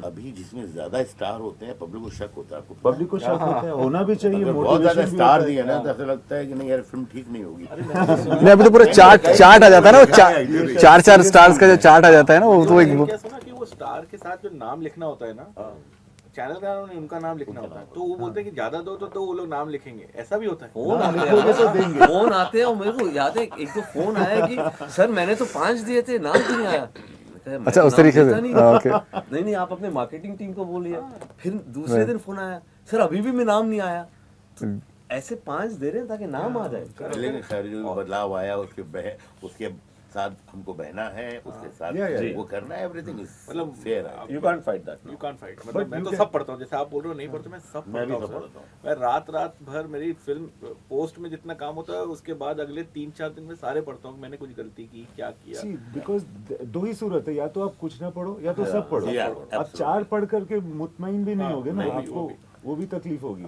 अभी जिसमें ज्यादा स्टार होते हैं पब्लिक को शक होता है. पब्लिक को शक होता है, होना भी चाहिए. अगर बहुत ज्यादा motivation भी स्टार होता है. दिए ना तो ऐसा लगता है कि नहीं यार फिल्म ठीक नहीं होगी. नहीं, अभी तो पूरा चार्ट आ जाता है ना, वो 4 स्टार्स का जो चार्ट आ जाता है ना, वो तो एक क्या सुना कि वो स्टार के साथ जो नाम लिखना होता है ना, चैनल का नाम नहीं, उनका नाम लिखना होता है. तो वो बोलते हैं कि ज्यादा दो तो वो लोग नाम लिखेंगे. ऐसा भी होता है. फोन आते हैं और मेरे को याद है एक तो फोन आया कि सर मैंने तो 5 दिए थे, नाम क्यों नहीं आया. अच्छा, उस तरीके से. ओके. नहीं आप अपने मार्केटिंग टीम को बोलिए. फिर दूसरे दिन फोन आया, सर अभी भी मैं नाम नहीं आया. तो ऐसे 5 दे रहे हैं ताकि नाम आ जाए. लेकिन खैर जो बदलाव आया उसके साथ हमको बहना है, उसके साथ वो करना है. एवरीथिंग इज मतलब फेयर है. You can't fight that. You can't fight. मतलब मैं तो सब पढ़ता हूँ, जैसे आप बोल रहे हो नहीं पढ़ते, मैं सब पढ़ता हूँ. मैं रात भर मेरी फिल्म पोस्ट में जितना काम होता है उसके बाद अगले 3-4 दिन में सारे पढ़ता हूँ. मैंने कुछ गलती की, क्या किया. बिकॉज 2 ही सूरत है, या तो आप कुछ ना पढ़ो या तो सब पढ़ो. आप 4 पढ़ करके मुतमईन भी नहीं होगे ना, आपको वो भी तकलीफ होगी.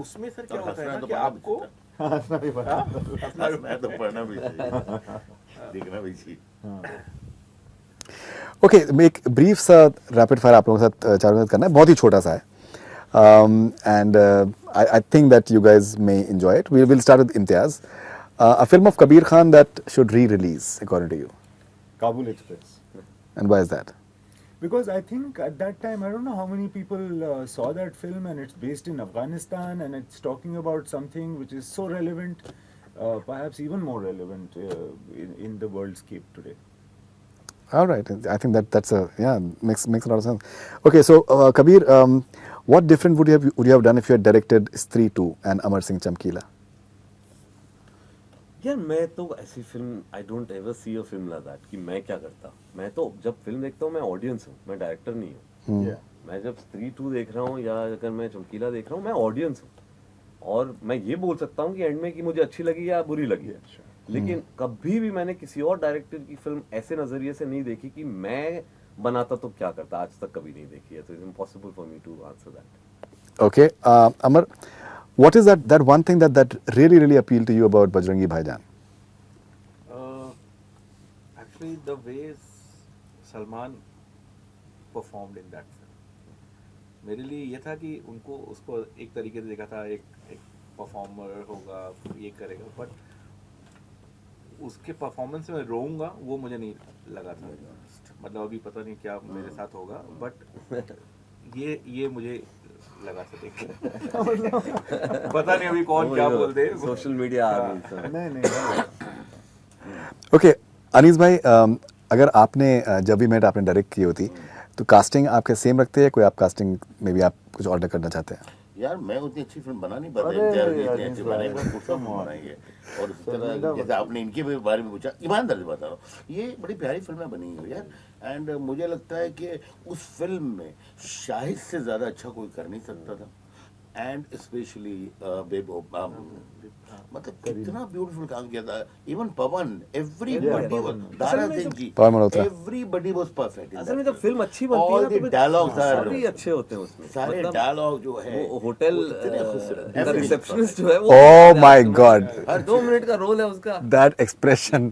उसमें सर क्या होता है ना कि आपको हंसना भी पड़ता है. मैं तो पढ़ना भी चाहिए, देखना भी चाहिए. ओके, एक ब्रीफ सा रैपिड फायर आप लोगों के साथ 4 मिनट करना है, बहुत ही छोटा सा है. And I think that you guys may enjoy it. We will start with Imtiaz. A film of Kabir Khan that should re-release according to you. Kabul Express. And why is that? Because I think at that time, I don't know how many people saw that film, and it's based in Afghanistan and it's talking about something which is so relevant, perhaps even more relevant in the worldscape today. All right, I think that's makes a lot of sense. Okay, so Kabir, what different would you have done if you had directed Stree 2 and Amar Singh Chamkila? यार मैं तो ऐसी film I don't ever see a film like that कि मैं क्या करता. मैं तो जब फिल्म देखता हूँ मैं ऑडियंस हूँ, मैं डायरेक्टर नहीं हूँ. Yeah. मैं जब स्त्री 2 देख रहा हूँ या अगर मैं चमकीला देख रहा हूँ मैं ऑडियंस हूँ, और मैं ये बोल सकता हूँ कि एंड में कि मुझे अच्छी लगी या बुरी लगी. लेकिन कभी भी मैंने किसी और डायरेक्टर की फिल्म ऐसे नजरिए से नहीं देखी कि मैं बनाता तो क्या करता. आज तक कभी नहीं देखी है, तो it's impossible for me to answer that. Okay, Amar, what is that one thing that really appealed to you about Bajrangi Bhaijaan? Actually, the way Salman performed in that film, मेरे लिए ये था कि उसको एक तरीके से देखा था, एक परफॉर्मर होगा, ये करेगा, बट उसके परफॉर्मेंस में रोऊंगा वो मुझे नहीं लगा था. मतलब अभी पता नहीं क्या मेरे साथ होगा, बट ये मुझे लगा था देख के. पता नहीं अभी कौन क्या बोल दे. सोशल मीडिया आ गई. नहीं. Okay, अनीस भाई, अगर आपने जब भी मैट आपने डायरेक्ट की होती तो कास्टिंग आपके सेम रखते हैं, कोई आप कास्टिंग में भी आप कुछ ऑर्डर करना चाहते हैं? यार मैं उतनी अच्छी फिल्म बना नहीं पाता. इतनी अच्छी बनाई है. और इस तरह जैसे आपने इनके बारे में पूछा, ईमानदार से बता रहा हूँ, ये बड़ी प्यारी फिल्में बनी हुई यार. एंड मुझे लगता है कि उस फिल्म में शाहिद से ज़्यादा अच्छा कोई कर नहीं सकता था. एंड स्पेशली मतलब कितना ब्यूटीफुल काम किया था. Even Pawan, everybody was, Dara Singh ji, Pawan Malhotra, everybody was perfect. असल में जब फिल्म अच्छी बनती है ना तो डायलॉग्स सारे अच्छे होते हैं उसमें. सारे डायलॉग जो है, वो होटल का रिसेप्शनिस्ट जो है वो, Oh my God, her 2 minute का रोल है उसका. that expression,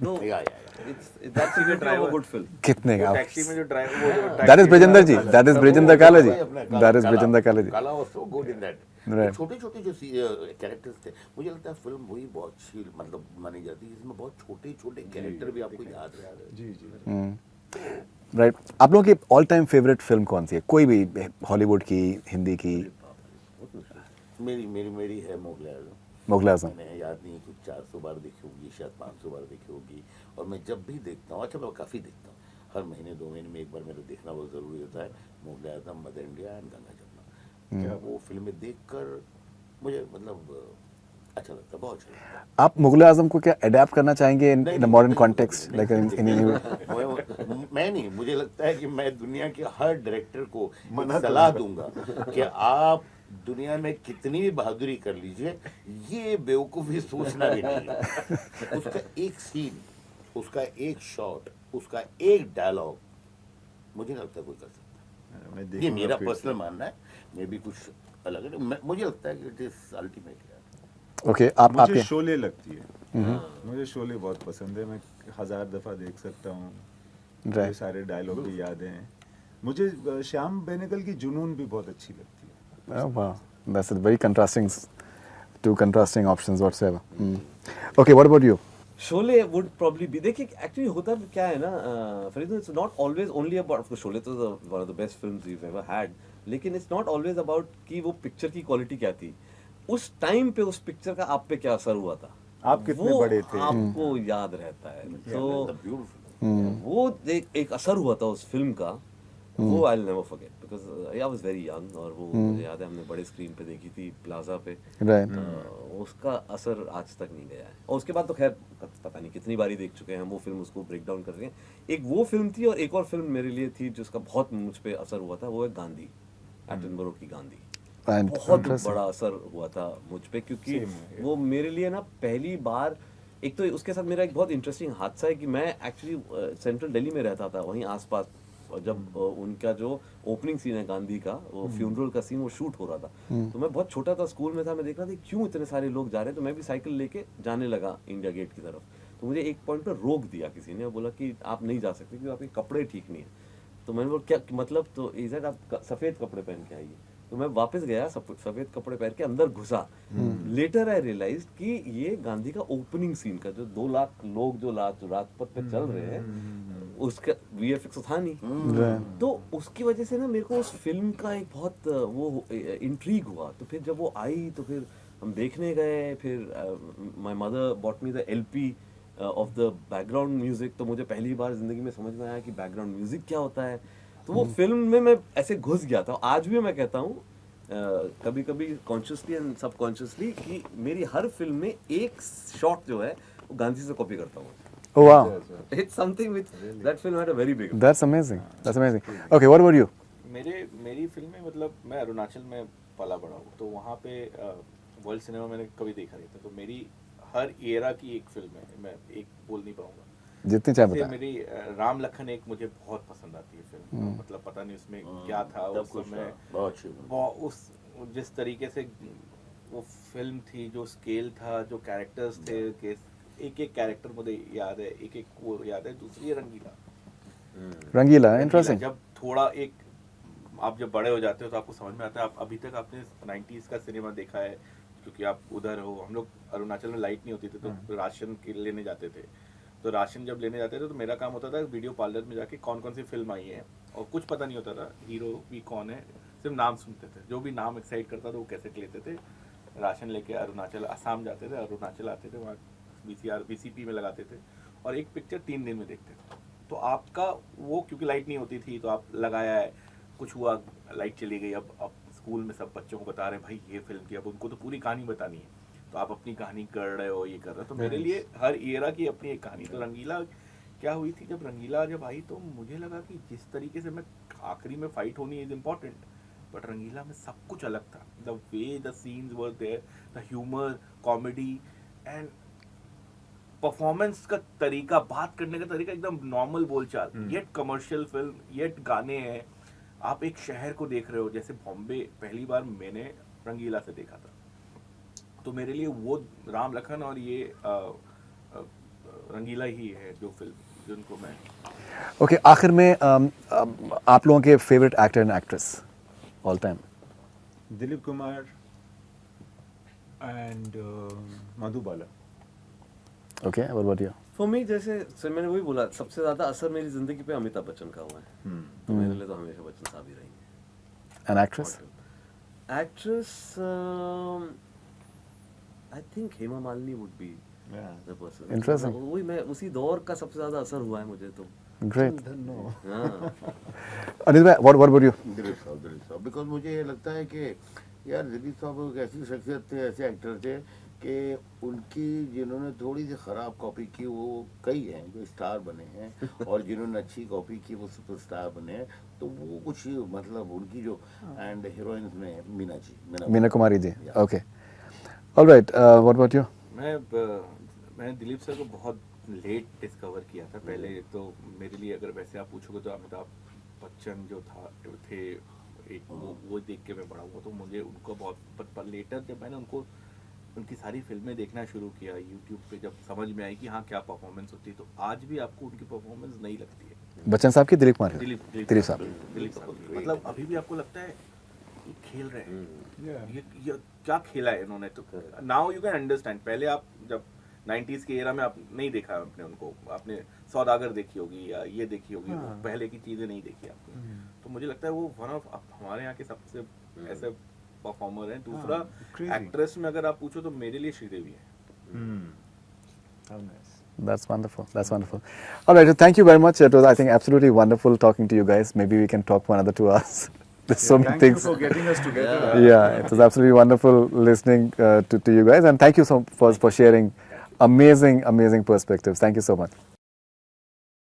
That's the beauty of a good film. कितने का? टैक्सी में जो driver, That is Brajendra ji, that is Brajendra Kala ji, that is Brajendra Kala ji. Kala was so good in that. Right. छोटे छोटे जो characters थे, मुझे लगता है फिल्म वही बहुत अच्छी मतलब मानी जाती है. इसमें बहुत छोटे छोटे कैरेक्टर भी आपको याद रहे. जी. राइट, आप लोगों की ऑल टाइम फेवरेट फिल्म कौन सी है? कोई भी, हॉलीवुड की, हिंदी की? मेरी है मुगल आज़म. मुगल आज़म. मैंने याद नहीं कुछ 400 बार देखी होगी, शायद 500 बार देखी होगी. और मैं जब भी देखता हूँ, अच्छा मैं काफ़ी देखता हूँ, हर महीने 2 महीने में एक बार मेरे देखना बहुत ज़रूरी होता है. मुगल आज़म, मदर इंडिया एंड गंगा जमुना. वो फिल्में देखकर मुझे मतलब अच्छा लगता है, बहुत अच्छा लगता है. आप मुगल आज़म को क्या अडेप्ट करना चाहेंगे in modern context, like in मैं नहीं, मुझे लगता है कि मैं दुनिया के हर डायरेक्टर को सलाह दूंगा कि आप दुनिया में कितनी भी बहादुरी कर लीजिए, ये बेवकूफ़ी सोचना भी नहीं. उसका एक सीन, उसका एक शॉट, उसका एक डायलॉग मुझे नहीं लगता कोई कर सकता. ये मेरा पर्सनल मानना है, मे भी कुछ अलग है. मुझे लगता है कि इट इज अल्टीमेट. ओके, आप मुझे आपके शोले लगती है. मुझे शोले बहुत पसंद है. मैं 1000 दफा देख सकता हूँ. मुझे सारे डायलॉग भी याद हैं. मुझे श्याम बेनेगल की जुनून भी बहुत अच्छी लगती है. wow, that's a very two contrasting options whatsoever. Okay, what about you? Sholay would probably be. देखिए एक्चुअली होता क्या है ना Farid, it's not always only about, Sholay तो one of the best films we ever had, लेकिन इट्स नॉट ऑलवेज अबाउट कि वो picture की क्वालिटी क्या थी, उस टाइम पे उस पिक्चर का आप पे क्या असर हुआ था, आप कितने बड़े थे, आपको याद रहता है. तो वो एक असर हुआ था उस फिल्म का, वो I will never forget because I was very young. और वो मुझे याद है हमने बड़े स्क्रीन पे देखी थी प्लाजा पे. Right. उसका असर आज तक नहीं गया है. और उसके बाद तो खैर पता नहीं कितनी बारी देख चुके हैं हम वो फिल्म, उसको ब्रेक डाउन कर रहे हैं. एक वो फिल्म थी और एक और फिल्म मेरे लिए थी जिसका बहुत मुझ पे असर हुआ था, वो है गांधी, एटनबरो की गांधी. बहुत बड़ा असर हुआ था मुझ पे, क्योंकि वो मेरे लिए ना पहली बार, एक तो उसके साथ मेरा एक बहुत इंटरेस्टिंग हादसा है कि मैं एक्चुअली सेंट्रल दिल्ली में रहता था, वहीं आसपास. और जब उनका जो ओपनिंग सीन है गांधी का, वो फ्यूनरल का सीन, वो शूट हो रहा था. तो मैं बहुत छोटा था, स्कूल में था, मैं देख रहा था क्यों इतने सारे लोग जा रहे हैं. तो मैं भी साइकिल लेके जाने लगा इंडिया गेट की तरफ. तो मुझे एक पॉइंट पर रोक दिया किसी ने, बोला कि आप नहीं जा सकते क्योंकि आपके कपड़े ठीक नहीं है. तो मैंने बोला क्या मतलब, तो इज़ आप सफ़ेद कपड़े पहन के आइए. तो मैं वापस गया, सफ़ेद कपड़े पहन के अंदर घुसा. लेटर आई रियलाइज कि ये गांधी का ओपनिंग सीन का जो 2 लाख लोग जो राजपथ पे चल रहे हैं, उसका VFX था नहीं. तो उसकी वजह से ना मेरे को उस फिल्म का एक बहुत वो इंट्रीग हुआ. तो फिर जब वो आई तो फिर हम देखने गए, फिर my mother bot me the LP of the background music, तो मुझे पहली बार जिंदगी में समझ में आया कि बैकग्राउंड म्यूजिक क्या होता है। तो वो फिल्म में मैं ऐसे घुस गया था। आज भी मैं कहता हूँ कभी कभी कॉन्शियसली एंड सबकॉन्शियसली कि मेरी हर फिल्म में एक शॉट जो है वो गांधी से कॉपी करता हूँ। Oh wow, It's something which that film had a very big. that's amazing. That's amazing. Okay, what about you? मेरी फिल्में मतलब मैं अरुणाचल में पला बड़ा हूँ, तो वहाँ पे वर्ल्ड सिनेमा मैंने कभी देखा नहीं था, तो मेरी हर एरा की एक फिल्म है, मैं एक बोल नहीं पाऊंगा। जितनी चाहे जैसे बताएं। मेरी राम लखन एक मुझे बहुत पसंद आती है फिल्म, मतलब पता नहीं उसमें क्या था उस समय, बहुत अच्छी फिल्म। उस जिस तरीके से वो फिल्म थी, जो स्केल था, जो कैरेक्टर्स थे, एक एक कैरेक्टर मुझे याद है, एक एक वो याद है। दूसरी है रंगीला। रंगीला, इंटरेस्टिंग। जब थोड़ा एक आप जब बड़े हो जाते हो तो आपको समझ में आता है। आप अभी तक आपने 90s का सिनेमा देखा है, क्योंकि आप उधर हो। हम लोग अरुणाचल में लाइट नहीं होती थी, तो राशन के लेने जाते थे। तो राशन जब लेने जाते थे तो मेरा काम होता था वीडियो पार्लर में जाके कौन कौन सी फिल्म आई है, और कुछ पता नहीं होता था हीरो भी कौन है, सिर्फ नाम सुनते थे। जो भी नाम एक्साइट करता था वो कैसेट लेते थे, राशन लेके अरुणाचल असम जाते थे, अरुणाचल आते थे, वहाँ VCP में लगाते थे, और एक पिक्चर 3 दिन में देखते थे। तो आपका वो, क्योंकि लाइट नहीं होती थी, तो आप लगाया है, कुछ हुआ, लाइट चली गई। अब स्कूल में सब बच्चों को बता रहे हैं भाई ये फिल्म थी, अब उनको तो पूरी कहानी बतानी है, तो आप अपनी कहानी कर रहे हो, ये कर रहे हो। तो मेरे लिए हर एरा की अपनी एक कहानी। तो रंगीला क्या हुई थी, जब रंगीला जब आई तो मुझे लगा कि जिस तरीके से मैं आखिरी में फाइट होनी इज इम्पॉर्टेंट, बट रंगीला में सब कुछ अलग था। The way the scenes were there, the humour, comedy and performance का तरीका, बात करने का तरीका एकदम नॉर्मल बोलचाल, येट कमर्शियल फिल्म, येट गाने हैं। आप एक शहर को देख रहे हो, जैसे बॉम्बे पहली बार मैंने रंगीला से देखा था, तो मेरे लिए वो राम लखन और ये रंगीला ही है जो फिल्म जिनको मैं। ओके, आखिर में आप लोगों के favourite actor and actress all time? Dilip Kumar and Madhubala. Okay, what about you? For me, जैसे मैंने वही बोला, सबसे ज्यादा असर मेरी जिंदगी पे अमिताभ बच्चन का हुआ है। तो मेरे लिए तो हमेशा बच्चन साहब ही रहेंगे। An actress? Actress I think Hema Malini would be the person. Interesting. वही मैं उसी दौर का सबसे ज्यादा असर हुआ है मुझे तो। ग्रेट। हाँ। अनिल भाई, व्हाट अबाउट यू? दिलीप साहब, बिकॉज मुझे ये लगता है कि यार दिलीप साहब एक ऐसी शख्सियत थे, ऐसे एक्टर थे कि उनकी जिन्होंने थोड़ी सी ख़राब कॉपी की वो कई हैं जो स्टार बने हैं, और जिन्होंने अच्छी कॉपी की वो सुपरस्टार बने हैं। तो वो कुछ मतलब उनकी जो एंड हीरोइंस में Meena Kumari ji. Okay, alright, what about you? मैंने दिलीप सर को बहुत लेट डिस्कवर किया था। पहले तो मेरे लिए अगर वैसे आप पूछोगे तो अमिताभ बच्चन जो थे एक, वो देख के मैं बड़ा हुआ, तो मुझे उनको बहुत, पर लेटर जब मैंने उनकी सारी फिल्में देखना शुरू किया यूट्यूब पे, जब समझ में आई कि हाँ क्या परफॉर्मेंस होती है, तो आज भी आपको उनकी परफॉर्मेंस नहीं लगती है। बच्चन साहब की? दिलीप कुमार? दिलीप साहब की। मतलब अभी भी आपको लगता है ये खेल रहे हैं, ये क्या खेला है इन्होंने। तो नाउ यू कैन अंडरस्टैंड। पहले आप जब 90s के एरा में आप नहीं देखा आपने उनको, आपने सौदागर देखी होगी या ये देखी होगी, पहले की चीजें नहीं देखी आपने। तो मुझे लगता है वो वन ऑफ हमारे यहाँ के सबसे ऐसे परफॉर्मर हैं। दूसरा एक्ट्रेस में अगर आप पूछो तो मेरे लिए श्रीदेवी है। That's wonderful. That's wonderful. All right, so thank you very much. It was, I think, absolutely wonderful talking to you guys. Maybe we can talk for another 2 hours. There's so many Thank things. you for getting us together. Yeah, it was absolutely wonderful listening to you guys, and thank you for sharing amazing perspectives. Thank you so much.